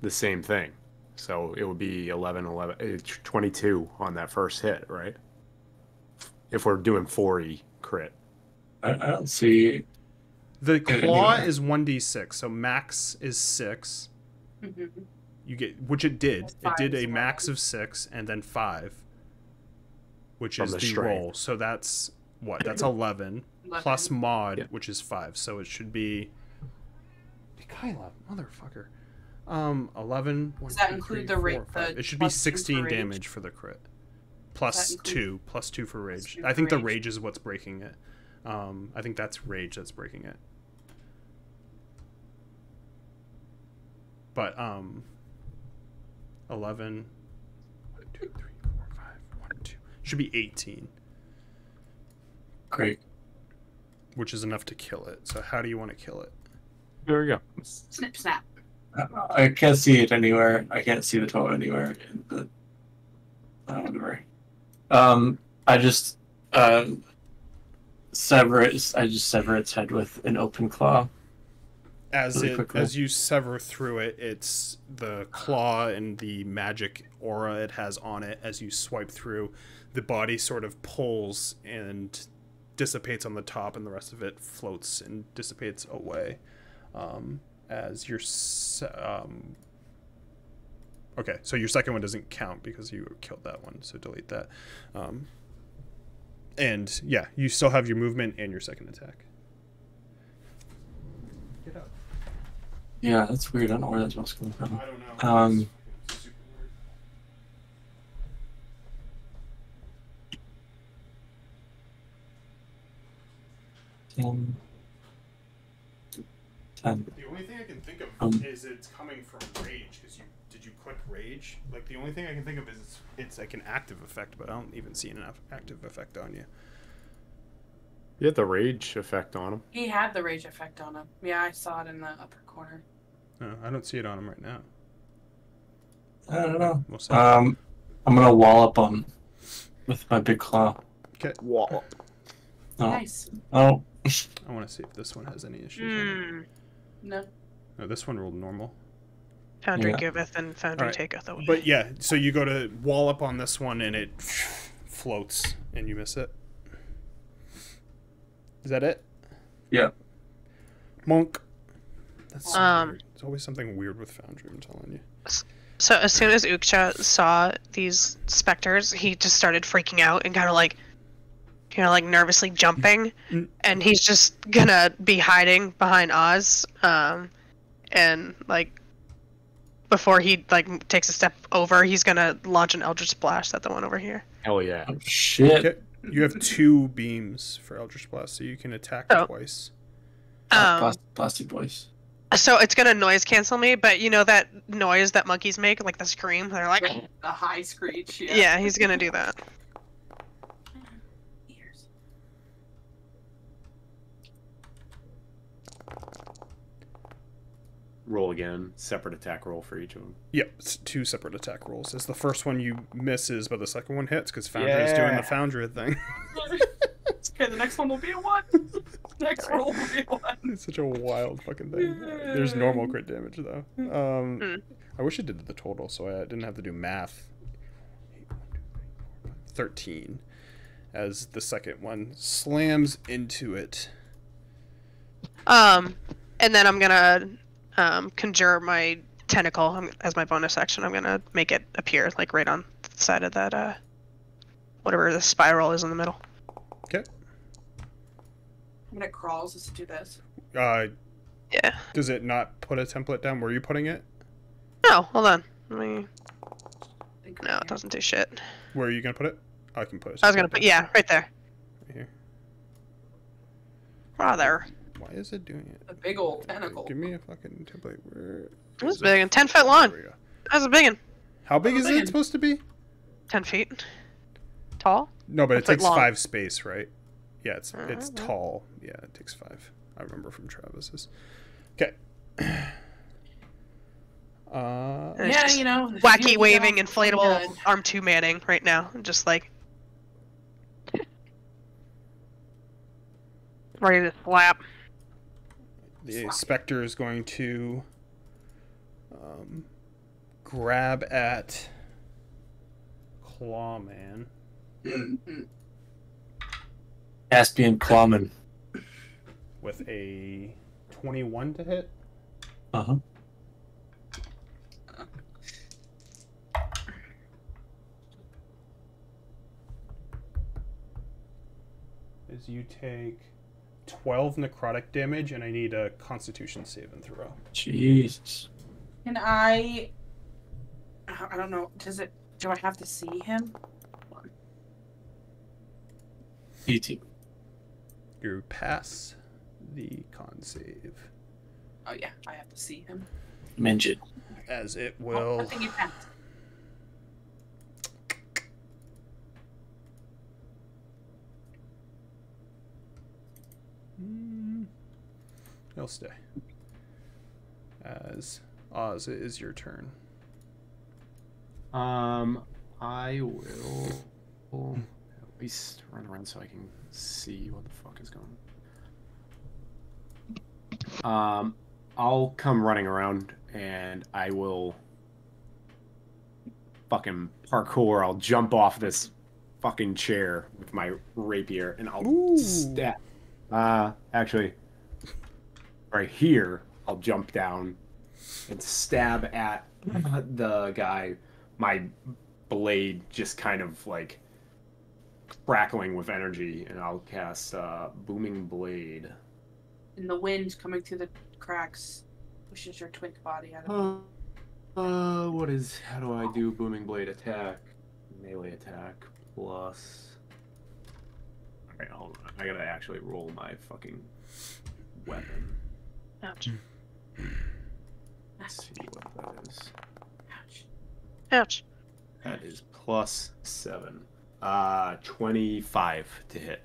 the same thing. So it would be 11, it's 22 on that first hit, right? If we're doing 4e crit. I don't see. The claw Anyway. is 1d6, so max is 6. Mm-hmm. You get, which it did. It Five did is a max of 6 and then 5, which From is the the strength. roll. So that's what? That's 11 plus mod, Yeah. which is 5. So it should be. Kyla, motherfucker. 11. Does that include the rate? It should be plus 2 for 16 rage? damage for the crit. Plus include- 2. Plus 2 for Plus rage. 2 I think for the rage. rage is what's breaking it. I think that's rage that's breaking it. But 11 1 2 3 4 5 1 2 should be 18, Great. which is enough to kill it. So how do you want to kill it? There we go. Snip snap. I can't see it anywhere. I can't see the 12 anywhere. In the, whatever. I just sever it. I just sever its head with an open claw. Really quickly. As you sever through it, it's the claw and the magic aura it has on it. As you swipe through, the body sort of pulls and dissipates on the top, and the rest of it floats and dissipates away. As your okay, so your second one doesn't count because you killed that one, so delete that. And yeah, you still have your movement and your second attack. Get up. Yeah, that's weird. I don't know where that smells coming from. I don't know. Um, 10. The only thing I can think of Um, is it's coming from rage. Because did did you click rage? Like the only thing I can think of is it's like an active effect, but I don't even see an active effect on you. You had the rage effect on him. He had the rage effect on him. Yeah, I saw it in the upper corner. No, I don't see it on him right now. I don't know. We'll see. I'm gonna wallop him with my big claw. Okay. Wall. Oh. Nice. Oh. I want to see if this one has any issues. No. No, this one rolled normal. Foundry Yeah. giveth and foundry Alright. taketh away. But yeah, so you go to wall up on this one and it floats and you miss it. Is that it? Yeah. Monk. That's so Um, weird. There's always something weird with Foundry, I'm telling you. So as soon as Ukcha saw these specters, he just started freaking out and kind of like nervously jumping, and he's just gonna be hiding behind Oz, and like before he like takes a step over, he's gonna launch an Eldritch Blast at the one over here. Hell yeah. Oh, shit. Okay. You have 2 beams for Eldritch Blast, so you can attack Oh. twice. Plastic boys. So it's gonna noise cancel me, but you know that noise that monkeys make, like the scream? They're like, The high screech. Yeah. yeah, he's gonna do that. Ears. Roll again. Separate attack roll for each of them. Yep, it's 2 separate attack rolls. As the first one you misses, but the second one hits because Foundry is doing Yeah. the Foundry thing. Okay, the next one will be a 1. Next roll will be a 1. It's such a wild fucking thing. There's normal crit damage though. I wish it did the total, so I didn't have to do math. 13, as the second one slams into it. And then I'm gonna conjure my tentacle as my bonus action. I'm gonna make it appear like right on the side of that whatever the spiral is in the middle. Okay. When it crawls, does it do this? Yeah. Does it not put a template down? Where are you putting it? No, hold on. Let me. I think No, it doesn't do shit. Where are you gonna put it? I can put it. I was gonna put right there. Right here. Rather. Why is it doing it? A big old tentacle. Give me a fucking template. Where? That's is big it? and 10 foot long. There we go. That's a big one. How big That's is a big it one. supposed to be? 10 feet. Tall. No, but it It's like takes long. 5 space, right? Yeah, it's Mhm. tall. Yeah, it takes 5. I remember from Travis's. Okay. And it's Yeah, just you know. wacky you waving, know, inflatable good. arm 2 manning right now. Just like. Ready to slap. The Spectre is going to grab at Clawman Caspian Clawman. with a 21 to hit. Uh-huh. As you take 12 necrotic damage, and I need a Constitution save and throw. Jesus. Can I don't know. Do I have to see him? E.T. You pass the con save, Oh yeah, I have to see him. Mention. as it Oh, will. I think you passed. He'll stay. As Oz, it is your turn. I will at least run around so I can see what the fuck is going on. I'll come running around and I will fucking parkour. I'll jump off this fucking chair with my rapier and I'll Ooh. stab. Actually, right here, I'll jump down and stab at the guy. My blade just kind of like crackling with energy, and I'll cast Booming Blade. And the wind coming through the cracks pushes your twink body out of How do I do Booming Blade attack? Melee attack plus. Alright, hold on. I gotta actually roll my fucking weapon. Ouch. Let's see what that is. Ouch. Ouch. That is +7. 25 to hit.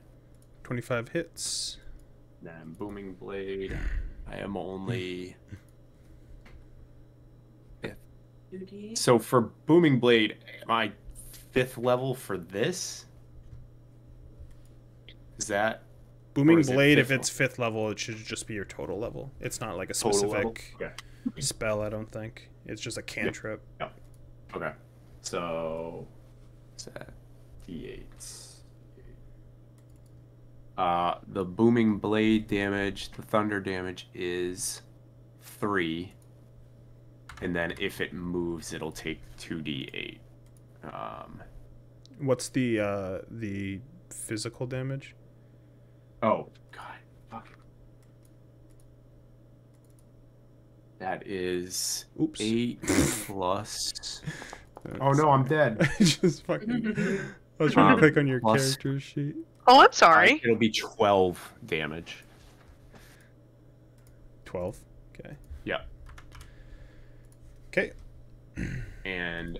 25 hits. Then booming blade. I am only. So for booming blade, am I 5th level for this? Is that Booming is it blade, if fifth it's 5th level, it should just be your total level. It's not like a total level? specific Okay. spell, I don't think. It's just a cantrip. Yep. Okay. So what's that? D8s. The booming blade damage, the thunder damage is 3. And then if it moves, it'll take 2d8. What's the physical damage? Oh god, fuck. That is Oops. 8 plus. Oh no, I'm dead. Just fucking. I was trying to click on your plus- character sheet. Oh, I'm sorry. It'll be 12 damage. 12. Okay. Yeah. Okay. And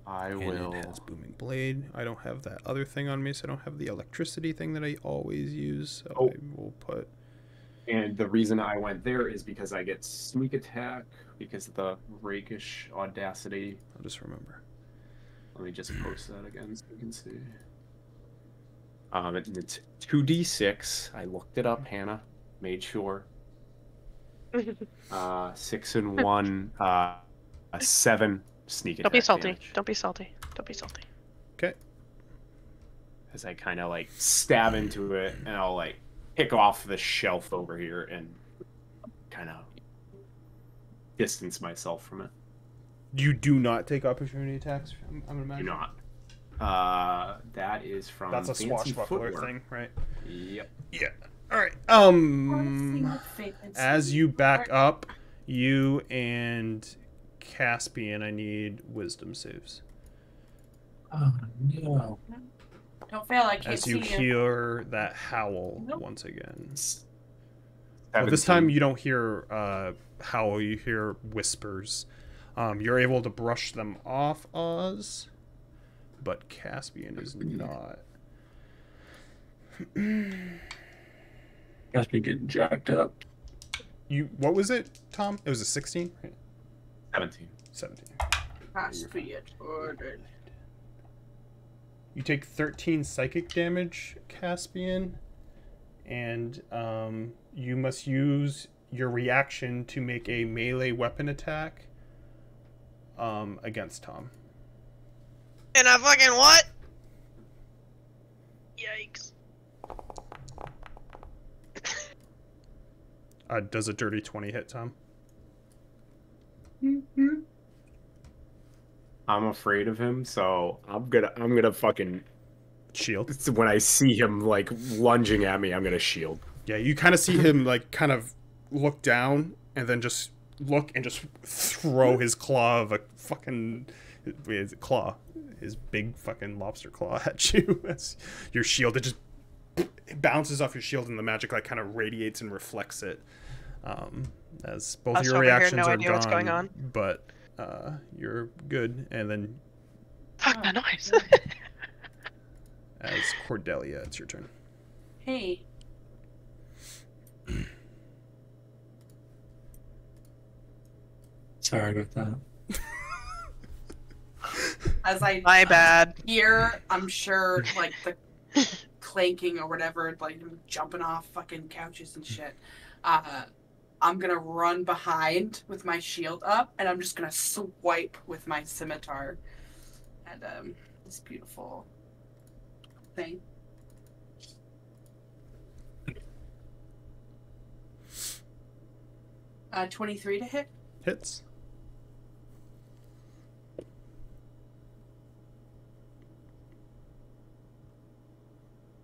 I And will. it has booming blade. I don't have that other thing on me, so I don't have the electricity thing that I always use. So Oh. I will put. And the reason I went there is because I get sneak attack because of the rakish audacity. I'll just remember. Let me just post that again so you can see. It's 2d6. I looked it up, Hannah. Made sure. 6 and 1. 7 sneak attack. Don't be salty. damage. Don't be salty. Don't be salty. Okay. As I kind of like stab into it, and I'll like pick off the shelf over here and kind of distance myself from it. You do not take opportunity attacks. I'm Do imagining. not. That is from That's a Fancy swashbuckler Footwear. thing, right? Yep. Yeah. All right. As you back up, you and Caspian, I need wisdom saves. Oh no. Don't fail, I can't As see you you. hear that howl Nope. once again. Well, this time you don't hear howl, you hear whispers. You're able to brush them off, Oz, but Caspian is not. Must be getting jacked up. What was it, Tom? It was a 16? 17. 17. Has to be it. Ordered. You take 13 psychic damage, Caspian, and you must use your reaction to make a melee weapon attack against Tom. And I fucking what? Yikes. Does a dirty 20 hit, Tom? I'm afraid of him, so I'm gonna fucking Shield. when I see him like lunging at me, I'm gonna shield. Yeah, you kind of see him like kind of look down and then just look and just throw his claw of a fucking his big fucking lobster claw at you. As your shield, it just bounces off your shield and the magic like kind of radiates and reflects it. As both Us your over here, reactions no are idea gone, what's going on. but you're good. And then Fuck the noise. as Cordelia, it's your turn. Hey. Sorry about that. As I My bad. hear, I'm sure, like, the clanking or whatever, like, jumping off fucking couches and shit. I'm gonna run behind with my shield up, and I'm just gonna swipe with my scimitar at this beautiful thing. Uh, 23 to hit. Hits.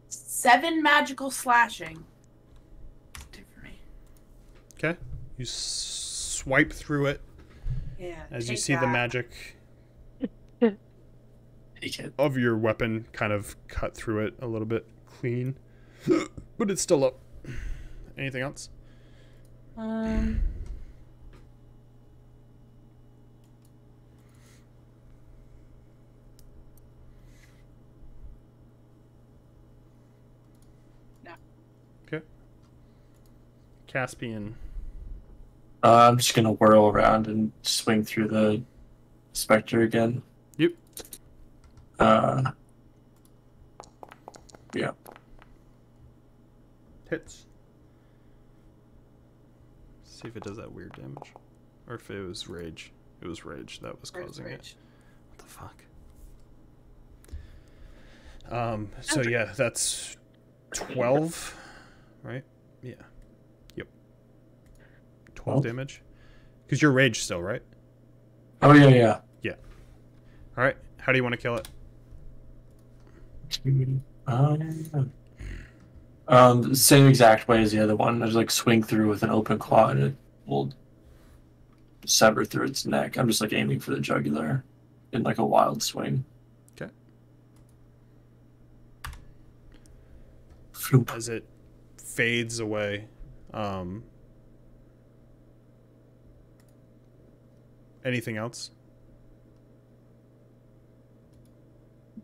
Seven magical slashing. Do for me. Okay. You swipe through it Yeah. as you take see the that. magic Take it. of your weapon kind of cut through it a little bit clean. But it's still up. Anything else? Okay. Caspian. I'm just gonna whirl around and swing through the specter again. Yep. Yeah. Hits. See if it does that weird damage. Or if it was rage. It was rage that was causing it. What the fuck? So yeah, that's 12, right? Yeah. Yep. 12 damage. Because you're rage still, right? Oh yeah. Alright. How do you want to kill it? Same exact way as the other one. I just like swing through with an open claw and it will sever through its neck. I'm just like aiming for the jugular in like a wild swing. Okay. Floop. As it fades away, anything else?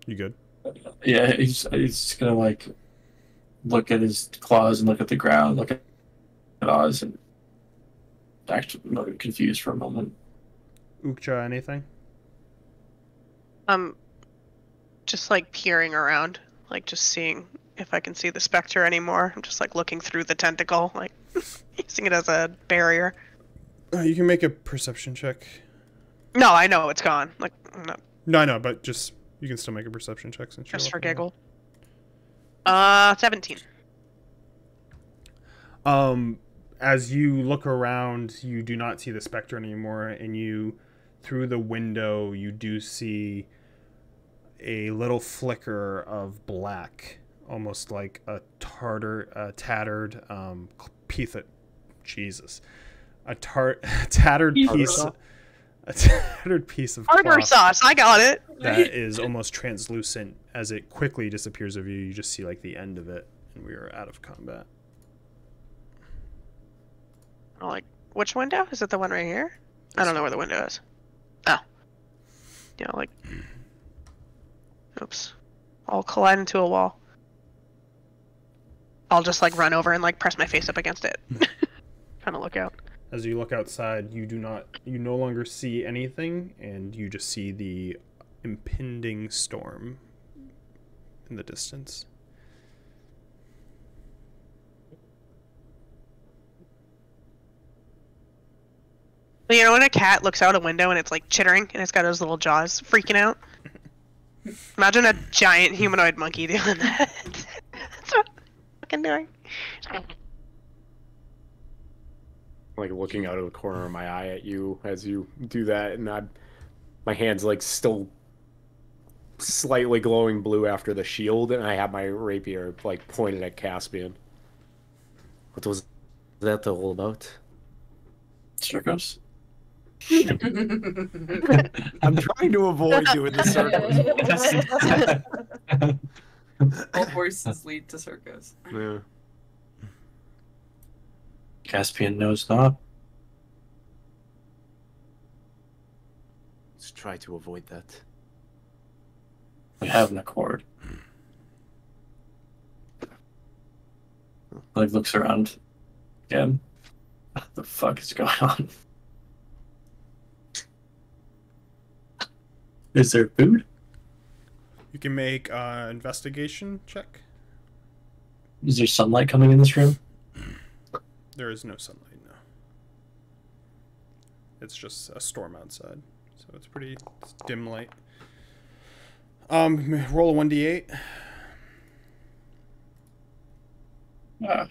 You good? Yeah, he's just gonna like look at his claws and look at the ground, look at Oz, and actually I'm confused for a moment. Ukcha, anything? Just like peering around, like just seeing if I can see the specter anymore. I'm just like looking through the tentacle, like using it as a barrier. You can make a perception check. No, I know it's gone. Like, I'm not, No, I know, but just you can still make a perception check since you're just for looking at it. giggle. 17. As you look around, you do not see the specter anymore, and you, through the window, you do see a little flicker of black, almost like a tattered piece of Jesus, tattered piece, a tattered piece of Tartar cloth sauce, I got it. that is almost translucent. As it quickly disappears of you, you just see like the end of it, and we are out of combat. I'm like, which window? Is it the one right here? I don't know where the window is. Oh. Yeah, like... Oops. I'll collide into a wall. I'll just like run over and like press my face up against it. Trying to look out. As you look outside, you no longer see anything, and you just see the impending storm in the distance. But you know when a cat looks out a window and it's like chittering and it's got those little jaws freaking out? Imagine a giant humanoid monkey doing that. That's what I'm fucking doing. Like looking out of the corner of my eye at you as you do that, and my hand's like still slightly glowing blue after the shield, and I have my rapier like pointed at Caspian. What was that all about? Circus. I'm trying to avoid doing the circles. All voices lead to circus. Yeah. Caspian knows not. Let's try to avoid that. We have an accord. Like looks around again. What the fuck is going on? Is there food? You can make an investigation check. Is there sunlight coming in this room? There is no sunlight now. It's just a storm outside, so it's dim light. Roll a 1d8. Ah.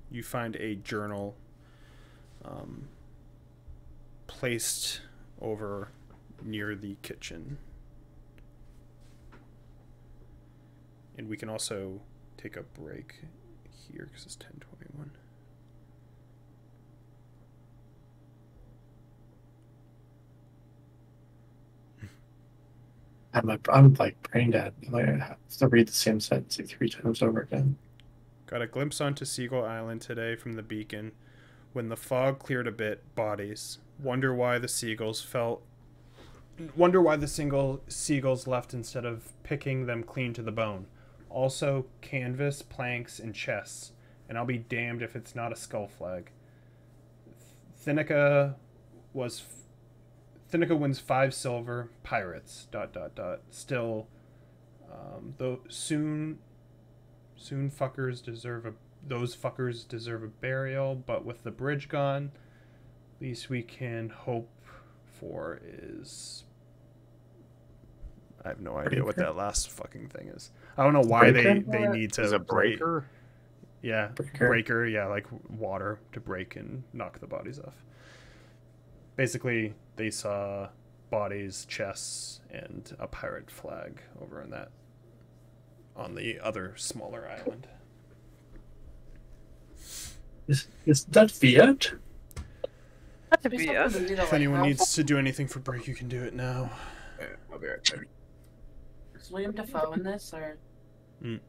You find a journal placed over near the kitchen. And we can also take a break here because it's 10:21. I'm like brain dead. I have to read the same sentence like 3 times over again. Got a glimpse onto Seagull Island today from the beacon. When the fog cleared a bit, bodies. Wonder why the seagulls left instead of picking them clean to the bone. Also, canvas, planks, and chests. And I'll be damned if it's not a skull flag. Thinica wins 5 silver. Pirates. ... Still, though soon fuckers deserve those fuckers deserve a burial. But with the bridge gone, least we can hope for is. I have no idea what that last fucking thing is. I don't know why they need to. Is a breaker? Yeah, breaker. Yeah, like water to break and knock the bodies off. Basically, they saw bodies, chests, and a pirate flag over on the other smaller island. Is that Fiat? Yeah. If anyone needs to do anything for break, you can do it now. Yeah, I'll be right there. Is William Dafoe in this, or? Mm.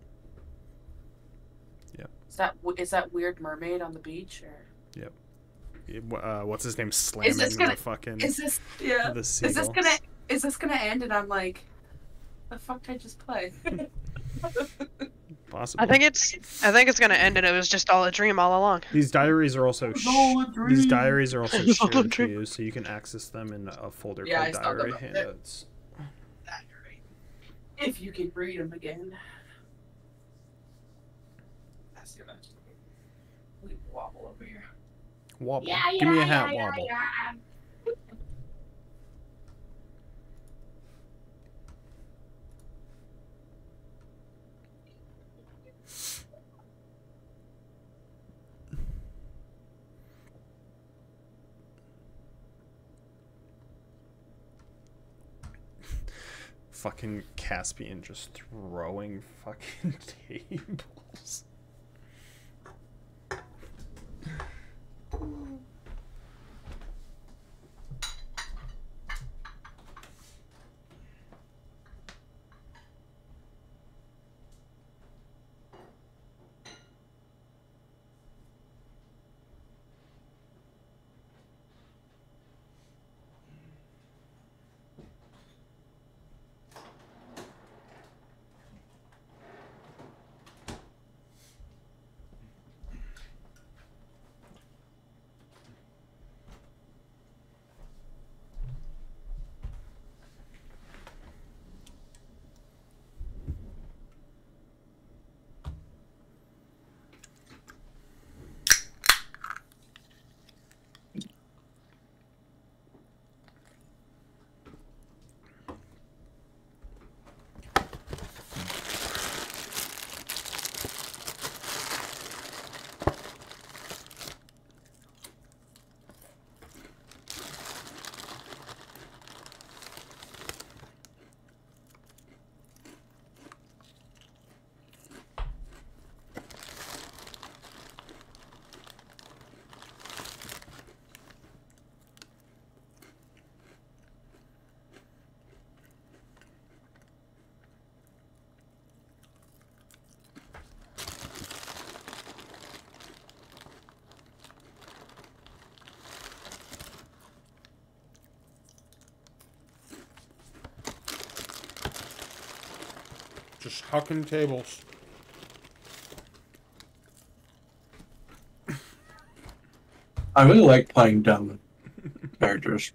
Yeah. Is that weird mermaid on the beach, or? Yep. What's his name? Slamming the fucking. Is this yeah? The Is this gonna end? And I'm like, the fuck did I just play? Possible. I think it's gonna end, and it was just all a dream all along. These diaries are also shared to you, so you can access them in a folder called Diary Handouts. If you can read them again. That's gonna wobble over here. Wobble. Give me a hat, wobble. Fucking Caspian just throwing fucking tables. Just hucking tables. I really like playing dumb characters.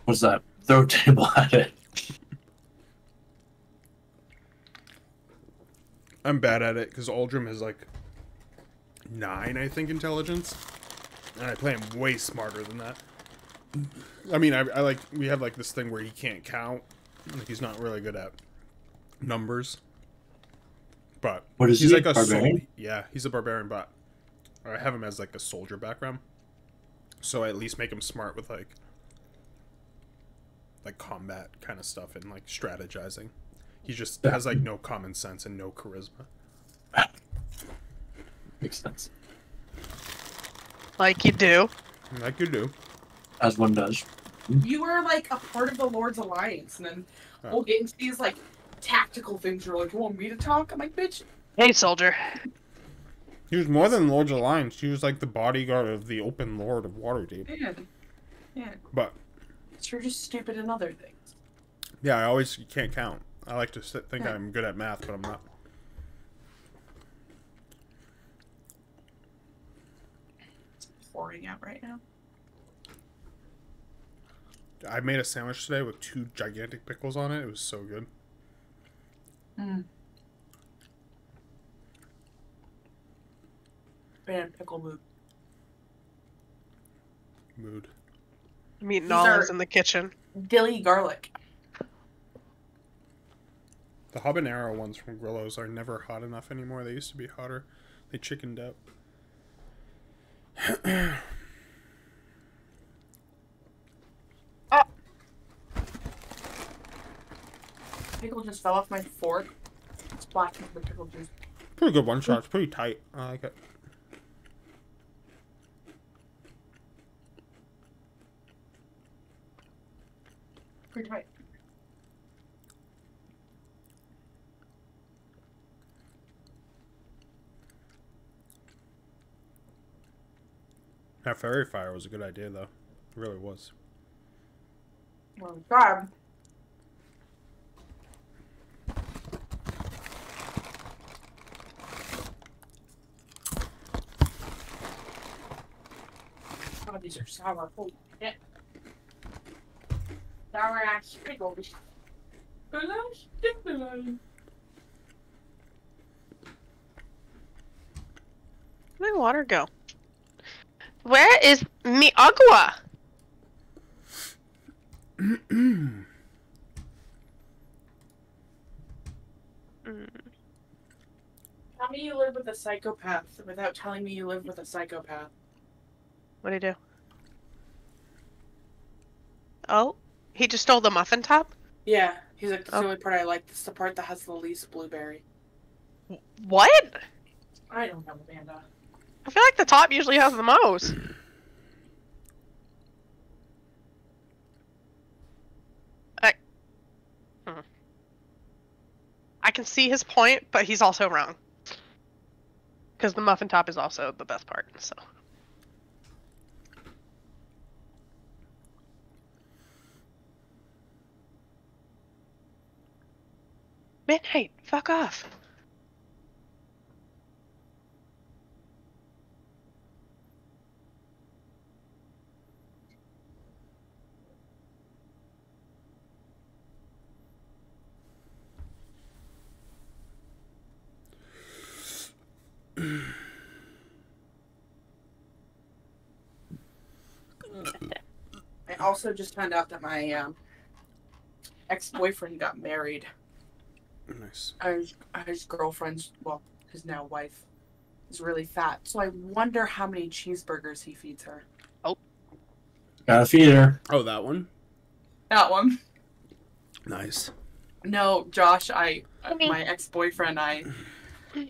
What's that? Throw a table at it. I'm bad at it because Aldrim has like 9, I think, intelligence, and I play him way smarter than that. I mean, I like we have like this thing where he can't count. Like he's not really good at numbers. But what is he's he, like a barbarian? yeah, he's a barbarian, but I have him as like a soldier background. So I at least make him smart with like combat kind of stuff and like strategizing. He just has like no common sense and no charisma. Makes sense. Like you do. Like you do. As one does. You were like a part of the Lord's Alliance, and then we'll get into these like tactical things. You're like, you want me to talk? I'm like, bitch. Hey, soldier. He was more than Lords of the Lions. He was like the bodyguard of the open lord of Waterdeep. Yeah. But So you're just stupid in other things. yeah, you can't count. I like to think I'm good at math, but I'm not. It's pouring out right now. I made a sandwich today with 2 gigantic pickles on it. It was so good. Mm. Man, pickle Mood. I'm eating These olives are- in the kitchen. dilly garlic. The habanero ones from Grillo's are never hot enough anymore. They used to be hotter. They chickened out. Pickle just fell off my fork. Splashed into the pickle juice. Pretty good one shot. It's pretty tight. I like it. Pretty tight. That fairy fire was a good idea, though. It really was. Well, God. Oh, these are sour. Holy shit. Sour ass pickles. Where'd my water go? Where is mi agua? Tell me you live with a psychopath without telling me you live with a psychopath. What'd he do? Oh, he just stole the muffin top? Yeah, he's like, it's Oh. the only part I like. This is the part that has the least blueberry. What? I don't know, Amanda. I feel like the top usually has the most. I can see his point, but he's also wrong. Because the muffin top is also the best part, so. Midnight, fuck off. I also just found out that my ex-boyfriend got married. Nice. His girlfriend's, well, his now wife, is really fat. So I wonder how many cheeseburgers he feeds her. Gotta feed her. Oh, that one? That one. Nice. No, Josh, my ex-boyfriend,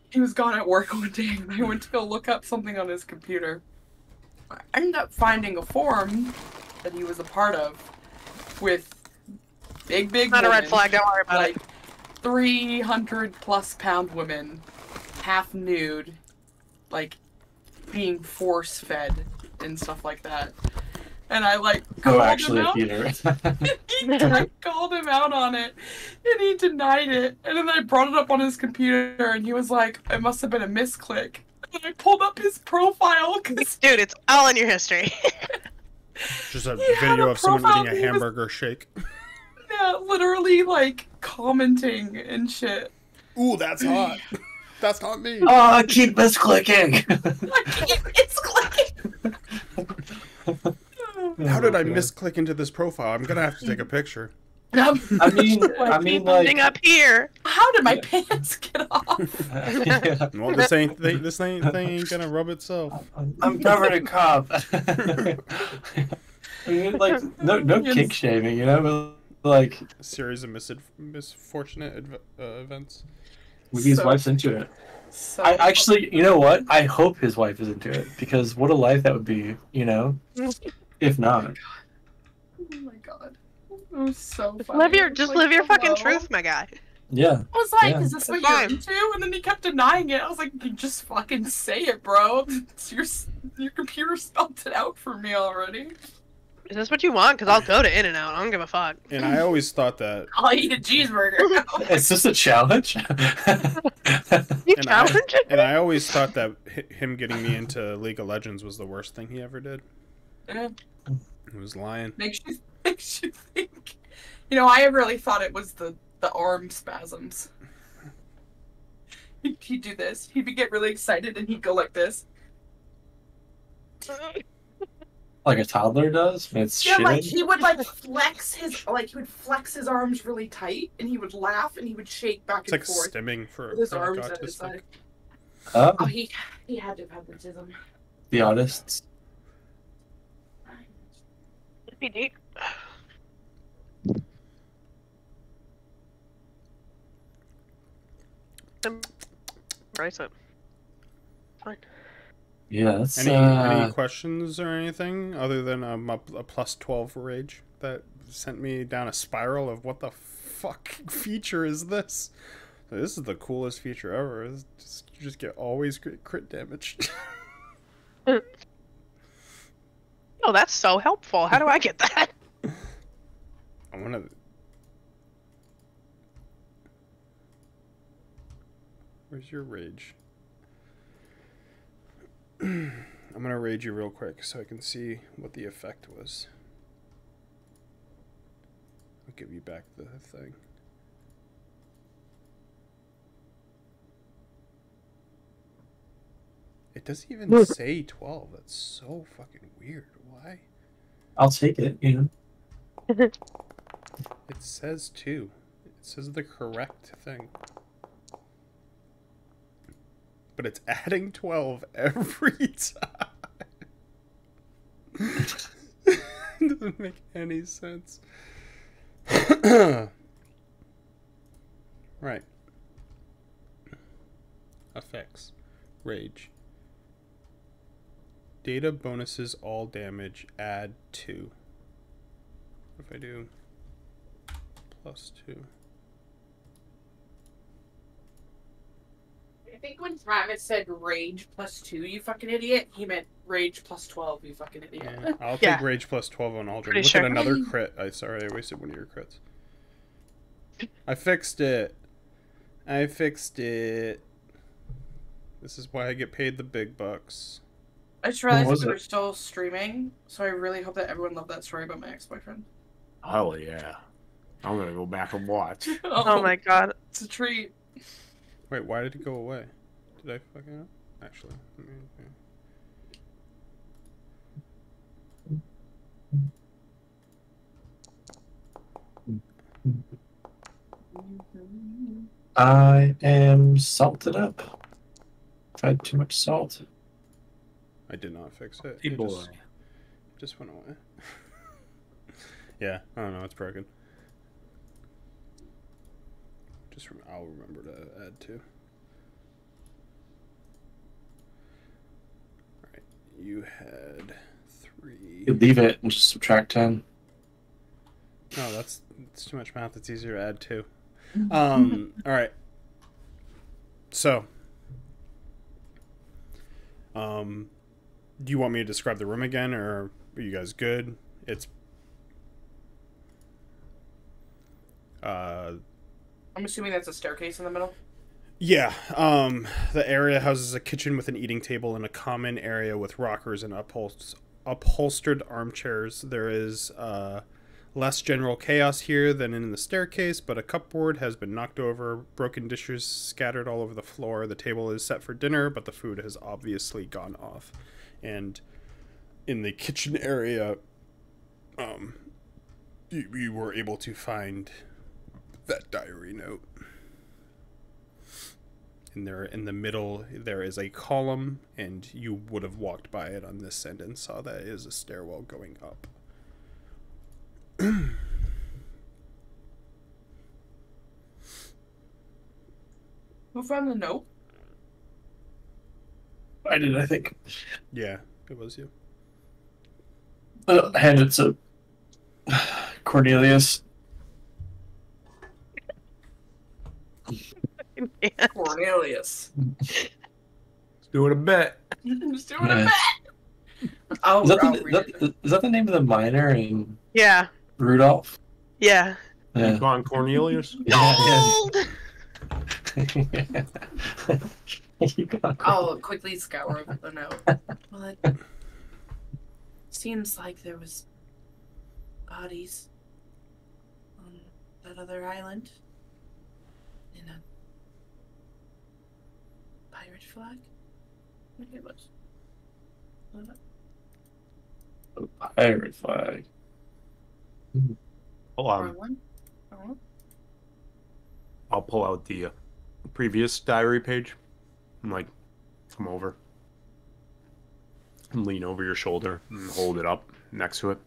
he was gone at work one day and I went to go look up something on his computer. I ended up finding a forum that he was a part of with big Not a red women, flag, don't worry about like it. 300+ pound women, half nude, like being force fed and stuff like that. And I called actually him a out. feeder. I called him out on it, and he denied it. And then I brought it up on his computer, and he was like, "It must have been a misclick." And I pulled up his profile because Dude, it's all in your history. Just a He had video a of someone profile eating a and he was- hamburger shake. yeah, literally commenting and shit. Ooh, that's hot. That's not me. Oh, keep misclicking. It's clicking. How did I misclick into this profile? I'm gonna have to take a picture. I mean, Thing like, up here. How did my pants get off? yeah, Well, this thing ain't gonna rub itself. I'm covered in cop. I mean, like, no kink shaming, you know, but like, A series of misfortunate events. maybe his So- wife's into it. So, I actually, you know what? I hope his wife is into it because what a life that would be, you know. If not, oh my god, it was so funny. Live your, just live your fucking hello? truth, my guy. Yeah. I was like, Yeah. is this what Fine. you're into? And then he kept denying it. I was like, you just fucking say it, bro. Your computer spelled it out for me already. Is this what you want? Because I'll go to In-N-Out. I don't give a fuck. And I always thought that. I'll eat a cheeseburger. Is this a challenge? You And I, challenge it? and I always thought that him getting me into League of Legends was the worst thing he ever did. Yeah. He was lying. makes you think. You know, I really thought it was the arm spasms. He'd do this. He'd get really excited and he'd go like this. Like a toddler does? It's Yeah, shitting? like he would flex his arms really tight and he would laugh and he would shake back It's and like forth stimming for with his like arms at his autistic. side. Oh, Oh, he had to have had autism. the autists. Be deep. Embrace it. Fine. Yeah, that's Any questions or anything other than a plus 12 rage that sent me down a spiral of what the fuck feature is this? This is the coolest feature ever. You just get always crit damage. Oh, that's so helpful. How do I get that? I want to. Where's your rage? I'm gonna rage you real quick so I can see what the effect was. I'll give you back the thing. It doesn't even say 12. That's so fucking weird. Why? I'll take it, you know. It says 2. It says the correct thing. But it's adding 12 every time. Doesn't make any sense. Right. Effects. Rage. Data bonuses all damage. Add 2. If I do plus 2. I think when Travis said rage plus 2, you fucking idiot, he meant rage plus 12, you fucking idiot. Yeah, I'll Yeah. take rage plus 12 on Aldrin. Pretty Look sure. at another crit. Sorry, I wasted one of your crits. I fixed it. I fixed it. This is why I get paid the big bucks. I just realized was we were it? still streaming, so I really hope that everyone loved that story about my ex-boyfriend. Hell yeah. I'm gonna go back and watch. Oh my god. It's a treat. Wait, why did it go away? Did I fucking up? Actually, let me, I am salted up. I've had too much salt. I did not fix it. Hey It boy. just went away. Yeah, I don't know. It's broken. I'll remember to add 2. Alright, you had 3. You leave it and just subtract 10. No, that's too much math. It's easier to add 2. Alright. So, do you want me to describe the room again, or are you guys good? It's I'm assuming that's a staircase in the middle. yeah. The area houses a kitchen with an eating table and a common area with rockers and upholstered armchairs. There is less general chaos here than in the staircase, but a cupboard has been knocked over, broken dishes scattered all over the floor. The table is set for dinner, but the food has obviously gone off. And in the kitchen area, you were able to find that diary note. And there, in the middle, there is a column, and you would have walked by it on this end and saw that it is a stairwell going up. Who found the note? I did, I think. Yeah, it was you. Hand it to Cornelius. Cornelius. Let's do it a bet. Just doing a Yeah. bet. Oh, Is that, I'll the, read it. is that the name of the miner in Yeah. Rudolph? Yeah. Yeah. Yukon Cornelius. Gold! I'll quickly scour over the note. Well, it seems like there was bodies on that other island in a pirate flag. I think it was. Pirate flag. Hold on. One. Oh. I'll pull out the previous diary page and like come over and lean over your shoulder and hold it up next to it.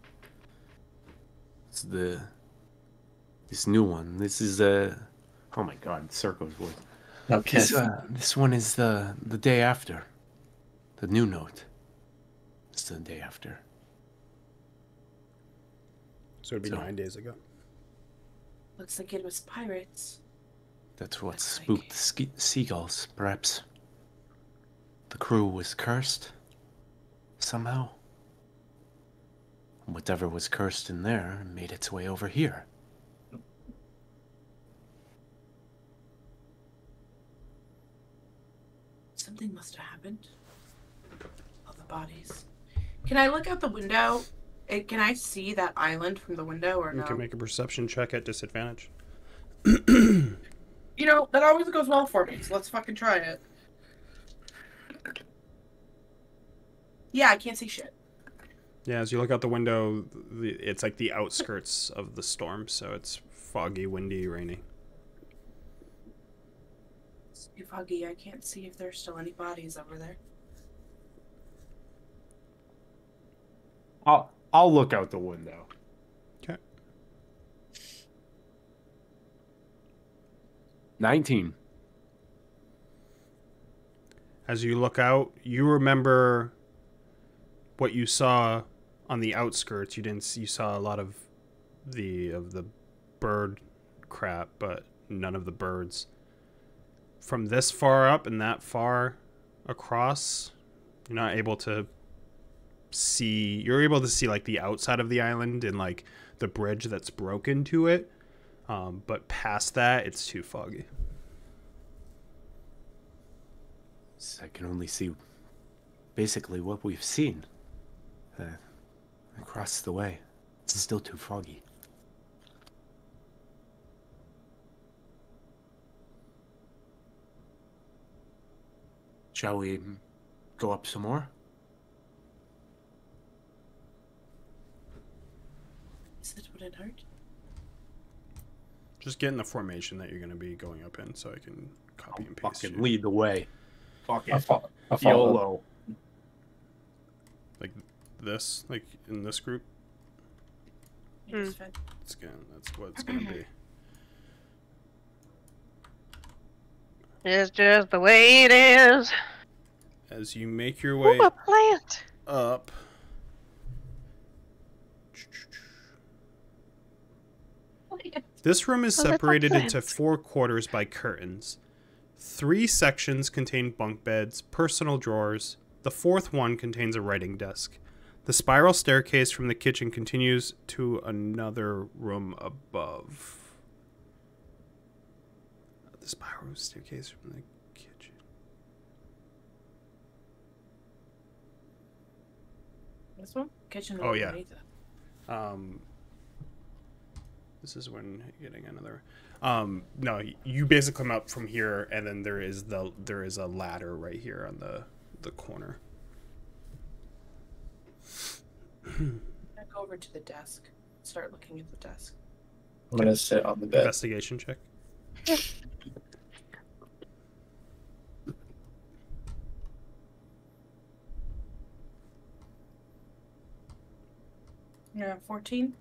It's this new one. This is oh my god, Circo's voice. Okay. This one is the day after. The new note. It's the day after. So it'd be 9 days ago. Looks like it was pirates. That's what That's like- spooked the seagulls, perhaps. The crew was cursed. Somehow. Whatever was cursed in there made its way over here. Something must have happened. All the bodies. Can I look out the window? Can I see that island from the window or You no? can make a perception check at disadvantage. You know, that always goes well for me, so let's fucking try it. Yeah, I can't see shit. Yeah, as you look out the window, it's like the outskirts of the storm, so it's foggy, windy, rainy. It's too foggy. I can't see if there's still any bodies over there. I'll look out the window. Okay. 19. As you look out, you remember what you saw on the outskirts. You saw a lot of the bird crap, but none of the birds. From this far up and that far across, you're not able to see. You're able to see like the outside of the island and like the bridge that's broken to it, but past that, it's too foggy. So I can only see basically what we've seen. Across the way. It's still too foggy. Shall we go up some more? Is it what it hurt? Just get in the formation that you're going to be going up in, so I can copy and paste Fucking you. lead the way. Fuck I it. follow. YOLO. Like this, like in this group. It's fine. That's what it's gonna be. It's just the way it is. As you make your way Ooh, a plant. up, this room is Oh, that's a separated into plant. 4 quarters by curtains. 3 sections contain bunk beds, personal drawers. The 4th one contains a writing desk. The spiral staircase from the kitchen continues to another room above. The spiral staircase from the kitchen. This one? Kitchen. Oh, yeah. underneath it. This is when you're getting another. No, you basically come up from here, and then there is a ladder right here on the corner. I go over to the desk. Start looking at the desk. I'm gonna sit on the bed. Investigation check. Yeah, 14.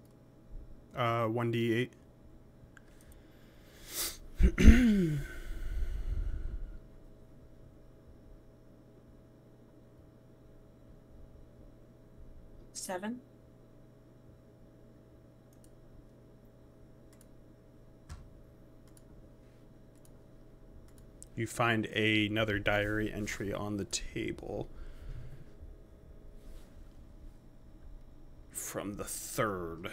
1d8. Seven. You find another diary entry on the table from the 3rd.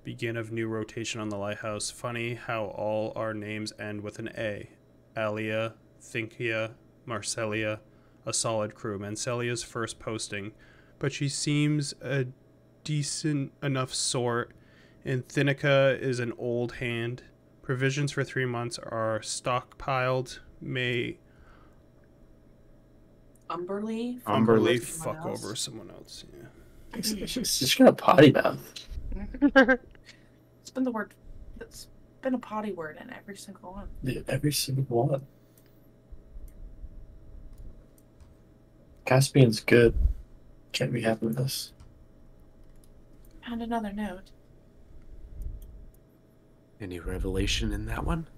Begin of new rotation on the lighthouse. Funny how all our names end with an A. Alia, Thinkia, Marcelia, a solid crew. Mancelia's first posting, but she seems a decent enough sort. And Thinica is an old hand. Provisions for 3 months are stockpiled. May Umberly fuck over someone else. Yeah. She's got a potty mouth. It's been the word. It's been a potty word in every single one. Yeah, every single one. Caspian's good. Can't be happy with this. Found another note. Any revelation in that one?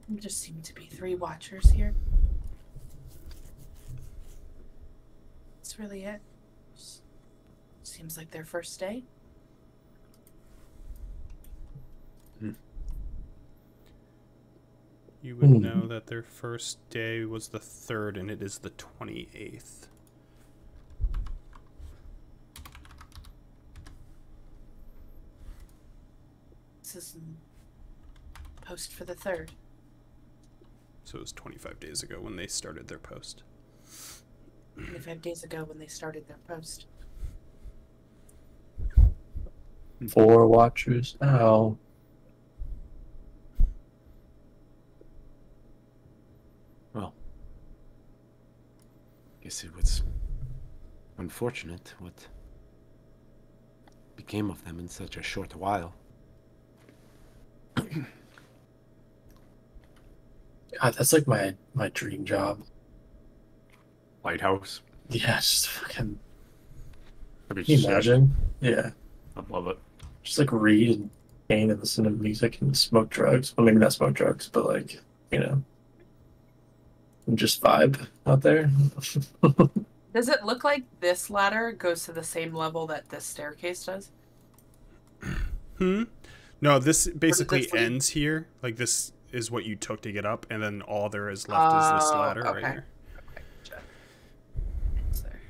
There just seem to be 3 watchers here. That's really it. Seems like their first day. You would know that their first day was the 3rd, and it is the 28th. This is post for the 3rd. So it was 25 days ago when they started their post. 25 days ago when they started their post. 4 watchers now. Well, guess it was unfortunate what became of them in such a short while. God, that's like my dream job. Lighthouse. Yeah, just fucking. Can Can you imagine? Yeah. I love it. Just like read and paint and listen to music and smoke drugs. Well, maybe not smoke drugs, but like, and just vibe out there. Does it look like this ladder goes to the same level that this staircase does? No, this basically this lead? ends here. Like, this is what you took to get up, and then all there is left is this ladder right here. Okay, gotcha. It's there.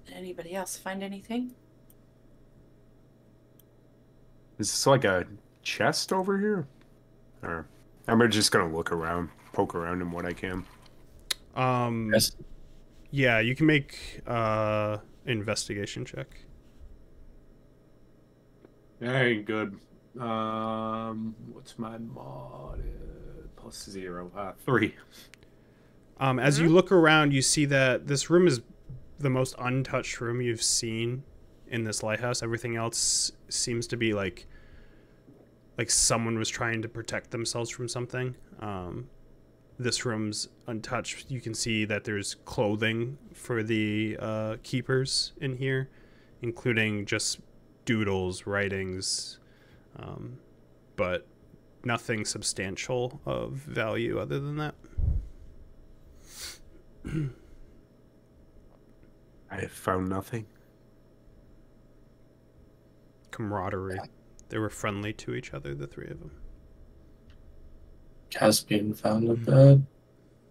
Did anybody else find anything? Is this like a chest over here? Or I'm just gonna look around, poke around in what I can. Yes. Yeah, you can make investigation check. That ain't good. What's my mod? +0. 3. As you look around, you see that this room is the most untouched room you've seen in this lighthouse. Everything else seems to be like someone was trying to protect themselves from something. This room's untouched. You can see that there's clothing for the keepers in here, including just doodles, writings, but nothing substantial of value other than that. I have found nothing. Camaraderie. They were friendly to each other, the 3 of them. Caspian found a bed.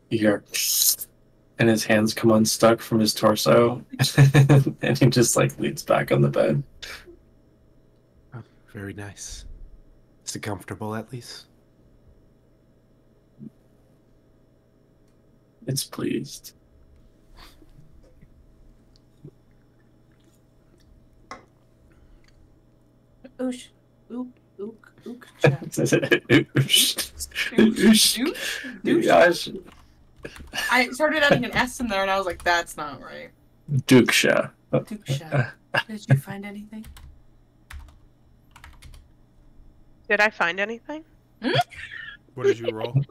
You hear, and his hands come unstuck from his torso, and he just like leans back on the bed. Oh, very nice. Is it comfortable at least? It's pleased. Oosh. Ook. Ook. Ook. Gosh. I started adding an S in there and I was like, that's not right. Duksha. Duksha. Did you find anything? Did I find anything? What did you roll?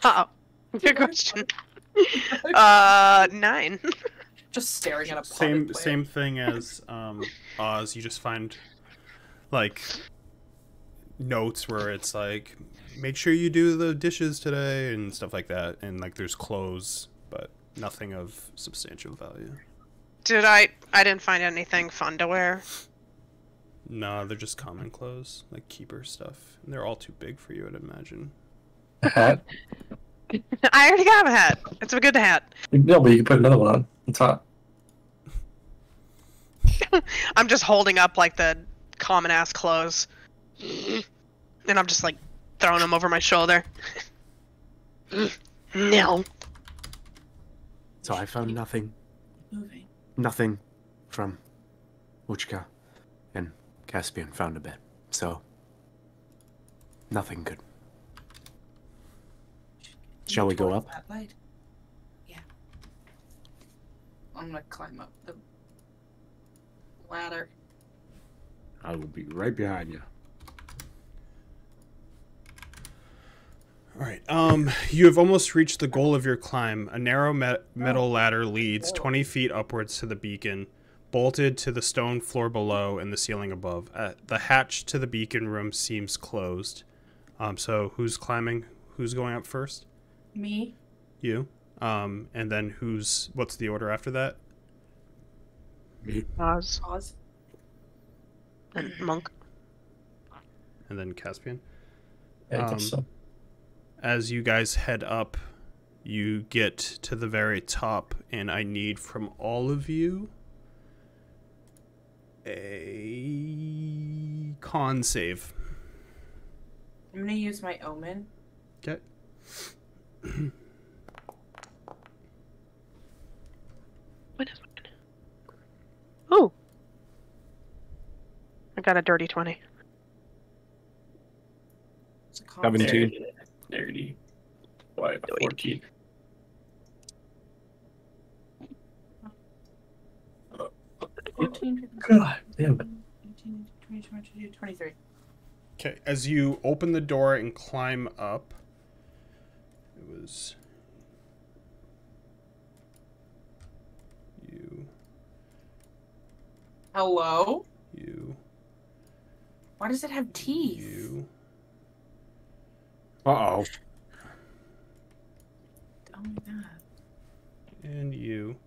Oh, good question. 9. Just staring at a Same thing as Oz. You just find like notes where it's like, make sure you do the dishes today and stuff like that, and like there's clothes, but nothing of substantial value. I didn't find anything fun to wear. No, they're just common clothes, like keeper stuff. And they're all too big for you, I'd imagine. A hat? I already got a hat. It's a good hat. No, but you can put another one on top. I'm just holding up like the common ass clothes. And I'm just like throwing them over my shoulder. No. So I found nothing. Moving. Nothing from Uchka, and Caspian found a bed. So nothing good. Shall we go Towards up? that light. Yeah. I'm gonna climb up the ladder. I will be right behind you. All right. You have almost reached the goal of your climb. A narrow metal ladder leads 20 feet upwards to the beacon, bolted to the stone floor below and the ceiling above. The hatch to the beacon room seems closed. So who's climbing? Who's going up first? Me? You. And then what's the order after that? Oz. Pause. And Monk. And then Caspian? Yeah, I think so. As you guys head up, you get to the very top, and I need from all of you a con save. I'm gonna use my omen. Okay. What is it? Oh. I got a dirty 20. It's a con 17. save. 30. 14. Uh, 14, God damn it. 18, 20, 22, 23. Okay, as you open the door and climb up, it was you, Hello? you, Why does it have teeth? you, Uh-oh. Tell me that. and you.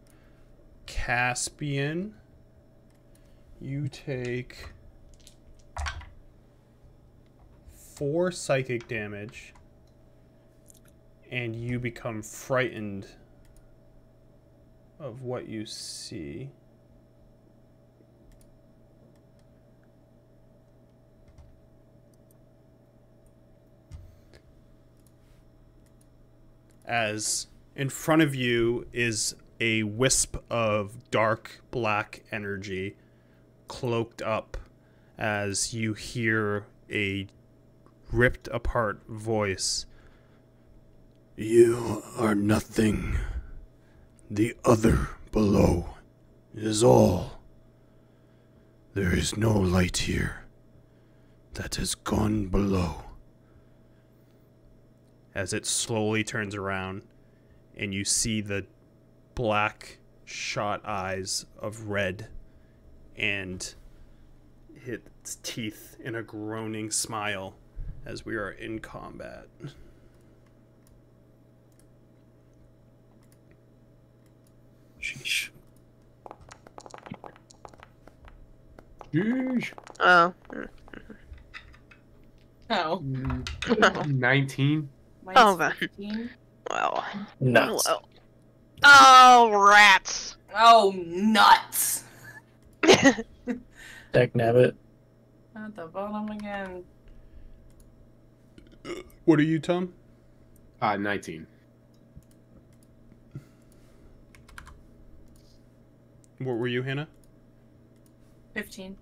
Caspian, you take 4 psychic damage, and you become frightened of what you see. As in front of you is a wisp of dark black energy cloaked up, as you hear a ripped apart voice. You are nothing. The other below is all. There is no light here. That has gone below. As it slowly turns around, and you see the black shot eyes of red, and its teeth in a groaning smile as we are in combat. Sheesh. Sheesh. Oh. Oh. 19. Mine's Oh, then. 15. Well. Nuts. Well. Oh, rats. Oh, nuts. Deck nabbit. At the bottom again. What are you, Tom? 19. What were you, Hannah? 15.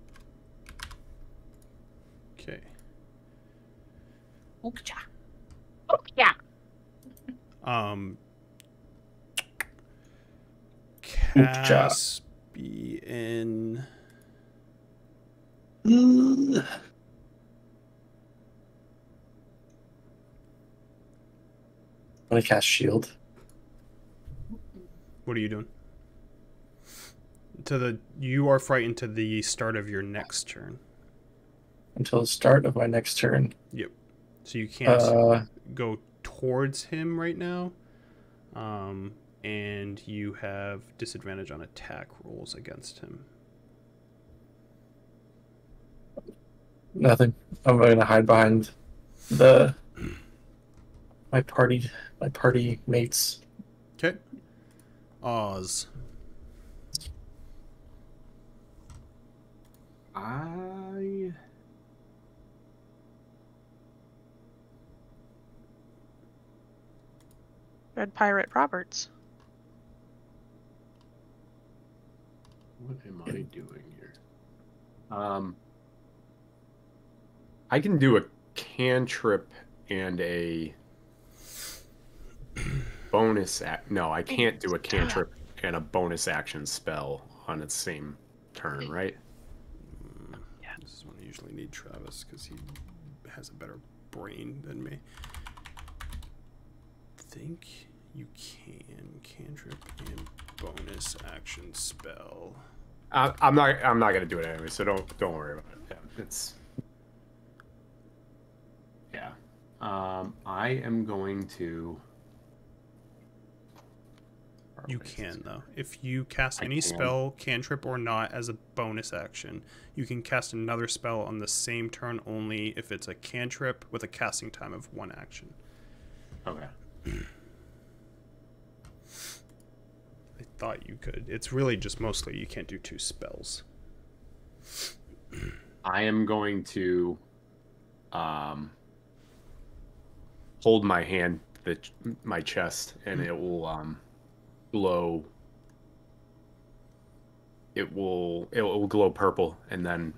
Okay. Ookcha. Oh, yeah. Caspian. I'm gonna cast shield. What are you doing? You are frightened to the start of your next turn. Until the start of my next turn. Yep. So you can't go towards him right now. and you have disadvantage on attack rolls against him. Nothing. I'm going to hide behind the my party mates. Okay. Oz. Red Pirate Roberts. What am I doing here? I can do a cantrip and a bonus no, I can't do a cantrip and a bonus action spell on its same turn, right? Yeah. This is when I usually need Travis because he has a better brain than me. Think you can cantrip and bonus action spell. I'm not gonna do it anyway, so don't worry about it. Yeah, it's yeah. I am going to. You can though. If you cast any spell, cantrip or not, as a bonus action, you can cast another spell on the same turn only if it's a cantrip with a casting time of 1 action. Okay. I thought you could. It's really just mostly you can't do 2 spells. I am going to hold my hand to my chest, and it will glow. It will glow purple, and then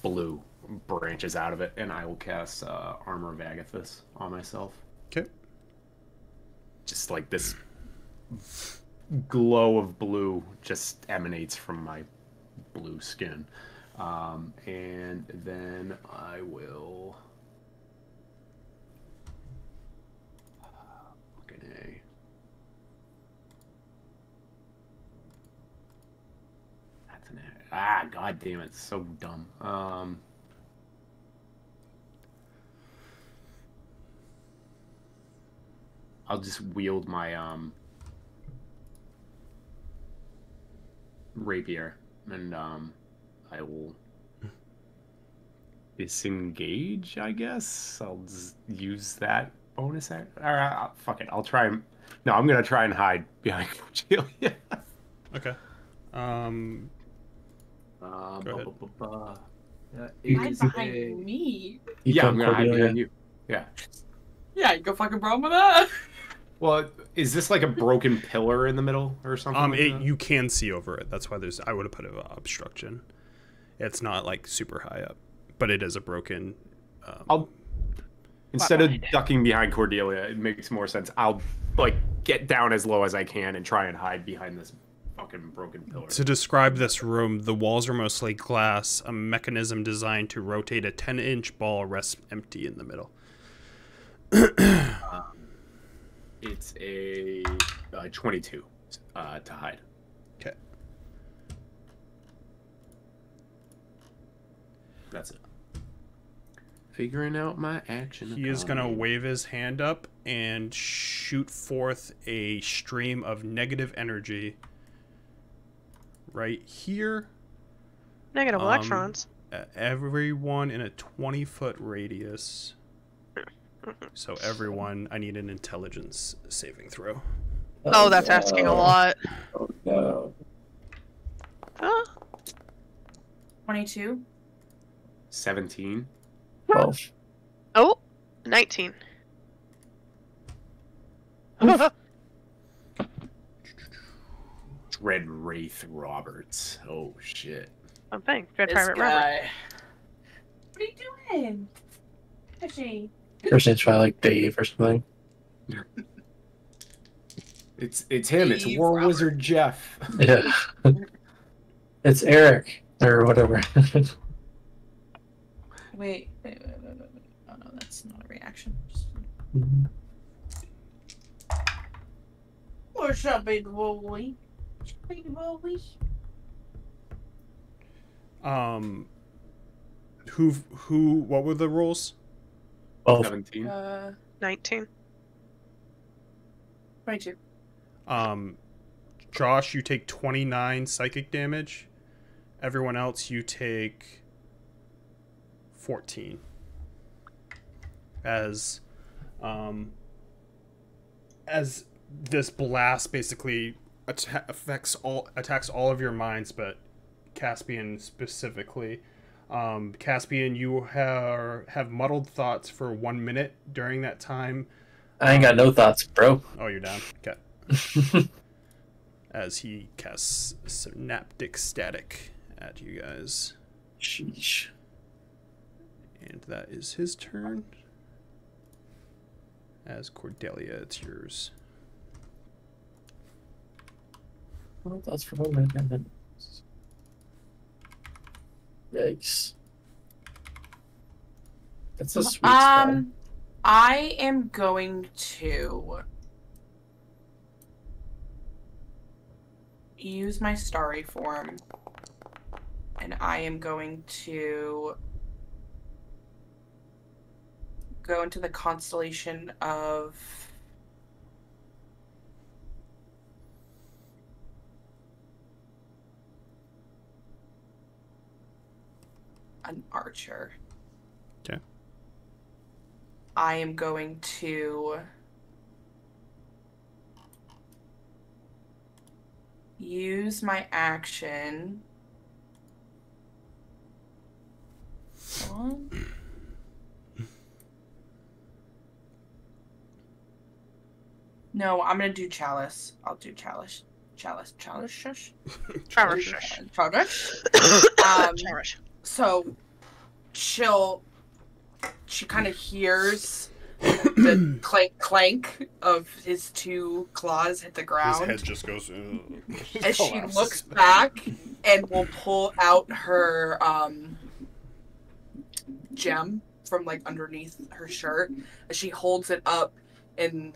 blue branches out of it, and I will cast Armor of Agathis on myself. Okay. Just like this glow of blue just emanates from my blue skin. And then I will fucking A. That's an A. Ah, god damn it, it's so dumb. I'll just wield my rapier, and I will disengage, I guess. I'll just use that bonus act. Fuck it. I'll try and... No, I'm going to try and hide behind Cordelia. Okay. Go ahead. Hide behind me. Yeah, I'm going to hide behind you. Yeah. Yeah, you go fucking problem with that. Well, is this like a broken pillar in the middle or something? Like that? You can see over it. That's why I would have put an obstruction. It's not like super high up, but it is a broken. Instead of ducking behind Cordelia, it makes more sense. I'll like get down as low as I can and try and hide behind this fucking broken pillar. To describe this room, the walls are mostly glass. A mechanism designed to rotate a 10-inch ball rests empty in the middle. It's a 22 to hide. Okay. That's it. Figuring out my action. He is going to wave his hand up and shoot forth a stream of negative energy right here. Negative electrons. Everyone in a 20-foot radius. So everyone, I need an intelligence saving throw. Oh, that's asking a lot. Oh no. Huh? 22. 17. 12. Oh, 19. Dread Wraith Roberts. Oh shit. Something. Red This Pirate Robert. guy. What are you doing? Fishy. Person's probably like Dave or something. It's him. It's Steve War Robert. Wizard Jeff. Yeah. It's Eric or whatever. Wait. Oh no, that's not a reaction. Just... What's up, big boy? Big boy. What were the rules? 12. 17. 19. 22. Josh, you take 29 psychic damage. Everyone else, you take 14. As this blast basically attacks all of your minds, but Caspian specifically. Caspian, you have muddled thoughts for 1 minute during that time. I ain't got no thoughts, bro. Oh, you're down. Okay. As he casts synaptic static at you guys. Sheesh. And that is his turn. As Cordelia, it's yours. No thoughts for 1 minute. Yikes. That's a sweet spell. I am going to use my starry form, and I am going to go into the constellation of an archer. Okay. I am going to use my action. No, I'm gonna do chalice. I'll do chalice. Chalice. Cherish. Cherish. So she kind of hears the clank of his two claws hit the ground. His head just goes. As she looks back and will pull out her gem from like underneath her shirt. As she holds it up, and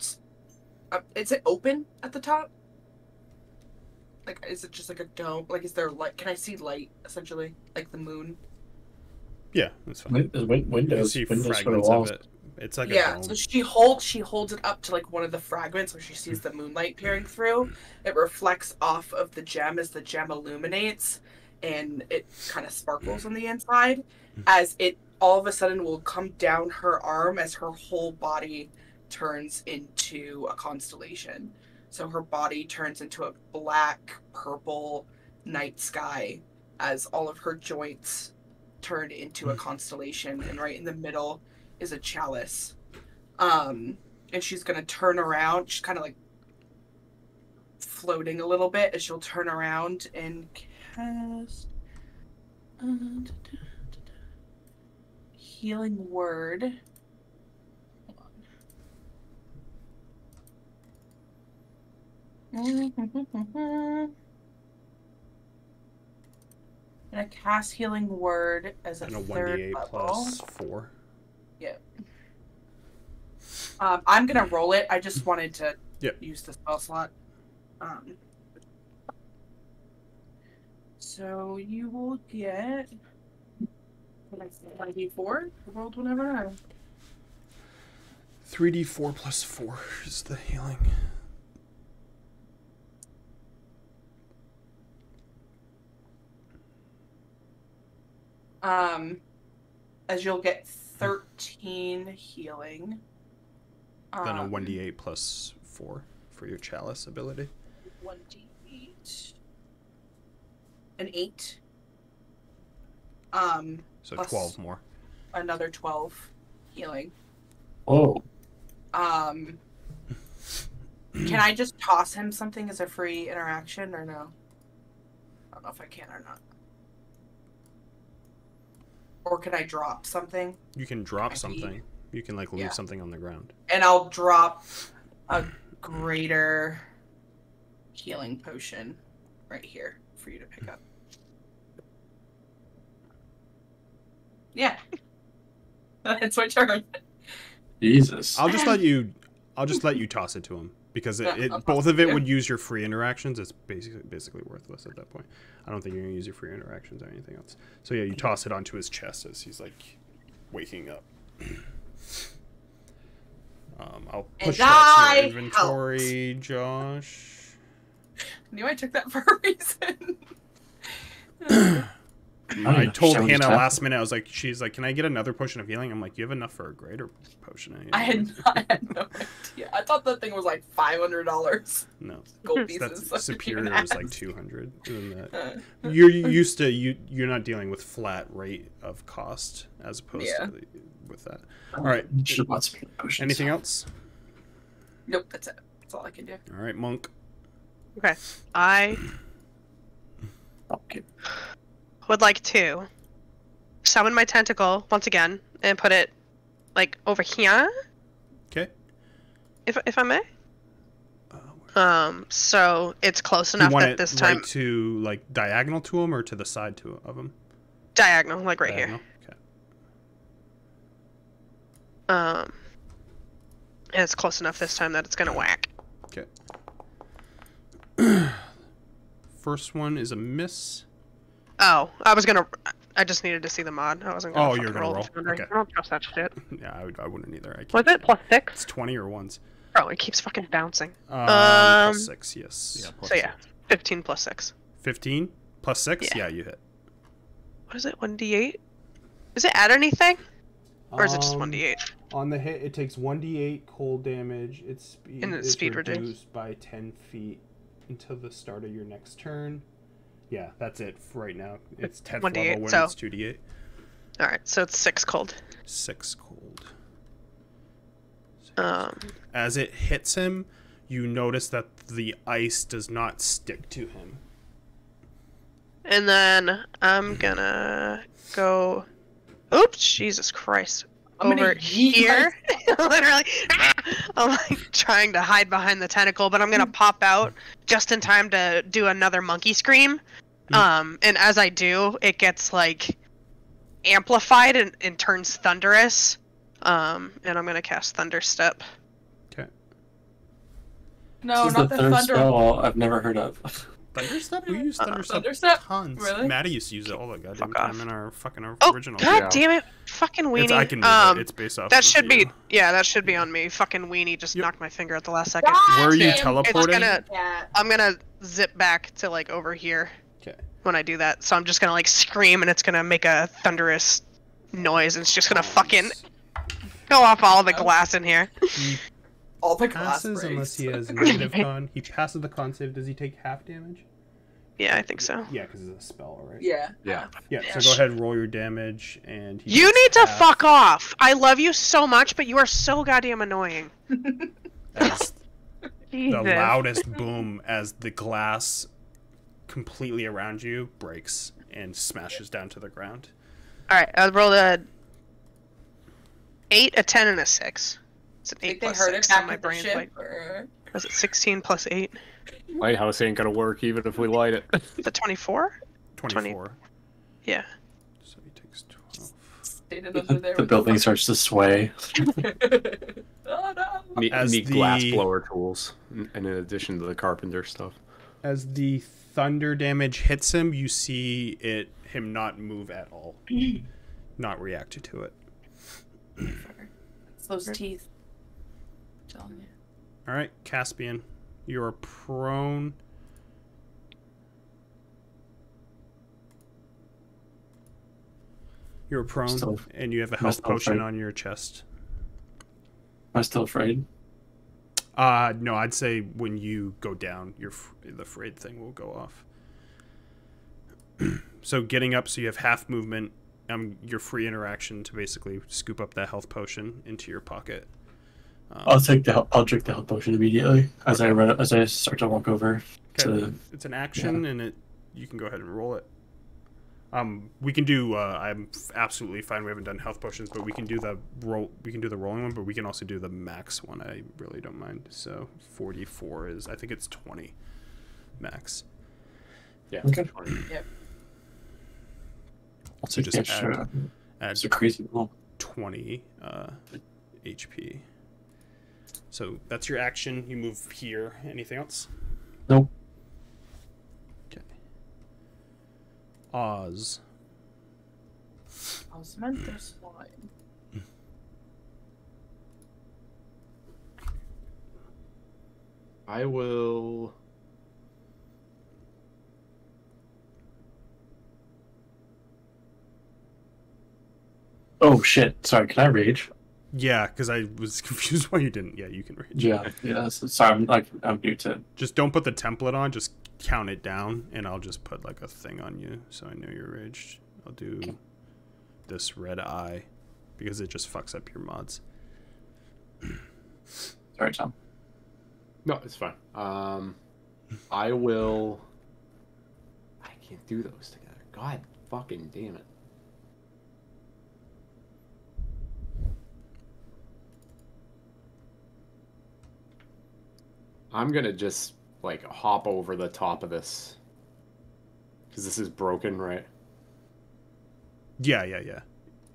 is it open at the top? Like, is it just like a dome? Like, is there light? Can I see light, essentially? Like the moon? Yeah, that's fine. There's You windows. see Windows for the fragments walls. of it. It's like a Yeah, dome. so she holds it up to like one of the fragments where she sees the moonlight peering through. It reflects off of the gem as the gem illuminates, and it kind of sparkles on the inside. As it all of a sudden will come down her arm as her whole body turns into a constellation. So her body turns into a black, purple night sky as all of her joints turn into a constellation, and right in the middle is a chalice. And she's gonna turn around. She's kind of like floating a little bit as she'll turn around and cast healing word. And I cast healing word as a And a third 1d8 level. plus 4. Yeah. I'm gonna roll it. I just wanted to Yep. use the spell slot. So you will get 1d4. Rolled whenever. 3d4 plus 4 is the healing. As you'll get 13 healing. Then a 1d8 plus 4 for your chalice ability. 1d8. An 8. So plus 12 more. Another 12 healing. Whoa. Can I just toss him something as a free interaction or no? I don't know if I can or not. Or can I drop something? You can drop something. You can like leave Yeah. something on the ground. And I'll drop a greater healing potion right here for you to pick up. Yeah. It's my turn. Jesus. I'll just let you toss it to him because Yeah, it I'll both toss of it, it yeah. would use your free interactions. It's basically worthless at that point. I don't think you're gonna use your free interactions or anything else. So yeah, you toss it onto his chest as he's like waking up. I'll push And that to I your inventory, Josh. Knew I took that for a reason. I told Shall we Hannah just have- last minute, I was like, she's like, can I get another potion of healing? I'm like, you have enough for a greater potion. I had no idea. I thought that thing was like $500 No. gold So pieces. that's superior is like 200. Other than that. Uh, You're used to, you're not dealing with flat rate of cost as opposed to with that. All right. Should have bought some potions. Anything else? Nope, that's it. That's all I can do. All right, Monk. Okay. I Okay. would like to summon my tentacle once again and put it like over here, Okay. if I may. So it's close You enough want that it this time right to like diagonal to him or to the side of him? diagonal, like right Diagonal? Okay. here. And it's close enough this time that it's gonna whack. Okay. First one is a miss. Oh, I just needed to see the mod. I wasn't gonna. Oh, you're fucking gonna the roll. Foundry. Okay. I don't trust that shit. Yeah, I wouldn't either. I can't. Was it +6? It's 20 or ones. Bro, it keeps fucking bouncing. Plus 6, yes. Yeah, plus So yeah, 15 + 6. 15 plus 6? Yeah. Yeah, you hit. What is it? 1d8? Does it add anything? Or is it just 1d8? On the hit, it takes 1d8 cold damage. Its speed And its is speed reduced reduced. by 10 feet until the start of your next turn. Yeah, that's it for right now. It's 10th 1d8, level when so- it's 2d8. Alright, so it's 6 cold. 6 cold. Um, As it hits him, you notice that the ice does not stick to him. and then I'm gonna go. Oops, Jesus Christ. I'm gonna Over yeet here. Literally. I'm like trying to hide behind the tentacle, but I'm gonna pop out just in time to do another monkey scream. And as I do, it gets like amplified and turns thunderous. And I'm gonna cast Thunder Step. Okay. No, This is not the the third thunder. spell I've never heard of. Thunderstep? We use Thunderstep Thunderstep? tons. Really? Maddie used to use it all the goddamn Fuck time off. in our fucking Oh, original. god Yeah. damn it. Fucking weenie. It's, I can move it. It's based off That of should you. be, yeah, that should be on me. Fucking weenie just Yep. knocked my finger at the last second. Where are you Damn. teleporting? It's Yeah. I'm gonna zip back to like over here Okay. when I do that. So I'm just gonna like scream and it's gonna make a thunderous noise and it's just gonna fucking go off all the glass in here. He All the glass passes unless he breaks. has negative con. He passes the con save. Does he take half damage? Yeah, I think so. Yeah, because it's a spell, right? Yeah. Yeah. Yeah, so go ahead and roll your damage, and he You takes need to half fuck off. I love you so much, but you are so goddamn annoying. as the Jesus. loudest boom as the glass completely around you breaks and smashes down to the ground. Alright, I rolled a 8, a 10, and a 6. It's an 8 Think they plus heard 6, it back so my at the brain's ship, like, or... was it 16 plus 8? Lighthouse ain't gonna work even if we light it. The 24? 24. Yeah. So he takes 12. Stayed under there The with building fuck- starts to sway. Oh no! Need, As need the- glass blower tools, and in addition to the carpenter stuff. As the thunder damage hits him, you see him not move at all. Not react to it. It's those teeth. I'm telling you. Alright, Caspian. You're prone. You're prone, Still- and you have a I'm health still potion afraid. on your chest. Am I still afraid? No, I'd say when you go down, the frayed thing will go off. So getting up, so you have half movement. Your free interaction to basically scoop up that health potion into your pocket. I'll drink the health potion immediately as I run as I start to walk over to. It's an action, and you can go ahead and roll it. We can do. I'm absolutely fine. We haven't done health potions, but we can do the roll. We can do the rolling one, but we can also do the max one. I really don't mind. So 44 is. I think it's 20 max. Yeah. Okay. Yep. I'll So take just the extra. add It's a crazy roll. 20 HP. So that's your action. You move here. Anything else? Nope. Okay. Oz. I was meant this one. I will Oh shit! Sorry, can I rage? Yeah, because I was confused why you didn't. Yeah, you can rage. Yeah. Sorry, I'm new to. Just don't put the template on. Just count it down, and I'll just put like a thing on you so I know you're raged. I'll do this red eye because it just fucks up your mods. Sorry, Tom. No, it's fine. I will. I can't do those together. God fucking damn it. I'm gonna just like hop over the top of this because this is broken, right? Yeah.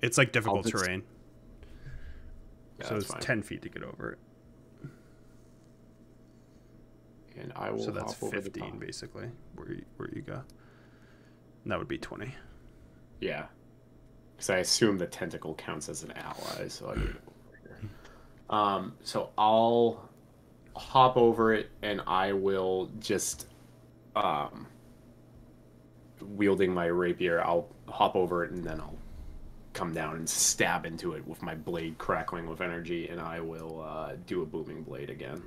It's like difficult just- terrain, Yeah, so that's it's fine. 10 feet to get over it. And I will. So that's hop over the 15 top. basically where you go. And that would be 20. Yeah, because I assume the tentacle counts as an ally, so I get it over here. So I'll hop over it, and I will just, wielding my rapier, I'll hop over it, and then I'll come down and stab into it with my blade crackling with energy, and I will do a booming blade again.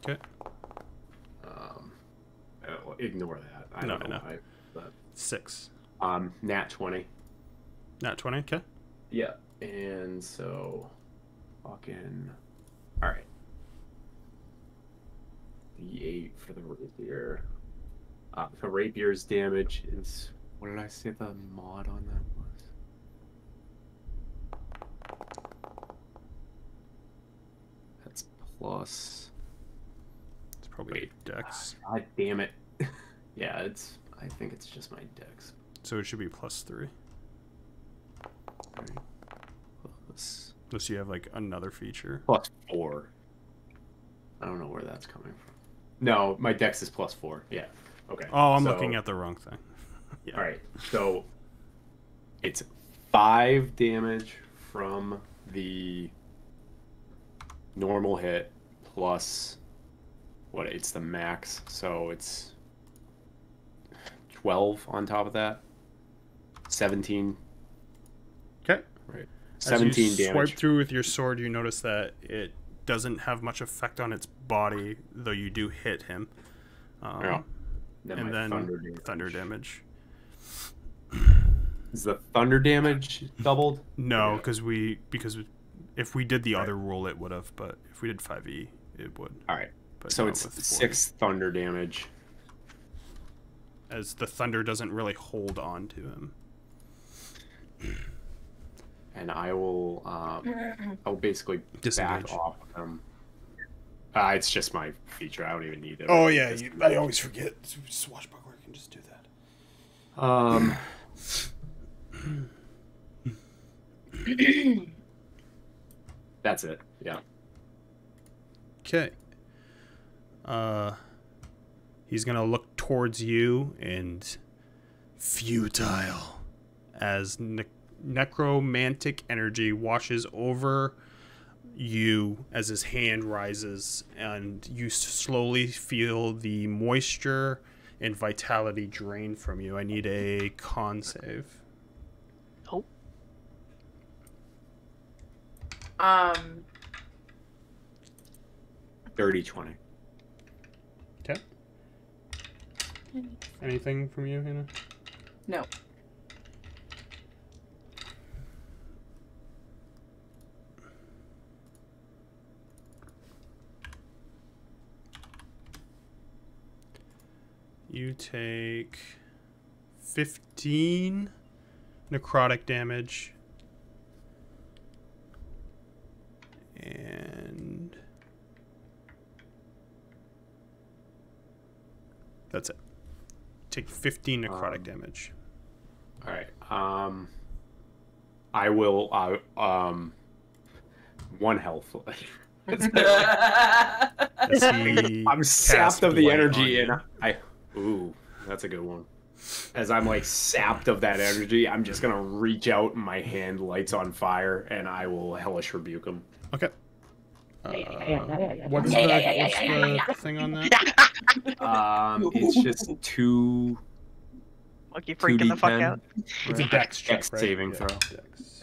Okay. Ignore that. I No, don't I know know. why, but 6. nat 20. Not 20. Okay. Yeah, and so fucking all right. The 8 for the rapier. The rapier's damage is, what did I say the mod on that was? That's plus. It's probably Wait. dex. God damn it. Yeah, it's. I think it's just my dex. So it should be +3. Right. Plus Unless you have like another feature. +4. I don't know where that's coming from. No, my dex is +4. Yeah. Okay. Oh, I'm so- looking at the wrong thing. Yeah. All right. So it's 5 damage from the normal hit plus what? It's the max, so it's 12 on top of that. 17. Okay. Right. As 17 you damage. swipe through with your sword, you notice that it doesn't have much effect on its body, though you do hit him. Yeah. And my then thunder damage. damage. Is the thunder damage doubled? No, Yeah. because if we did the other rule, it would have. But if we did 5e, it would. All right. But So not it's with 40. 6 thunder damage. As the thunder doesn't really hold on to him. And I will basically Disengage. back off of them. It's just my feature. I don't even need it. Oh yeah, I always forget. Swashbuckler can just do that. That's it. Yeah. Okay. He's gonna look towards you and futile as necromantic energy washes over you as his hand rises, and you slowly feel the moisture and vitality drain from you. I need a con save. Oh. 30-20. Okay. Anything from you, Hannah? No. You take 15 necrotic damage. And that's it. Take 15 necrotic damage. All right. I will. 1 health. As he I'm casts sapped of the blight energy, on and ooh, that's a good one. As I'm like sapped of that energy, I'm just gonna reach out, and my hand lights on fire, and I will hellish rebuke him. Okay. What's the thing on that? It's just 2 Monkey freaking the fuck 2d10. out. It's a dex check, Dex right? saving Yeah, throw. dex.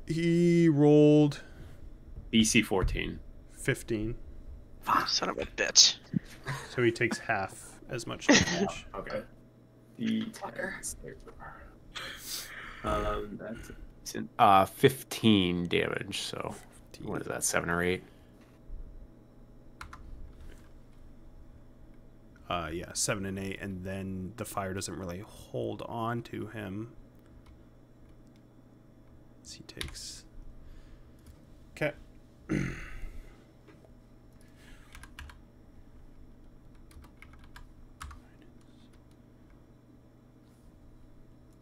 He rolled DC 14. 15, Son of a bitch. so he takes half as much damage. Okay. Fucker. That's 15 damage. So what is that? 7 or 8? Yeah, 7 and 8, and then the fire doesn't really hold on to him. As he takes. Okay.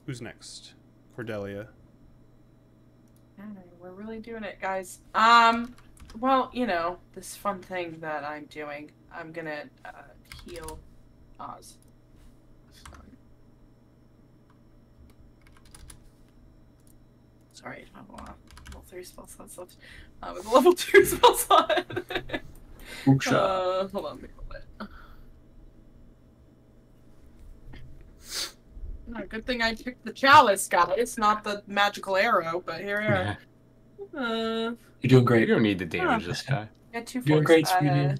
Who's next? Cordelia. Alright, we're really doing it, guys. Well, you know, this fun thing that I'm doing. I'm gonna heal Oz. Sorry, I don't have a level 3 spell slots left. With a level 2 spell slot. Hold on, let me roll it. Good thing I picked the chalice, guys, not the magical arrow, but here we are. You're doing great. You don't need to damage this guy. Got 2 Doing force. great, sweetie.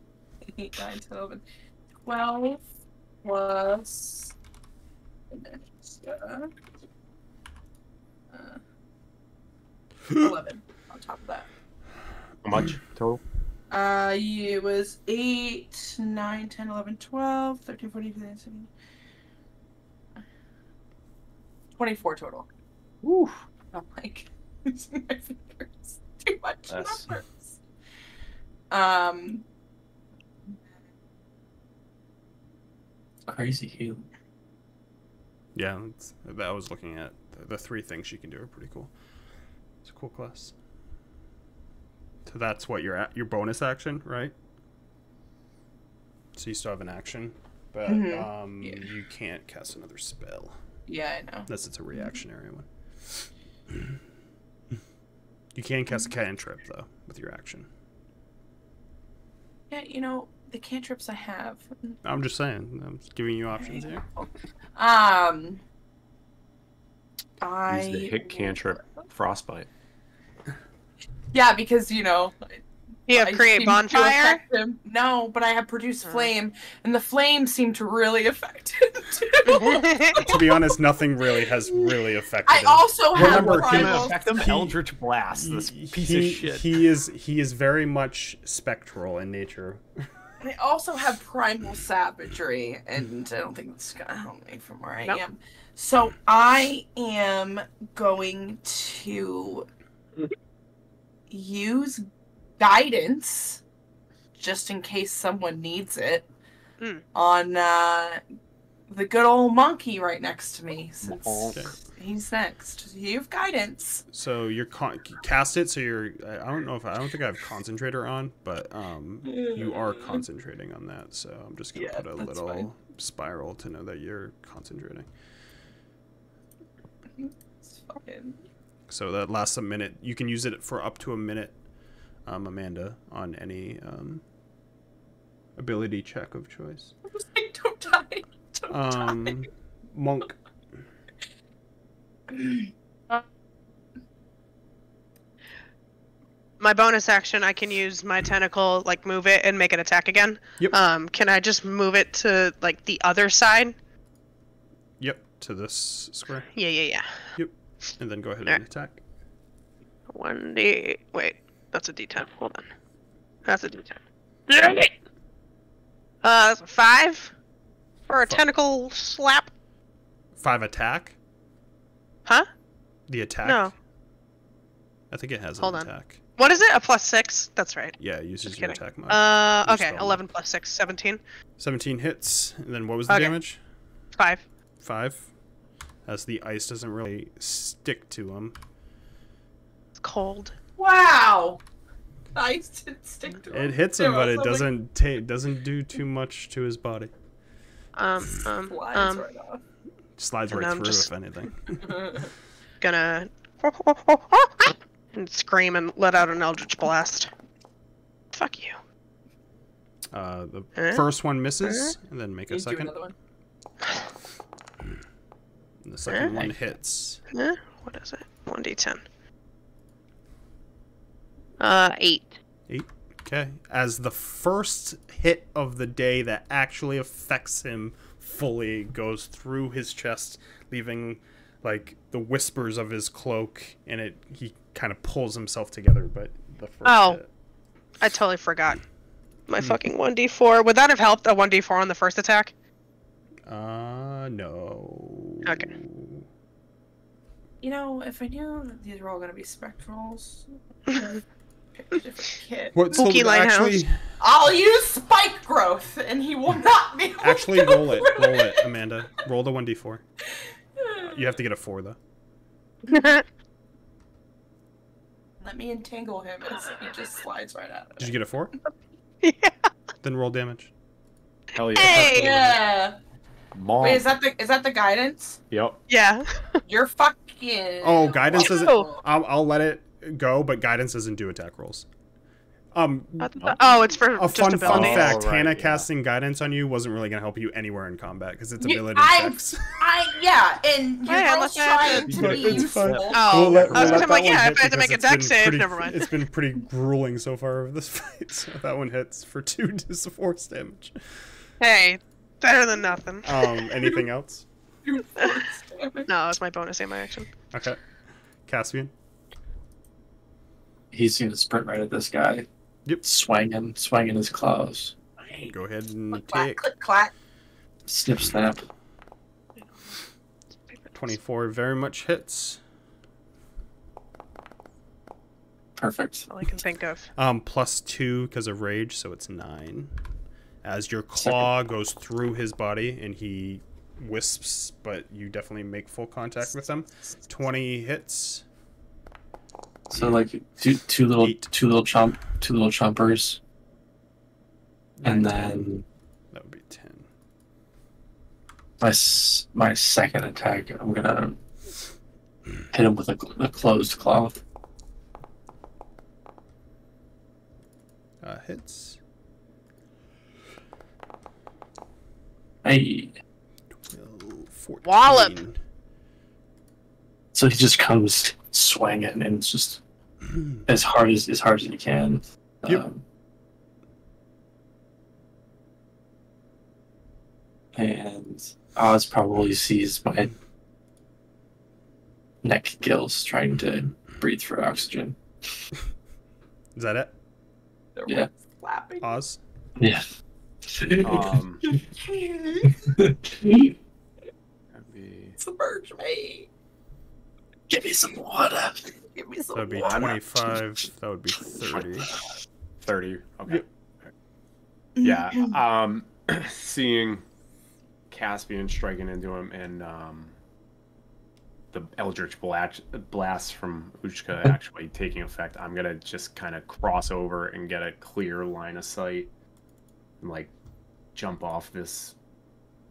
8, 9, 10, 11, 12 plus. 11 on top of that. How much total? It was 8, 9, 10, 11, 12, 13, 14, 15, 16. 24 total. Woo. I'm like, using my fingers. Too much That's- numbers. Crazy heal. Yeah, I was looking at the 3 things she can do are pretty cool. It's a cool class. So that's what your bonus action, right? So you still have an action, but Yeah. you can't cast another spell Yeah, I know. unless it's a reactionary one. You can cast a cantrip though with your action. Yeah, you know, the cantrips I have. I'm just saying. I'm just giving you options here. Use the hit cantrip frostbite. Yeah, because you know. You have I create seem to bonfire? affect him. No, but I have produce flame, and the flame seemed to really affect him too. To be honest, nothing really has really affected I him. also have Remember, primal. Affect him. Eldritch Blast. This piece of shit. He is very much spectral in nature. And I also have primal savagery, and I don't think that's gonna help me from where I Nope. am. So I am going to use guidance, just in case someone needs it, on the good old monkey right next to me, since Okay. he's next. You have guidance. So you're cast it. So you're. I don't think I have concentrator on, but you are concentrating on that. So I'm just gonna Yeah, put a that's little fine. spiral to know that you're concentrating. It's fucking. So that lasts a minute. You can use it for up to a minute, Amanda, on any ability check of choice. I was like, don't die. Don't die. Monk. My bonus action, I can use my tentacle, like move it and make it attack again. Yep. Can I just move it to like the other side? Yep. To this square. Yeah. Yep. And then go ahead Alright. and attack. 1d. Wait, that's a d10. Hold on. That's a d10. That's a 5 for a tentacle slap. 5 attack. Huh? The attack. No. I think it has Hold an on. attack. What is it? A +6? That's right. Yeah, it uses Just your kidding. attack mod. Your Okay. spell 11 + 6, 17. 17 hits. And then what was the Okay. damage? 5. 5. As the ice doesn't really stick to him. It's cold. Wow. Ice didn't stick to him. It hits him, but it Also, like, doesn't do too much to his body. flies right off. Slides And right I'm through, just- if anything. Gonna and scream and let out an eldritch blast. Fuck you. The Huh? first one misses, and then make a You do second. another one. And the second one Alright. hits. Huh? What is it? 1d10. 8. 8. Okay. As the first hit of the day that actually affects him fully goes through his chest, leaving like the whispers of his cloak, and he kind of pulls himself together. But the first hit. I totally forgot my fucking 1d4. Would that have helped a 1d4 on the first attack? No. Okay. You know, if I knew that these were all gonna be spectrals, pick a different kit. What's Spooky the lighthouse. actually? I'll use spike growth, and he will not be able Actually, to roll it, Amanda. Roll the 1d4. You have to get a 4 though. Let me entangle him as he just slides right out of it. Did you get a 4? Yeah. Then roll damage. Hell yeah. Hey! Yeah. Bonk. Wait, is that the guidance? Yep. Yeah. You're fucking. Oh, guidance doesn't. Oh. I'll let it go, but guidance doesn't do attack rolls. Oh, it's for A just fun ability. fact: Oh, right, Hannah yeah. casting guidance on you wasn't really gonna help you anywhere in combat because it's Yeah, ability I'm- checks. Yeah, and your Yeah, girl's unless I have trying to- to be It's fine. useful. Oh, We'll let I was that like, one yeah, hit if I had to make a because it's deck been save, pretty- never mind. It's been pretty grueling so far of this fight. So that one hits for 2 force damage. Hey, better than nothing. Anything else? No, it's my bonus in my action. Okay. Caspian. He's gonna sprint right at this guy. Yep. Swinging his claws. Go ahead and Click, clack, take click, clack. Snip, snap. 24. Very much hits. Perfect. All I can think of. +2 because of rage, so it's 9. As your claw goes through his body and he wisps, but you definitely make full contact with him. 20 hits. So like two little 8. two little chompers, and 9, then that would be 10. my second attack, I'm gonna hit him with a closed claw. Hits. Hey, 12, 14. Wallop. so he just comes swinging, and it's just as hard as he can. Yep. And Oz probably sees my neck gills trying to breathe for oxygen. Is that it? They're Yeah. Slapping. Oz? Yeah. That'd be Submerge me. Give me some water. Give me some That would be water. 25. That would be 30. 30. Okay. Yep. Yeah. Seeing Caspian striking into him and the Eldritch blast from Uchka actually taking effect, I'm gonna just kind of cross over and get a clear line of sight and like jump off this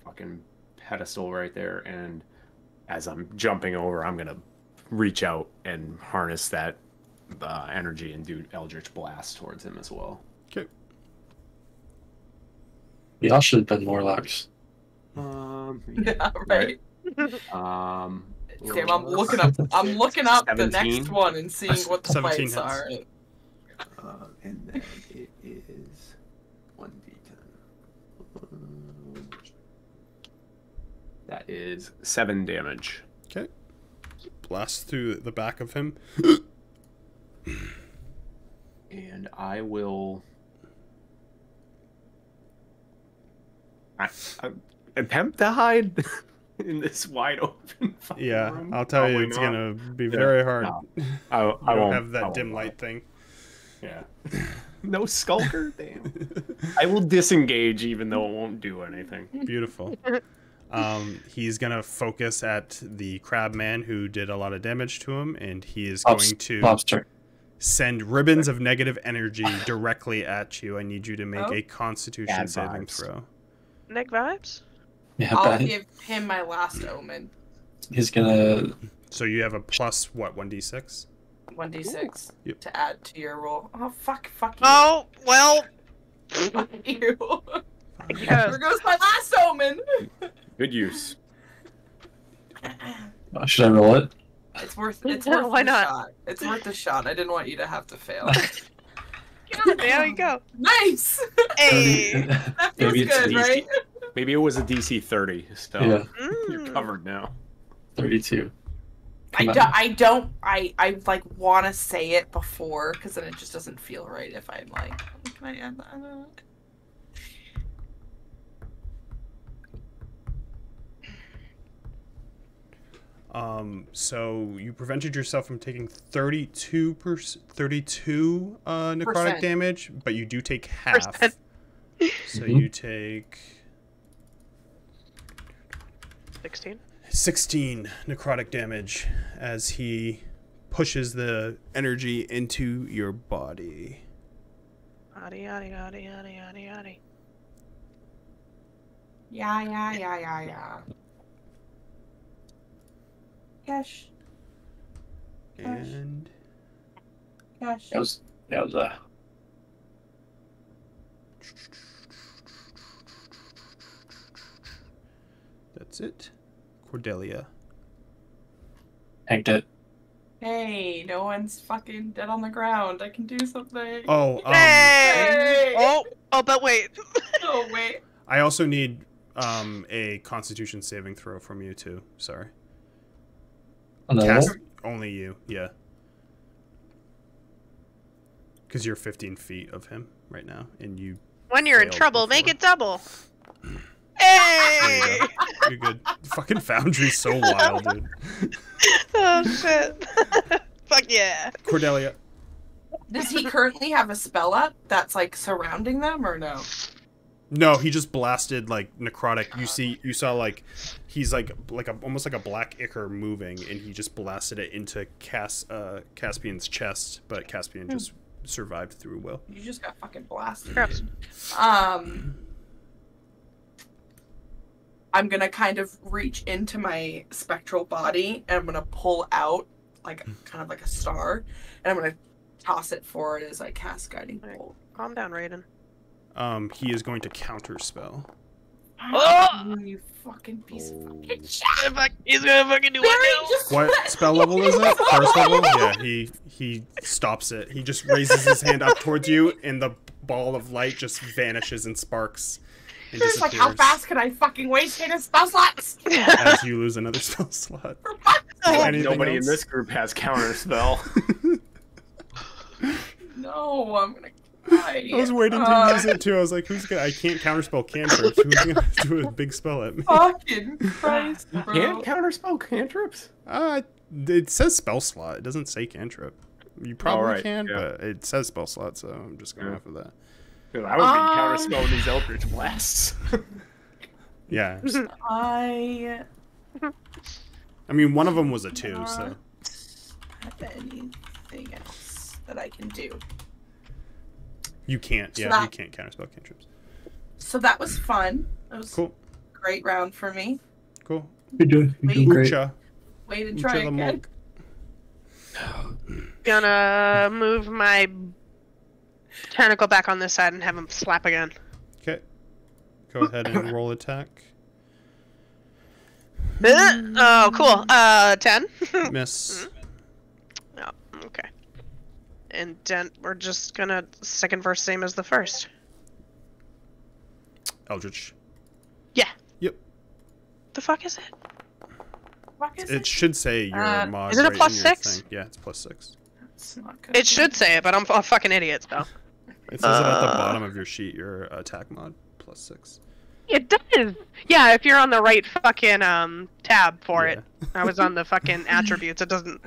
fucking pedestal right there. And as I'm jumping over, I'm gonna reach out and harness that energy and do Eldritch blast towards him as well. Okay. We all should have been Morlocks. Yeah, right. Damn, I'm looking up. I'm looking up the 17? next one and seeing what the 17 fights hits. are. And then it is 1d10. That is 7 damage. Okay. Blast through the back of him. And I will attempt to hide in this wide open fucking Yeah, room. I'll tell you, Probably it's not. gonna be very hard. No. I You don't won't have that I won't dim lie. light thing. Yeah. No skulker? Damn. I will disengage even though it won't do anything. Beautiful. He's gonna focus at the crab man who did a lot of damage to him, and he is going to Lobster. send ribbons of negative energy directly at you. I need you to make Oh. a Constitution Bad saving vibes. throw. Nick vibes? Yeah, I'll but give him my last omen. he's gonna. So you have a plus what, 1d6? 1d6 Yep. to add to your roll. Oh fuck you. Oh, well. Fuck you. Yeah. There goes my last omen. Good use. Should I roll it? It's worth the Why not? shot. It's worth the shot. I didn't want you to have to fail. There you go. Nice! Hey! That feels Maybe it's good, DC. right? Maybe it was a DC 30, so Yeah. you're covered now. 32. I like want to say it before, because then it just doesn't feel right if I'm like, can I add that? So you prevented yourself from taking 32 necrotic Percent. damage, but you do take half. Percent. So you take 16. 16 necrotic damage as he pushes the energy into your body. Yaddy, yaddy, yaddy, yaddy, yaddy, yaddy. Yeah. Cash. And Cash. That was that's it. Cordelia. Hanked it. Hey, no one's fucking dead on the ground. I can do something. Oh, Hey! Hey! Oh, but wait. Oh, wait. I also need a Constitution saving throw from you too. Sorry. Another Cast one? only you, yeah. Because you're 15 feet of him right now, and you. When you're in failed trouble, make before. it double. There Hey! you go. You're good. Fucking Foundry's so wild, dude. Oh shit. Fuck yeah. Cordelia. Does he currently have a spell up that's like surrounding them or no? No, he just blasted like necrotic. You saw like he's like almost like a black ichor moving, and he just blasted it into Caspian's chest, but Caspian just survived through will. You just got fucking blasted. Gross. Dude. I'm gonna kind of reach into my spectral body and I'm gonna pull out like kind of like a star, and I'm gonna toss it forward as I cast Guiding Bolt. Calm down, Raiden. He is going to counterspell. Oh! You fucking piece of fucking shit! He's gonna fucking do Barry, what now? just What spell level is it? First level? Yeah, he stops it. He just raises his hand up towards you, and the ball of light just vanishes and sparks. And Just like, how disappears fast can I fucking waste his spell slots? as you lose another spell slot. For fuck's sake. Anything Nobody else? in this group has counterspell. No, I'm gonna cry. I was waiting to use it too. I was like, "Who's gonna? I can't counterspell cantrips. Who's gonna do a big spell at me?" Fucking Christ, bro. Can't counterspell cantrips? It says spell slot. It doesn't say cantrip. You probably right, can, yeah. but it says spell slot, so I'm just going off of that. Dude, I would be counterspelling these Eldritch Blasts. Yeah. I I mean, one of them was a 2, so. have anything else that I can do. You can't. So Yeah, that- you can't counterspell cantrips. So that was fun. It was Cool. a great round for me. Cool. You're doing great. Ucha. Wait and Ucha try the again. monk. Gonna move my tentacle back on this side and have him slap again. Okay. Go ahead and roll attack. Oh, cool. 10. Miss. Oh, okay. And then we're just gonna second verse same as the first. Eldritch. Yeah. Yep. The fuck is it? What is It should say your mod. is it a right plus in your 6? thing. Yeah, it's plus 6. It's not good. It should say it, but I'm a fucking idiot, so. It says it at the bottom of your sheet, your attack mod, plus 6. It does. Yeah, if you're on the right fucking tab for Yeah. it. I was on the fucking attributes. It doesn't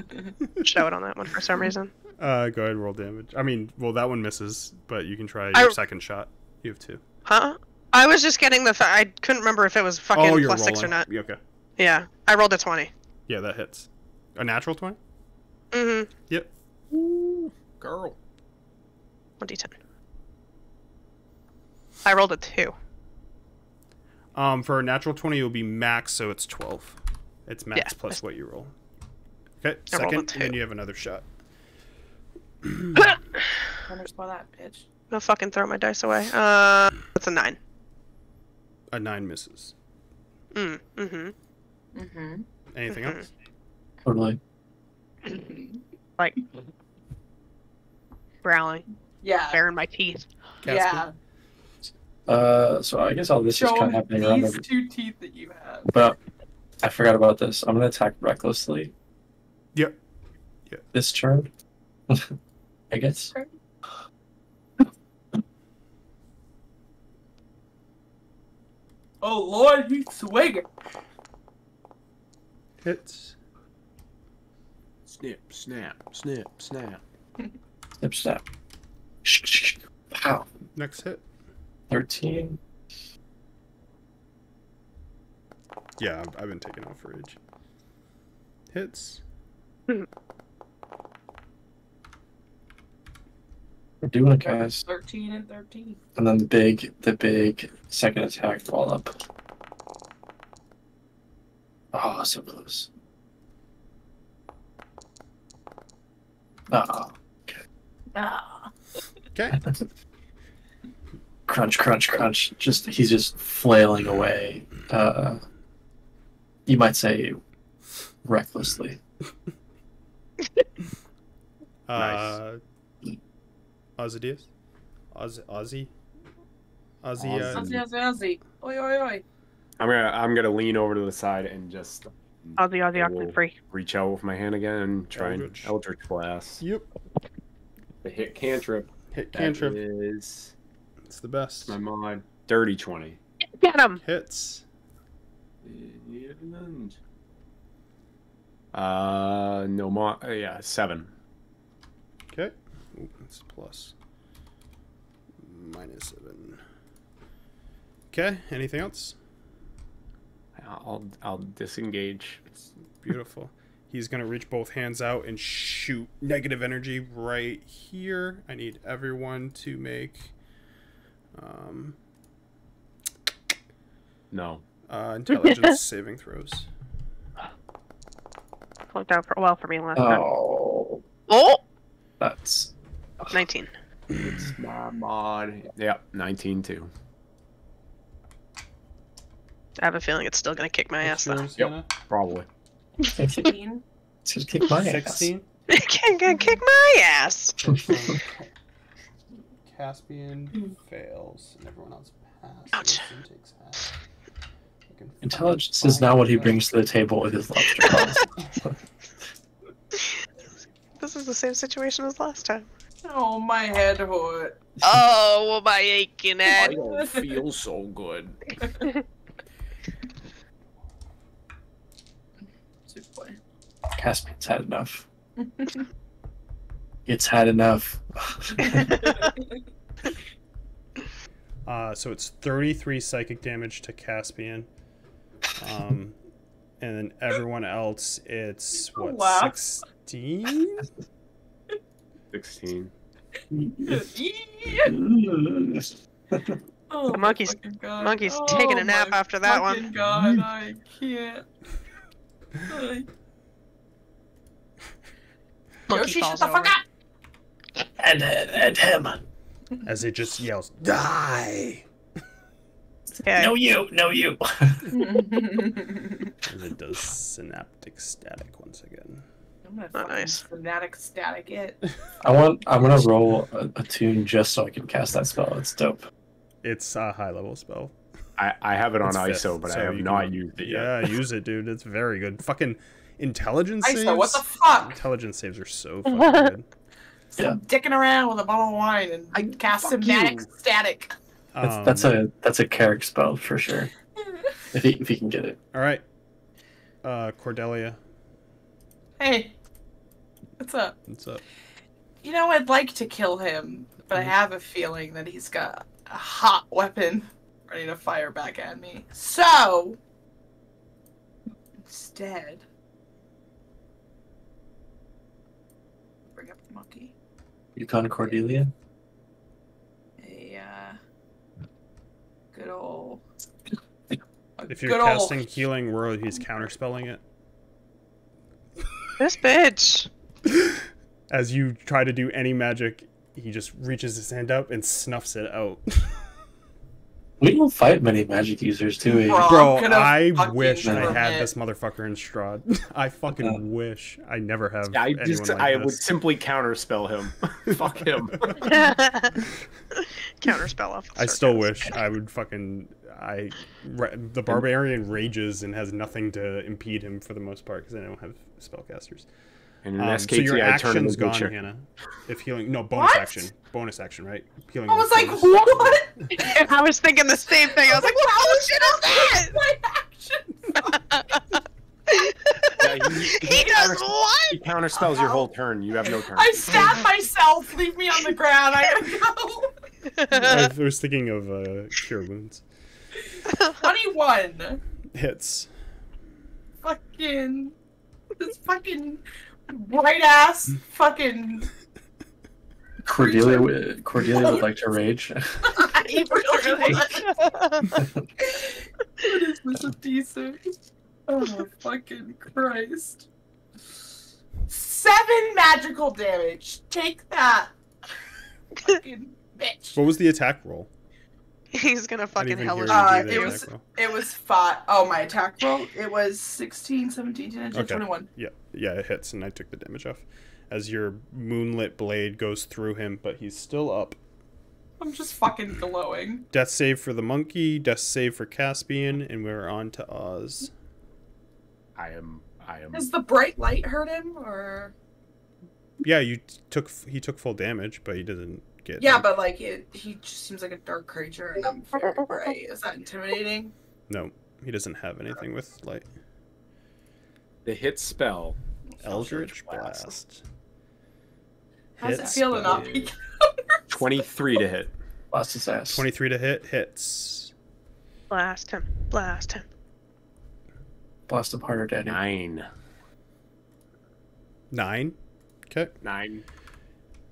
show it on that one for some reason. Go ahead and roll damage. I mean, well, that one misses, but you can try your second shot. You have 2. Huh? I was just getting the. I couldn't remember if it was fucking Oh, you're plus rolling. 6 or not. Yeah, okay. Yeah, I rolled a 20. Yeah, that hits. A natural 20? Mm-hmm. Yep. Ooh, girl. 1d10. I rolled a 2. For a natural 20, it will be max, so it's 12. It's max Yeah, plus what you roll. Okay, I rolled a second, and 2. then you have another shot. Counterspell that, bitch. I'll fucking throw my dice away. That's a 9. A 9 misses. Mm-hmm. Mm-hmm. Anything else? Totally. Like, growling, Yeah. baring my teeth. Yeah. So I guess all this is Show kind of him happening around these 2 teeth that you have. But I forgot about this. I'm gonna attack recklessly Yep. this turn. I guess. Oh Lord, he's swinging. Hits. Snip, snap, snip, snap. Snip, snap. Pow. Next hit. 13. Yeah, I've been taking off rage. Hits. We're doing it, guys. 13 and 13. And then the big second attack fall up. Oh, so close. Ah. Ah. Okay. Crunch, crunch, crunch. He's just flailing away. You might say recklessly. Nice. Ozydius? Ozzy? Ozzy. Oi, oi, oi. I'm gonna lean over to the side and just Ozzy, will Octane free. reach out with my hand again and try Eldritch. and Eldritch Blast. Yep. The hit cantrip. Hit That cantrip. is It's the best. my mod. Dirty 20. Get him! Hits. No mod. Yeah, 7. Okay. Ooh, that's plus. -7. Okay. Anything else? I'll disengage. It's beautiful. He's gonna reach both hands out and shoot negative energy right here. I need everyone to make No. intelligence saving throws. Worked out well for me last time. Oh, Oh! that's 19. It's my mod. Yep, 19 too. I have a feeling it's still gonna kick my ass though. Yours, Yep. Hannah? Probably. 16. It's just kick my ass. 16. It can kick my ass! Caspian fails, and everyone else passes Ouch. and takes half. I can Intelligence find is not what he that. brings to the table with his lobster claws. This is the same situation as last time. Oh, my head hurt. Oh, my aching I head. don't feel so good. Super boy. Caspian's had enough. It's had enough. So it's 33 psychic damage to Caspian. And then everyone else, it's what, Wow. 16? 16. Oh, The monkey's- my fucking God. monkey's taking a nap my after that one. fucking God, I can't. Monkey Yoshi, shut falls the fuck over. up! And him. As it just yells, die! Yeah, No you, no you. And it does synaptic static once again. I'm gonna Oh, fucking nice. fanatic static it. I'm gonna roll a tune just so I can cast that spell. It's dope. It's a high level spell. I have it on It's ISO, fifth, but so I have you not can- used it yet. Yeah, use it, dude. It's very good. Fucking intelligence saves. ISO, what the fuck? Intelligence saves are so fucking good. Yeah. Dicking around with a bottle of wine and cast fuck fanatic you. static. That's a character spell for sure. If he can get it. All right. Cordelia, Hey, what's up? what's up? You know, I'd like to kill him, but I have a feeling that he's got a hot weapon ready to fire back at me. So, instead, bring up the monkey. Yukon Cordelia. A good old. If you're good old- casting healing word, he's counterspelling it. this bitch. As you try to do any magic, he just reaches his hand up and snuffs it out. We don't fight many magic users, do we? Bro, I'm gonna I fucking wish I had vomit. this motherfucker in Strahd. I fucking wish. I never have anyone like I this. would simply counterspell him. Fuck him. Counterspell off. I still wish I would fucking... the barbarian rages and has nothing to impede him for the most part because I don't have spellcasters. And in So your SKT, I turn him action's into a gone, chick. Hannah. If healing... No, bonus What? action. Bonus action, right? Healing I was word like, bonus. what? I was thinking the same thing. I was like, what bullshit is that? My action. Yeah, He does what? He counterspells your whole turn. You have no turn. I stabbed myself. Leave me on the ground. I gotta I was thinking of cure wounds. go. 21. Hits. Fucking. This fucking bright ass fucking. Cordelia would like to rage. I really What is this a decent? Oh fucking Christ. 7 magical damage. Take that. Fucking bitch. What was the attack roll? He's gonna I fucking didn't even hellish hear do you do it the this. attack roll. It was 5. Oh, my attack roll. It was 16, 17, 19, Okay. 21. Yeah, it hits, and I took the damage off. As your moonlit blade goes through him, but he's still up. I'm just fucking glowing. Death save for the monkey, death save for Caspian, and we're on to Oz. I am. Does the bright light hurt him, or? Yeah, he took full damage, but he doesn't get... Yeah, but like he just seems like a dark creature, and I'm very gray. Is that intimidating? No, he doesn't have anything with light. The hit spell. Eldritch Blast. How's it Hits feel to not by be? 23 to hit. Blast his ass. 23 to hit, hits. Blast him. Blast him. Blast him harder, Daddy. 9. 9. Okay. 9.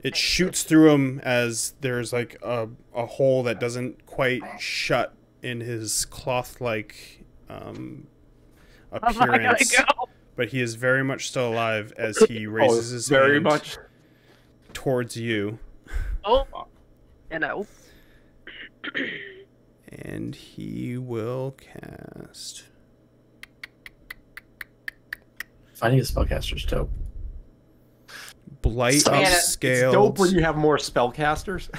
It shoots through him as there's like a hole that doesn't quite shut in his cloth-like appearance. But he is very much still alive as he raises his very hand much. towards you. Oh. And oh. And he will cast... Finding a spellcaster's dope. Blight Man, It's upscaled. dope when you have more spellcasters.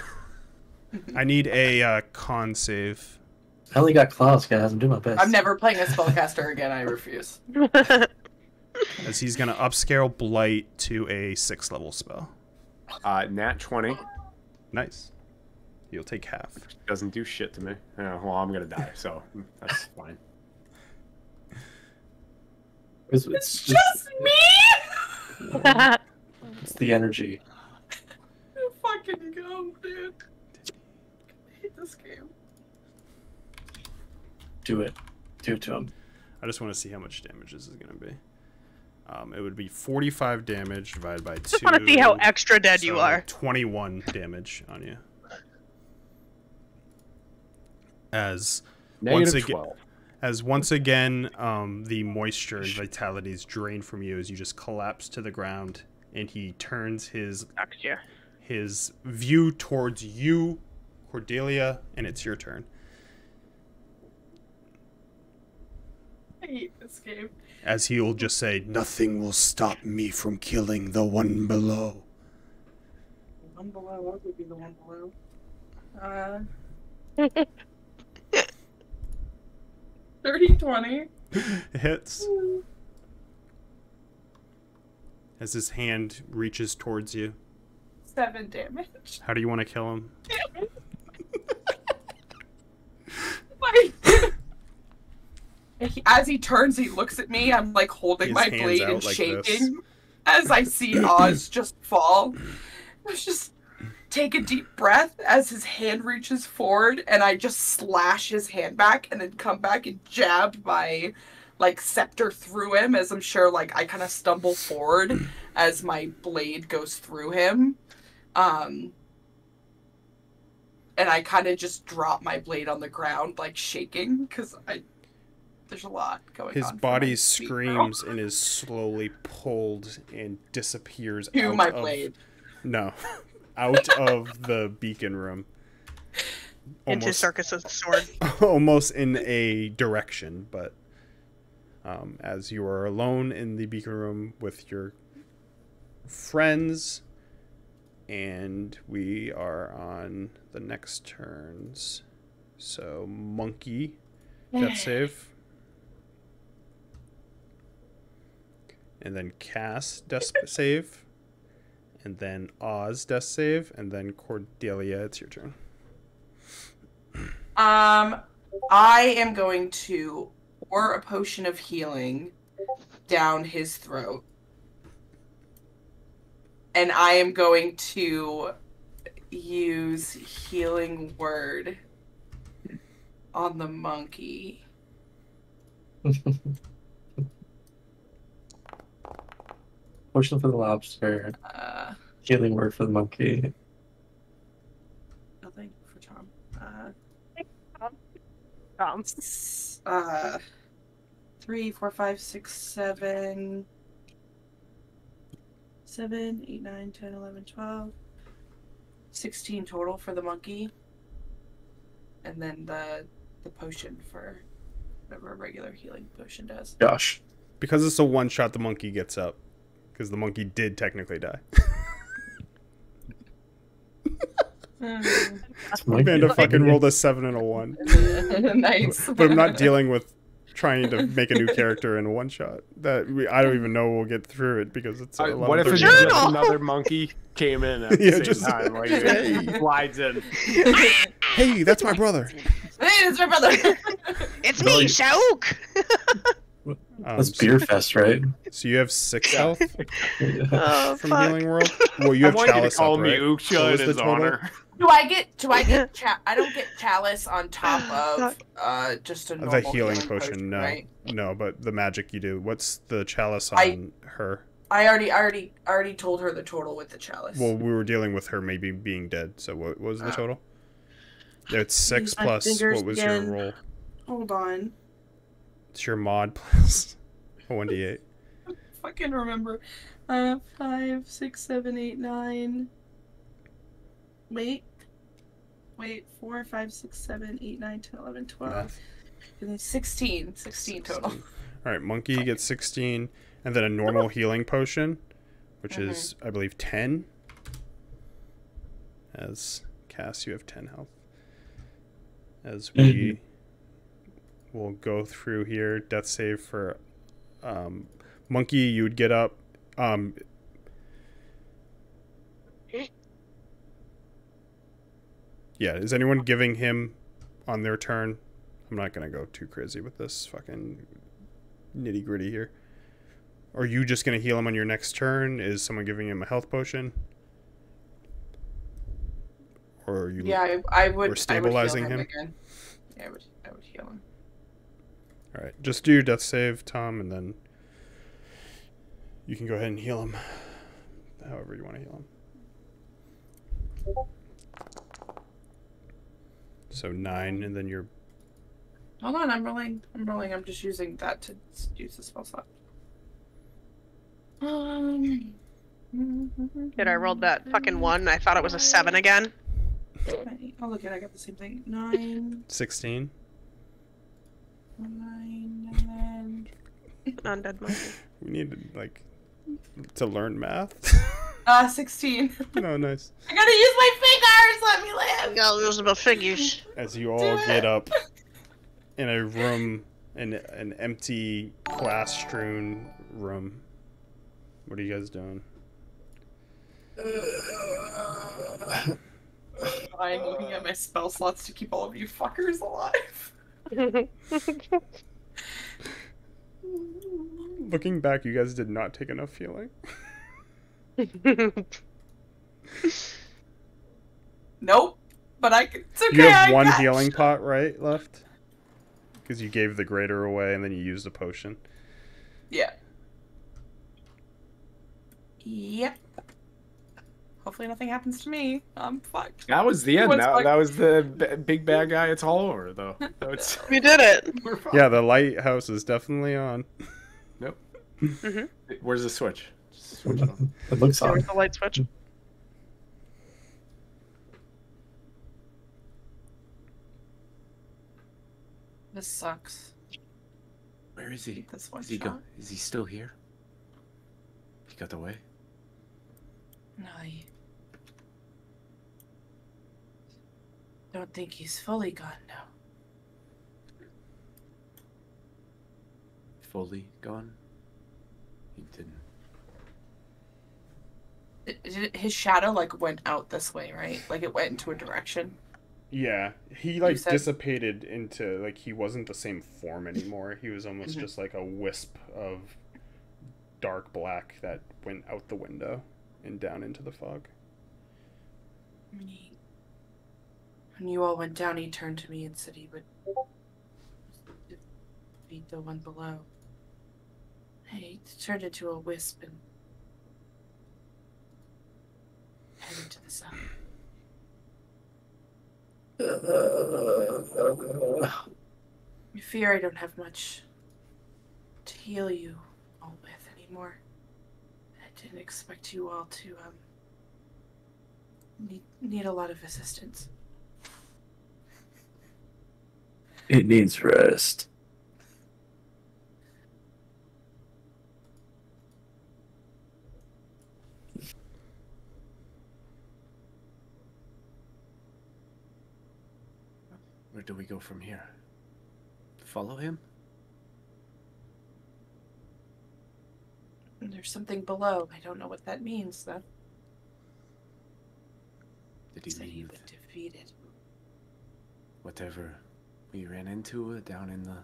I need a con save. I only got claws, guys. I'm doing my best. I'm never playing a spellcaster again. I refuse. As he's going to upscale Blight to a 6th level spell. Nat 20. Nice. You'll take half. Doesn't do shit to me. Yeah, well, I'm gonna die, so that's fine. It's Just me. it's the energy. You fucking go, dude. I hate this game. Do it. Do it to him. I just want to see how much damage this is going to be. It would be 45 damage divided by 2. Just want to see how extra dead you so are. 21 damage on you. As Negative once 12. once again, the moisture and vitality is drained from you as you just collapse to the ground, and he turns his view towards you, Cordelia, and it's your turn. I hate this game. As he will just say, "Nothing will stop me from killing the one below." The one below. What would be the one below? 30, 20. Hits. As his hand reaches towards you. 7 damage. How do you want to kill him? Like, as he turns, he looks at me. I'm like holding His my hands blade out and like shaking this. as I see Oz just fall. I just take a deep breath as his hand reaches forward, and I just slash his hand back, and then come back and jab my like scepter through him. As I'm sure, like I kind of stumble forward as my blade goes through him. And I kind of just drop my blade on the ground, like shaking, because there's a lot going on. His for body my sweet girl. screams and is slowly pulled and disappears To out my of... blade. No. Out of the beacon room. into almost Circus's sword. almost in a direction, but as you are alone in the beacon room with your friends, and we are on the next turns. So Monkey, death save. And then Cass, death save. And then Oz, death save. And then Cordelia, it's your turn. I am going to pour a potion of healing down his throat. And I am going to use healing word on the monkey. Potion for the lobster. Healing word for the monkey. Nothing for Tom. Tom. 3, 4, 5, 6, 7. 7, 8, 9, 10, 11, 12. 16 total for the monkey. And then the potion for whatever a regular healing potion does. Gosh. Because it's a one shot, the monkey gets up. Because the monkey did technically die. Amanda fucking rolled a 7 and a 1. Nice. But I'm not dealing with trying to make a new character in a one shot. I don't even know we'll get through it because it's a What if it's Journal! just another monkey came in at the same time? Like, it slides in. Hey, that's my brother. Hey, it's my brother. It's me, Shauk! That's Beer Fest, right? So you have 6 health Oh, from fuck. Healing World? Well, you I have want you to Chalice call up, me right? Uksha What in was the his total? honor. I don't get chalice on top of just a normal The healing potion, no. right? No, but the magic you do. What's the chalice on her? I already told her the total with the chalice. Well, we were dealing with her maybe being dead, so what was the total? It's 6 use my plus, fingers what was again. your roll? Hold on. It's your mod plus a 1d8. I can remember. 5, 6, 7, 8, 9. Wait, 4, 5, 6, 7, 8, 9, 10, 11, 12. Math. And then 16 total. Alright, Monkey gets 16, and then a normal healing potion, which is, I believe, 10. As Cass, you have 10 health. As we will go through here, death save for Monkey, you would get up. Yeah, is anyone giving him on their turn? I'm not going to go too crazy with this fucking nitty gritty here. Are you just going to heal him on your next turn? Is someone giving him a health potion? Or are you I would. or stabilizing I would heal him? again. Yeah, I would heal him. All right, just do your death save, Tom, and then you can go ahead and heal him however you want to heal him. So 9, and then you're... Hold on, I'm rolling. I'm just using that to use the spell slot. Dude, I rolled that fucking 1. I thought it was a 7 again. Oh, look, I got the same thing. 9, 16. 9, and then... Undead monkey. We need to learn math. 16. No, nice. I gotta use my fingers! Let me live! Y'all lose about figures. As you all get up in a room, in an empty, glass-strewn room. What are you guys doing? I'm looking at my spell slots to keep all of you fuckers alive. Looking back, you guys did not take enough healing. Nope. But it's okay. You have I one got healing pot, right, left? Because you gave the greater away and then you used a potion. Yeah. Yep. Hopefully nothing happens to me. I'm fucked. That was the end. What's That was the big bad guy. It's all over, though. So it's, We did it. we're fine. Yeah, the lighthouse is definitely on. Nope. Mm-hmm. Where's the switch? Switch it on. It looks on. Where's the light switch? This sucks. Where is he? This one Is he shot. Is he still here? He got away? No, I don't think he's fully gone now. Fully gone? He didn't. His shadow like went out this way, right? Like it went into a direction. Yeah, he like said- dissipated into like he wasn't the same form anymore. He was almost just like a wisp of dark black that went out the window and down into the fog. When you all went down, he turned to me and said he would defeat the one below. He turned into a wisp and headed to the south. I fear I don't have much to heal you all with anymore. I didn't expect you all to need a lot of assistance. It needs rest. Where do we go from here? Follow him? And there's something below. I don't know what that means, though. Did He he said he leave would defeat it. whatever we ran into down in the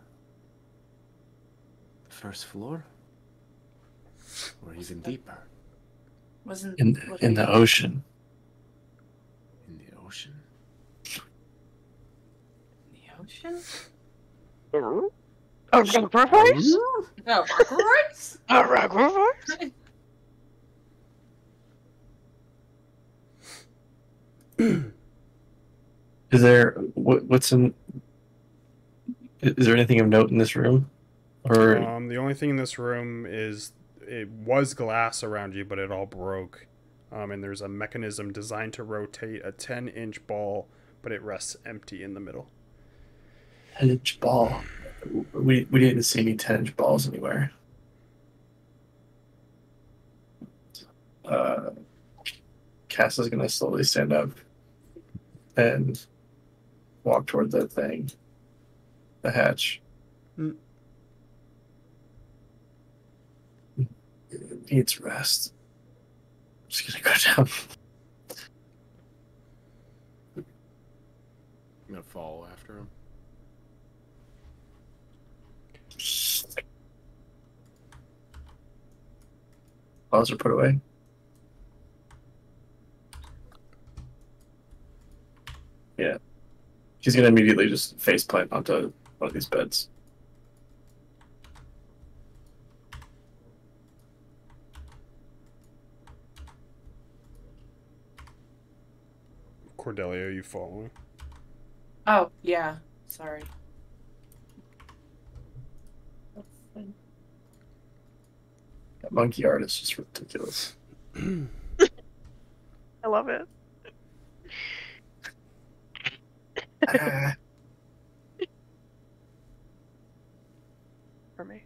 first floor? Or even deeper? Wasn't In the ocean. In the ocean? In the ocean? A sacrifice? No, Margaret? A sacrifice? Is there what's in? Is there anything of note in this room? Or The only thing in this room is it was glass around you, but it all broke. And there's a mechanism designed to rotate a 10-inch ball, but it rests empty in the middle. 10-inch ball? We didn't see any 10-inch balls anywhere. Cass is gonna slowly stand up and walk toward the thing, the hatch. Mm. It needs rest. I'm just gonna go down. I'm gonna follow after him. Balls are put away. Yeah. She's gonna immediately just face plant onto one of these beds. Cordelia, are you following? Oh, yeah. Sorry. That monkey art is just ridiculous. I love it. Ah. For me.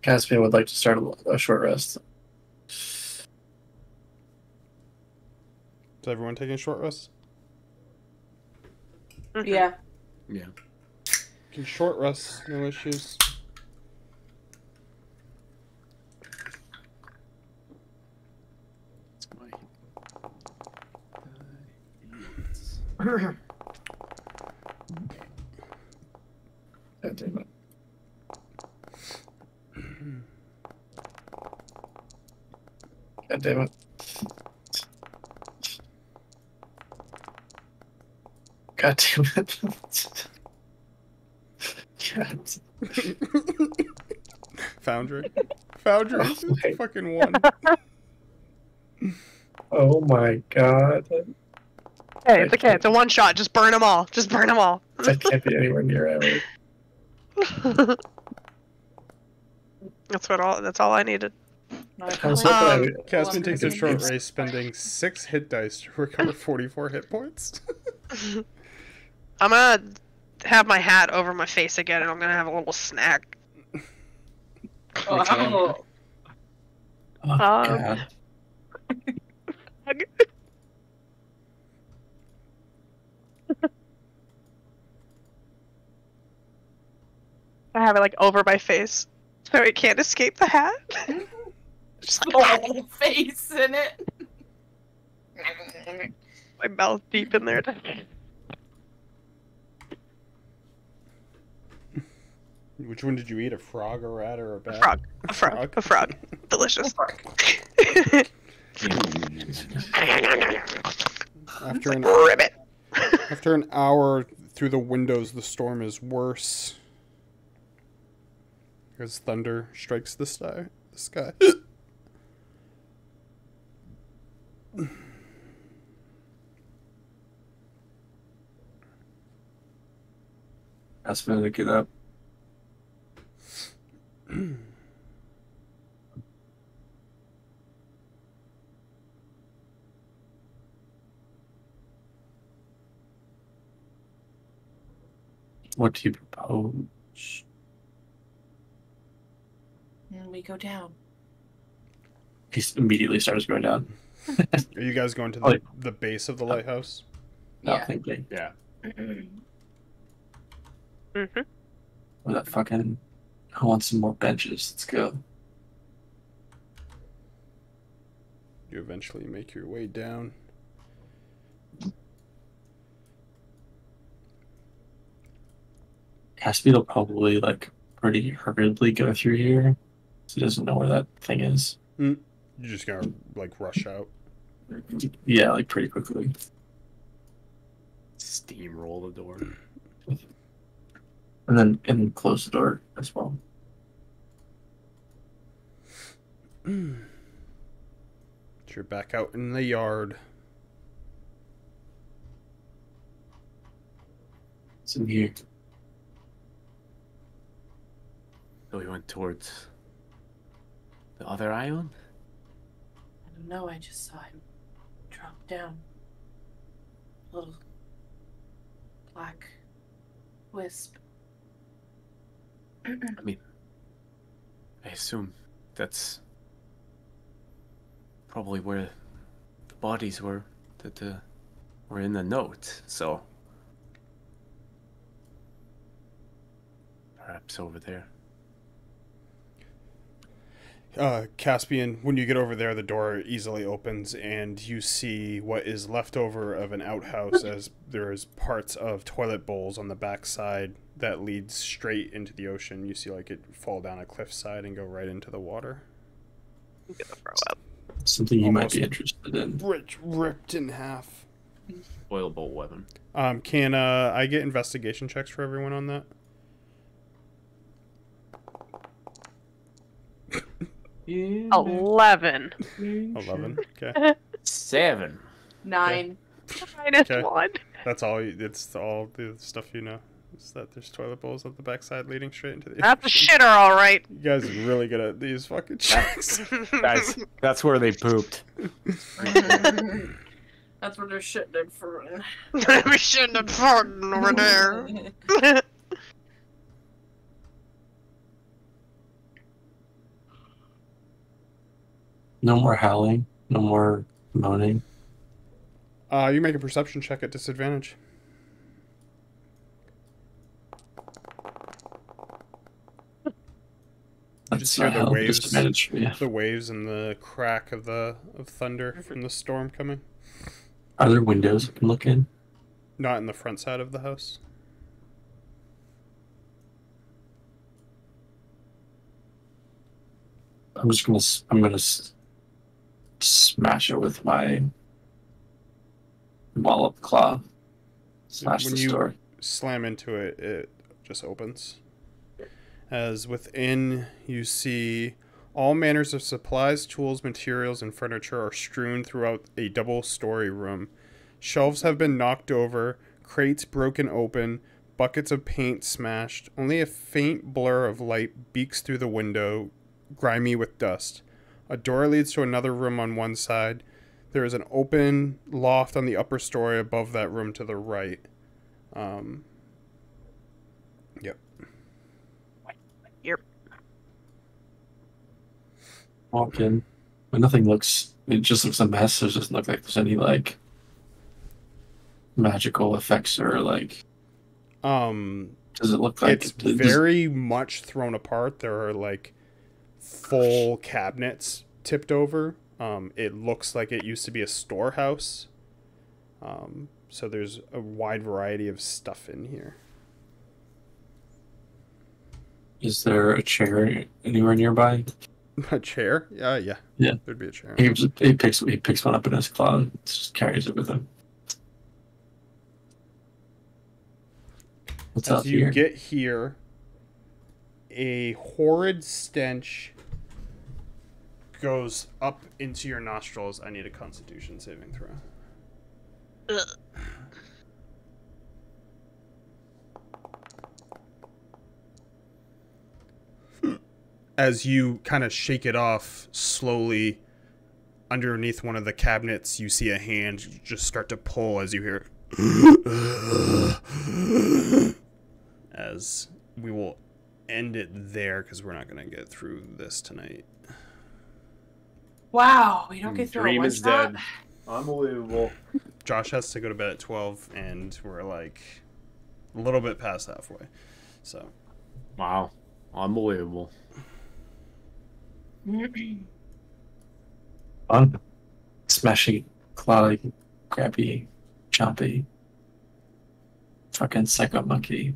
Caspian would like to start a short rest. Is everyone taking a short rest? Yeah. Yeah. Can short rest, no issues. It's my... God damn it. God damn it. God damn it. God. Foundry. Foundry. Oh my- Fucking one. Oh my god. Hey, it's okay. It's a one shot. Just burn them all. Just burn them all. That can't be anywhere near ever. That's all I needed. I was hoping I- Caspian takes a Good short names. race, spending 6 hit dice to recover 44 hit points. I'm gonna have my hat over my face again, and I'm gonna have a little snack. Oh, Oh, God. I have it like over my face, so it can't escape the hat. Just the whole face in it. my mouth deep in there. Which one did you eat? A frog, a rat, or a bat? A frog. Delicious. After an Ribbit. After an hour through the windows, the storm is worse. As thunder strikes the sky. Ask me to get up. What do you propose? And we go down. He immediately starts going down. Are you guys going to the base of the lighthouse? Not Yeah. thinking. Yeah. Mm-hmm. Or that fucking. I want some more benches. Let's go. You eventually make your way down. Caspian will probably like pretty hurriedly go through here. So he doesn't know where that thing is. You're just gonna like rush out. Yeah, like pretty quickly. Steamroll the door. And close the door as well. You're back out in the yard. It's in here. So we went towards the other island? I don't know, I just saw him drop down. Little black wisp. I mean, I assume that's probably where the bodies were that were in the note, so perhaps over there. Caspian, when you get over there, the door easily opens and you see what is left over of an outhouse, as there is parts of toilet bowls on the backside that leads straight into the ocean. You see like it fall down a cliffside and go right into the water. I'm gonna throw up. Something you might Almost be interested in. Ripped in half. Oil bolt weapon. Can I get investigation checks for everyone on that? 11. 11. Okay. 7. 9. Minus Okay. 1. That's all. It's all the stuff you know. Is that there's toilet bowls at the backside leading straight into the. That's a shitter, alright. You guys are really good at these fucking checks. Guys, that's where they pooped. That's where they're shitting for. We shouldn't have farted over there. No more howling. No more moaning. You make a perception check at disadvantage. You just hear the hell waves, disadvantage for me. the waves, and the crack of thunder from the storm coming. Are there windows I can look in? Not in the front side of the house. I'm gonna smash it with my wallop claw. Smash When the you door. slam into it, it just opens. As within, you see all manners of supplies, tools, materials, and furniture are strewn throughout a double-story room. Shelves have been knocked over, crates broken open, buckets of paint smashed. Only a faint blur of light beaks through the window, grimy with dust. A door leads to another room on one side. There is an open loft on the upper story above that room to the right. walk in, but nothing looks. It just looks a mess. It doesn't look like there's any like magical effects or like. Does it look like It's very much thrown apart. There are like full cabinets tipped over. It looks like it used to be a storehouse. So there's a wide variety of stuff in here. Is there a chair anywhere nearby? A chair? Yeah. Yeah. There'd be a chair. He picks one up in his claw and just carries it with him. What's As up you here? get here, a horrid stench goes up into your nostrils. I need a Constitution saving throw. Ugh. As you kind of shake it off slowly, underneath one of the cabinets, you see a hand just start to pull as you hear. As we will end it there because we're not going to get through this tonight. Wow, we don't get through Dream a is one-shot? dead. Unbelievable. Josh has to go to bed at 12, and we're like a little bit past halfway. So, Wow. Unbelievable. Fun. Smashy, clawy, crappy, chompy. Fucking psycho monkey.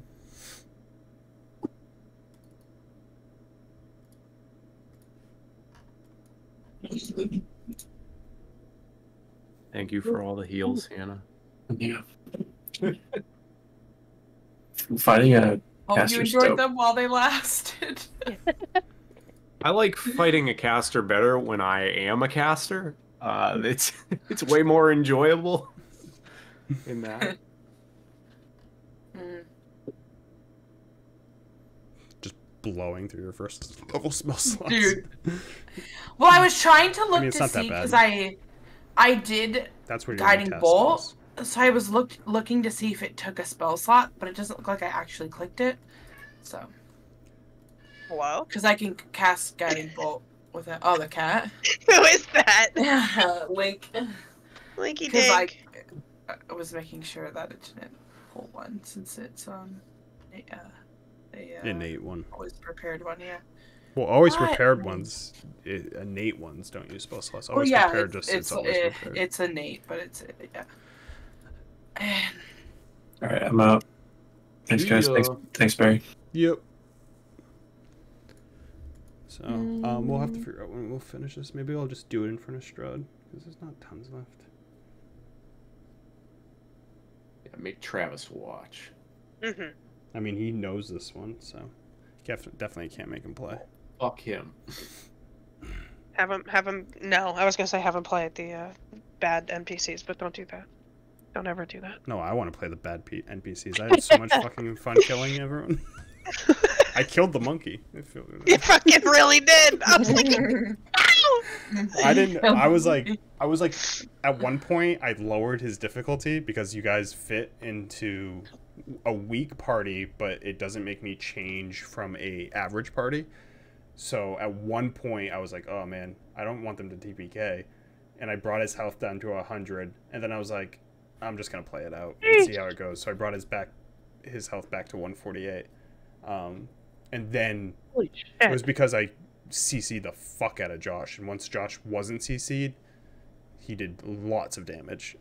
Thank you for all the heals, Hannah. Yeah. Fighting a Hope you caster's enjoyed dope. them while they lasted. I like fighting a caster better when I am a caster. It's way more enjoyable in that. just blowing through your first level spell slots. Dude. Well, I was trying to look it's to not that see bad. because I did That's where you're guiding gonna test bolt, spells. so I was looking to see if it took a spell slot, but it doesn't look like I actually clicked it. So, Hello? because I can cast guiding bolt with it. Oh, the cat. Who is that? Link. Linky Because Dink. I was making sure that it didn't pull one since it's Innate one. always prepared one. Yeah. Well, always What? prepared ones, innate ones don't use spell slots. Well, Always yeah, prepared just it's always prepared. it's innate, but it's yeah. And All right, I'm out. Thanks, guys. See ya. Thanks, Barry. Yep. So, we'll have to figure out when we'll finish this. Maybe I'll just do it in front of Strahd, because there's not tons left. Yeah, make Travis watch. Mm-hmm. I mean, he knows this one, so definitely can't make him play. Fuck him. Have him. No, I was gonna say have him play the bad NPCs, but don't do that. Don't ever do that. No, I want to play the bad NPCs. I had so much fucking fun killing everyone. I killed the monkey. You fucking really did. I was like, ow! I didn't. I was like, at one point, I lowered his difficulty because you guys fit into a weak party, but it doesn't make me change from a average party. So at one point, I was like, oh man, I don't want them to TPK, and I brought his health down to 100, and then I was like, I'm just gonna play it out and see how it goes. So I brought his health back to 148, and then Holy it was shit. because I CC'd the fuck out of Josh, and once Josh wasn't CC'd, he did lots of damage.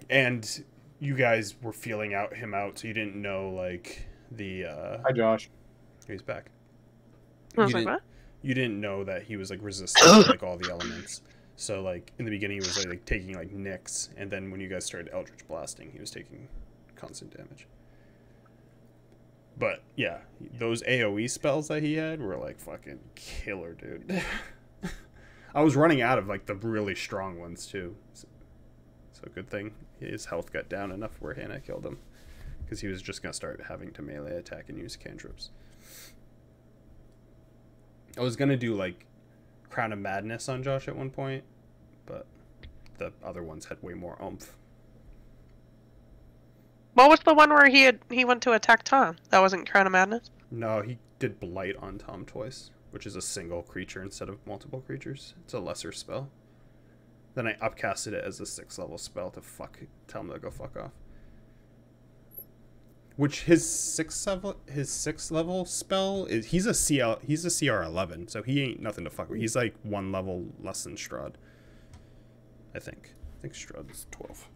And you guys were feeling him out, so you didn't know like the Hi, Josh. he's back. I was You like, didn't- what? You didn't know that he was like resistant to like all the elements. So like in the beginning he was like taking like nicks, and then when you guys started Eldritch blasting, he was taking constant damage. But yeah, those AoE spells that he had were like fucking killer, dude. I was running out of like the really strong ones too. So good thing his health got down enough where Hannah killed him, because he was just gonna start having to melee attack and use cantrips. I was gonna do like Crown of Madness on Josh at one point, but the other ones had way more oomph. What was the one where he went to attack Tom? That wasn't Crown of Madness. No, he did Blight on Tom twice, which is a single creature instead of multiple creatures. It's a lesser spell. Then I upcasted it as a 6th level spell to tell him to go fuck off. Which his 6th level spell is he's a CR 11, so he ain't nothing to fuck with. He's like 1 level less than Strahd. I think Strahd's 12.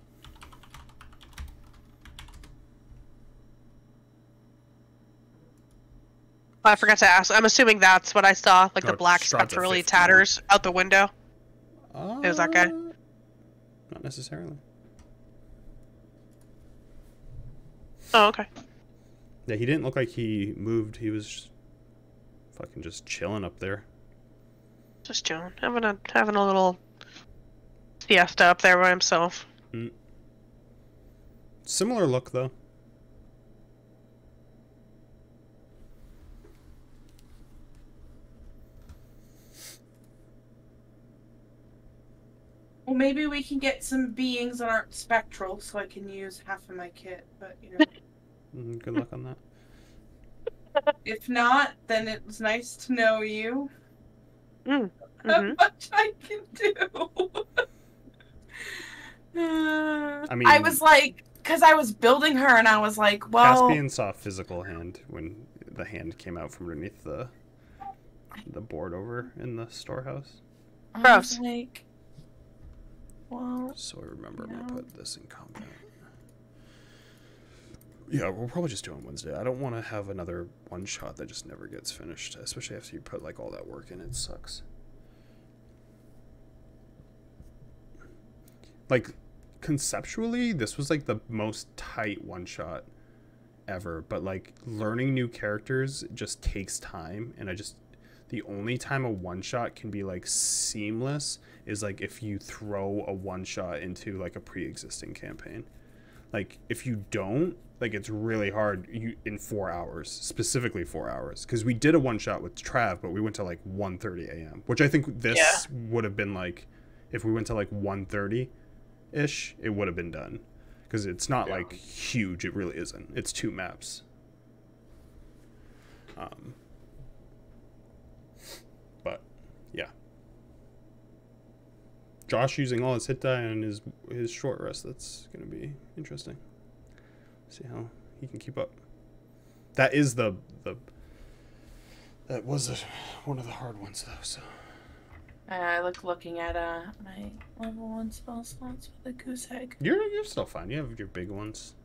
I forgot to ask. I'm assuming that's what I saw, like the Oh, black Strahd's a spectrally 15. tatters out the window. It was that guy. Not necessarily. Oh, okay. Yeah, he didn't look like he moved. He was fucking just chilling up there. Just chilling, having a little siesta up there by himself. Similar look though. Well, maybe we can get some beings that aren't spectral, so I can use half of my kit. But you know, Good luck on that. if not, then it was nice to know you. How Mm-hmm. much I can do. I mean, I was like, because I was building her, and I was like, well, Caspian saw a physical hand when the hand came out from underneath the board over in the storehouse. I Gross. was like, well, So I remember I'm Yeah. gonna put this in combat. Yeah, we'll probably just do it on Wednesday. I don't want to have another one shot that just never gets finished, especially after you put like all that work in. It sucks. Like conceptually, this was like the most tight one shot ever, but like learning new characters just takes time, and the only time a one shot can be like seamless is like if you throw a one shot into like a pre-existing campaign. Like if you don't, like it's really hard in 4 hours, specifically 4 hours, because we did a one shot with Trav, but we went to like 1:30 a.m., which I think this would have been like if we went to like 1:30 ish, it would have been done, because it's not like huge. It really isn't. It's 2 maps. But yeah, Josh using all his hit die and his short rest. That's gonna be interesting. See how he can keep up. That is that was one of the hard ones though. So I looking at my level 1 spell slots with a goose egg. you're still fine. You have your big ones.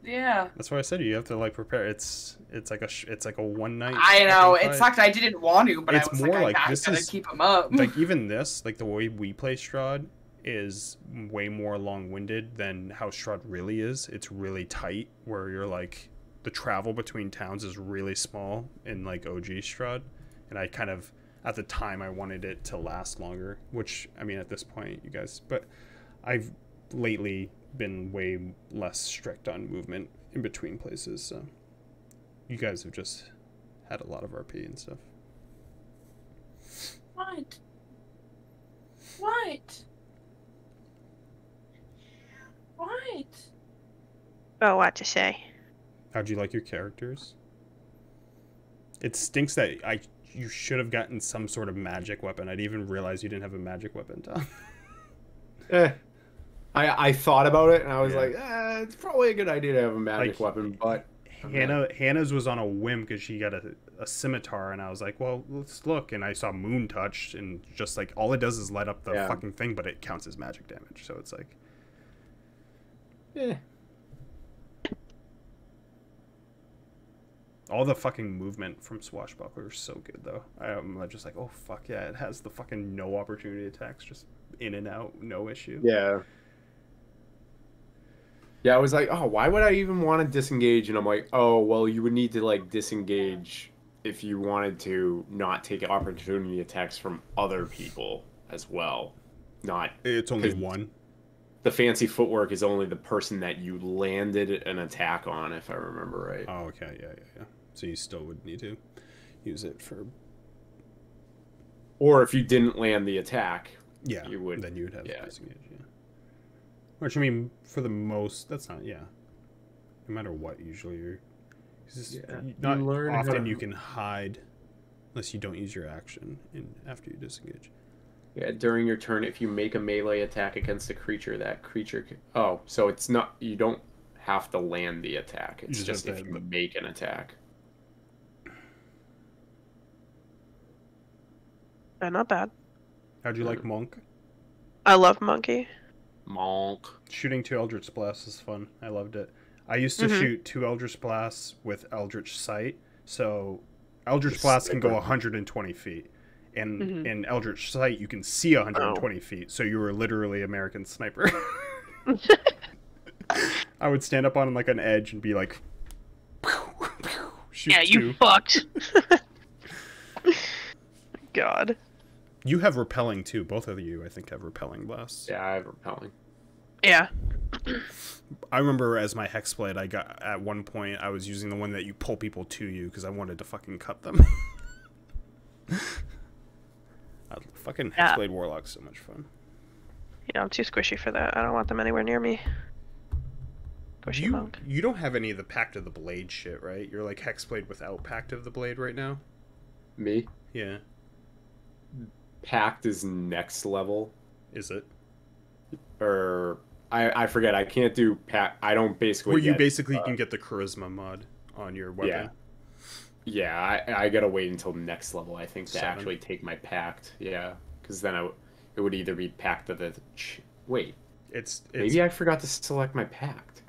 Yeah. That's why I said you have to like prepare. It's like a one night. I know, fucking it fight. sucked. I didn't want to, but It's I was more like I this gotta is- keep them up. Like even this, like the way we play Strahd is way more long-winded than how Strahd really is. It's really tight, where you're like the travel between towns is really small in like OG Strahd, and I kind of at the time I wanted it to last longer, which I mean at this point you guys, but I've lately been way less strict on movement in between places, so you guys have just had a lot of RP and stuff. What? What? What? Oh, what to say? How'd you like your characters? It stinks that you should have gotten some sort of magic weapon. I'd even realize you didn't have a magic weapon, Tom. I thought about it and I was Yeah. like, it's probably a good idea to have a magic Like, weapon, but Hannah's was on a whim because she got a scimitar, and I was like, well, let's look. And I saw Moon Touch, and just like all it does is light up the fucking thing, but it counts as magic damage. So it's like, yeah. all the fucking movement from Swashbuckler is so good, though. I'm just like, oh, fuck yeah. It has the fucking no opportunity attacks, just in and out, no issue. Yeah. Yeah, I was like, oh, why would I even want to disengage? And I'm like, oh, well, you would need to, like, disengage if you wanted to not take opportunity attacks from other people as well. Not... It's only 'cause one. The fancy footwork is only the person that you landed an attack on, if I remember right. Oh, okay, yeah. So you still would need to use it for... Or if you didn't land the attack, Yeah, you would... then you would have yeah. disengage, yeah. Which, I mean, for the most, that's not, yeah. No matter what, usually you're... It's just Yeah, not you learn how often to- you can hide Unless you don't use your action after you disengage. Yeah, during your turn, if you make a melee attack against a creature, that creature... Oh, so it's not... You don't have to land the attack. It's just if you make an attack. Not bad. How'd you like Monk? I love Monkey. Monk. Shooting 2 Eldritch Blasts is fun. I loved it. I used to shoot 2 Eldritch Blasts with Eldritch Sight. So Eldritch Blast can go 120 feet. And in Eldritch Sight, you can see 120 feet. So you were literally American Sniper. I would stand up on like an edge and be like, shoot yeah, you fucked. God. You have repelling too. Both of you, I think, have repelling blasts. Yeah, I have repelling. Yeah. I remember as my Hexblade, I got at one point I was using the one that you pull people to you because I wanted to fucking cut them. Fucking Hexblade Warlock's so much fun. Yeah, I'm too squishy for that. I don't want them anywhere near me. Squishy monk. You don't have any of the Pact of the Blade shit, right? You're like Hexblade without Pact of the Blade right now? Me? Yeah. Pact is next level. Is it? Or I forget. I can't do Pact. I don't basically. Where you basically can get the Charisma mod on your weapon. Yeah. I gotta wait until next level, I think, to 7. actually take my Pact. Yeah, because then it would either be Pact of the. Wait. It's maybe I forgot to select my Pact.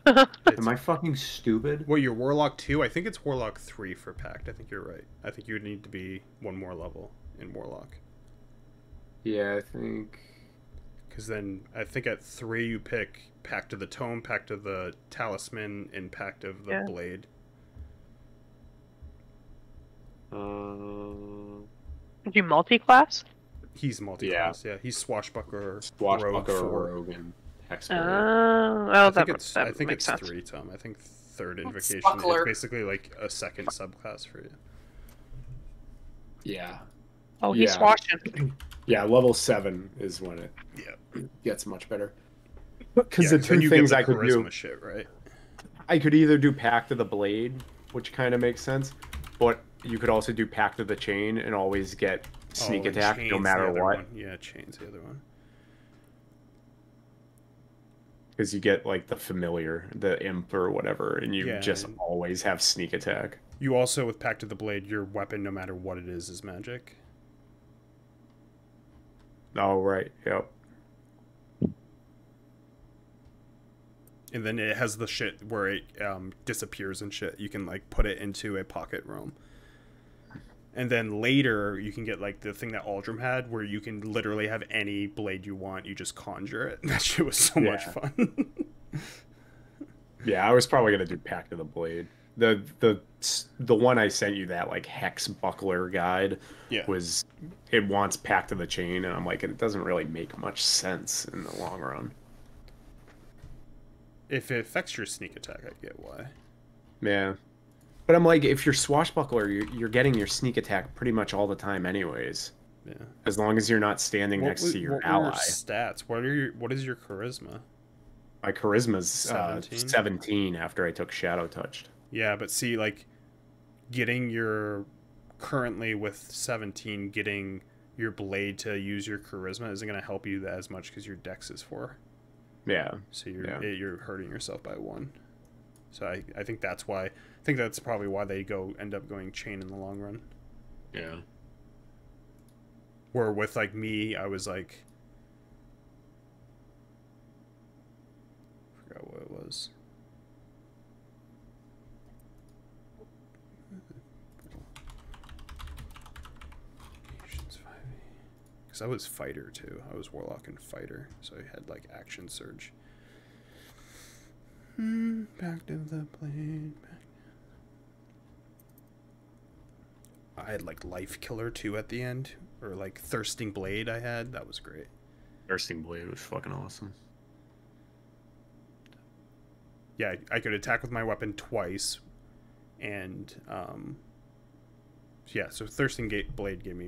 Am I fucking stupid? Well, you're Warlock 2? I think it's Warlock 3 for Pact. I think you're right. I think you would need to be one more level in Warlock. Yeah, I think... Because then, I think at 3 you pick Pact of the Tome, Pact of the Talisman, and Pact of the Blade. Did you multi-class? He's multi-class, yeah. He's Swashbuckler, Swashbuckler, Rogue, and I think it's sense. 3, Tom. I think 3rd Invocation. Spuckler. It's basically like a second subclass for you. Yeah. Oh, he's swashing. Yeah, level 7 is when it gets much better. Because Yeah, the two things I could do... shit, right? I could either do Pact of the Blade, which kind of makes sense, but you could also do Pact of the Chain and always get sneak attack no matter what. One. Yeah, Chain's the other one. Because you get, like, the familiar, the imp or whatever, and you just always have sneak attack. You also, with Pact of the Blade, your weapon, no matter what it is magic. Oh, right. Yep. And then it has the shit where it disappears and shit. You can, like, put it into a pocket realm. And then later, you can get, like, the thing that Aldrim had, where you can literally have any blade you want. You just conjure it. That shit was so much fun. Yeah, I was probably going to do Pact of the Blade. The one I sent you, that, like, Hex Buckler guide, was... It wants Pact of the Chain, and I'm like, it doesn't really make much sense in the long run. If it affects your sneak attack, I get why. Yeah. But I'm like, if you're Swashbuckler, you're getting your sneak attack pretty much all the time anyways. Yeah. As long as you're not standing next to your ally. What are your stats? What is your charisma? My charisma's 17 after I took Shadow Touched. Yeah, but see, like, getting your... Currently with 17, getting your blade to use your charisma isn't going to help you as much because your dex is 4. Yeah. So you're hurting yourself by 1. So I think that's why... I think that's probably why they end up going chain in the long run. Yeah. Where with, like, me, I was like... I forgot what it was. Because I was fighter, too. I was warlock and fighter. So I had, like, action surge. Back to the blade. I had, like, life killer, too, at the end. Or, like, thirsting blade I had. That was great. Thirsting blade was fucking awesome. Yeah, I could attack with my weapon twice. And, yeah, so Thirsting Blade gave me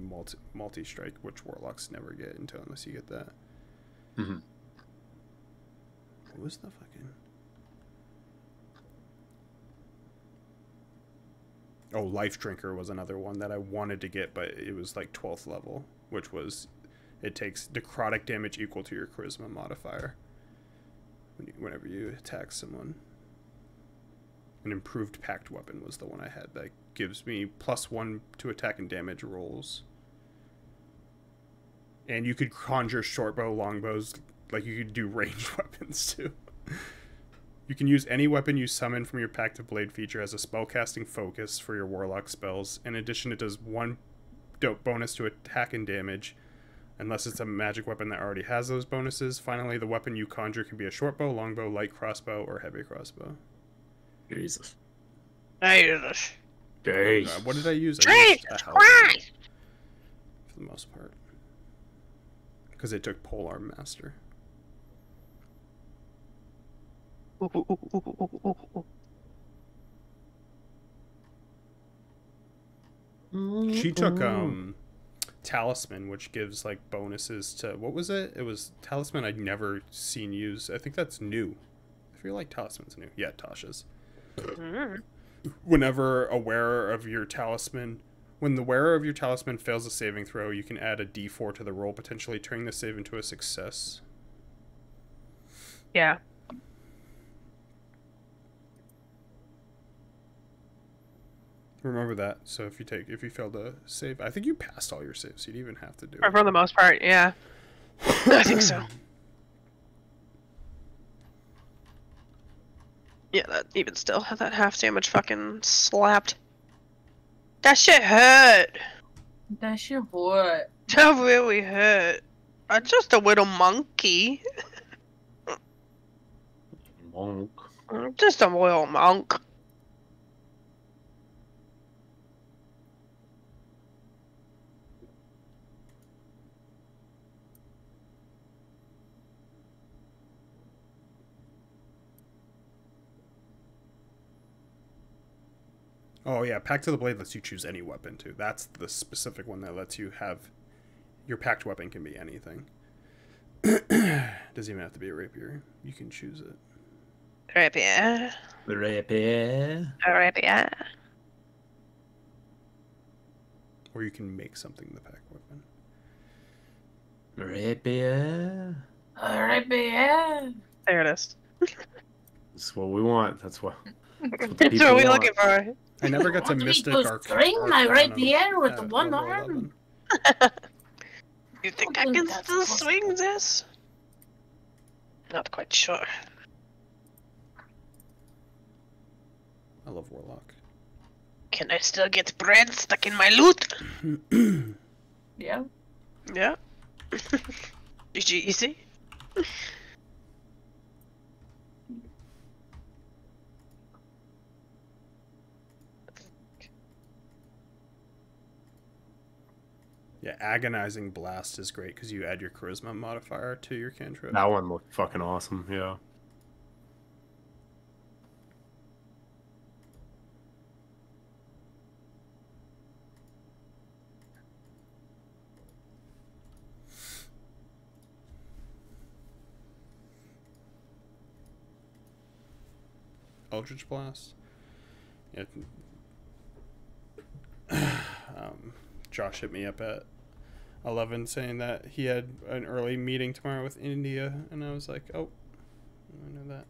multi-strike, which Warlocks never get unless you get that. Mm-hmm. What was the fucking... Oh, Life Drinker was another one that I wanted to get, but it was like 12th level, which was, it takes necrotic damage equal to your charisma modifier whenever you attack someone. An improved packed weapon was the one I had that gives me +1 to attack and damage rolls. And you could conjure shortbow, longbows, like you could do ranged weapons too. You can use any weapon you summon from your Pact of Blade feature as a spellcasting focus for your warlock spells. In addition, it does 1 bonus to attack and damage, unless it's a magic weapon that already has those bonuses. Finally, the weapon you conjure can be a shortbow, longbow, light crossbow, or heavy crossbow. Jesus. Jesus. Jeez. What did I use? Jesus I used a halberd Christ! for the most part. Because it took Polearm Master. Ooh, ooh, ooh, ooh, ooh, ooh, ooh. She took Talisman, which gives like bonuses to, what was it? It was Talisman I'd never seen used. I think that's new. I feel like Talisman's new. Yeah, Tasha's. Whenever a wearer of your talisman, when the wearer of your talisman fails a saving throw, you can add a d4 to the roll, potentially turning the save into a success. Yeah. Remember that. So if you fail to save, I think you passed all your saves. You'd even have to do Or it. for the most part, yeah. I think so. Yeah, that even still had that half damage fucking slapped. That shit hurt. That shit hurt. That really hurt. I'm just a little monkey. Monk. I'm just a little monk. Oh yeah, Pact of the Blade lets you choose any weapon too. That's the specific one that lets you have your packed weapon can be anything. Doesn't even have to be a rapier. You can choose it. Rapier. Rapier. Rapier. Or you can make something the packed weapon. Rapier. Rapier. There it is. That's what we want. That's what. That's what we're looking for. I never got to Want me Mystic to Arc. string my Arcanum rapier with the at one level arm? 11. You think I can still swing this? Not quite sure. I love Warlock. Can I still get bread stuck in my loot? Yeah. Yeah. GG easy. Yeah, Agonizing Blast is great because you add your Charisma modifier to your cantrip. That one looked fucking awesome. Yeah. Eldritch Blast. Yeah. Josh hit me up at 11 saying that he had an early meeting tomorrow with India, and I was like, oh, I know that.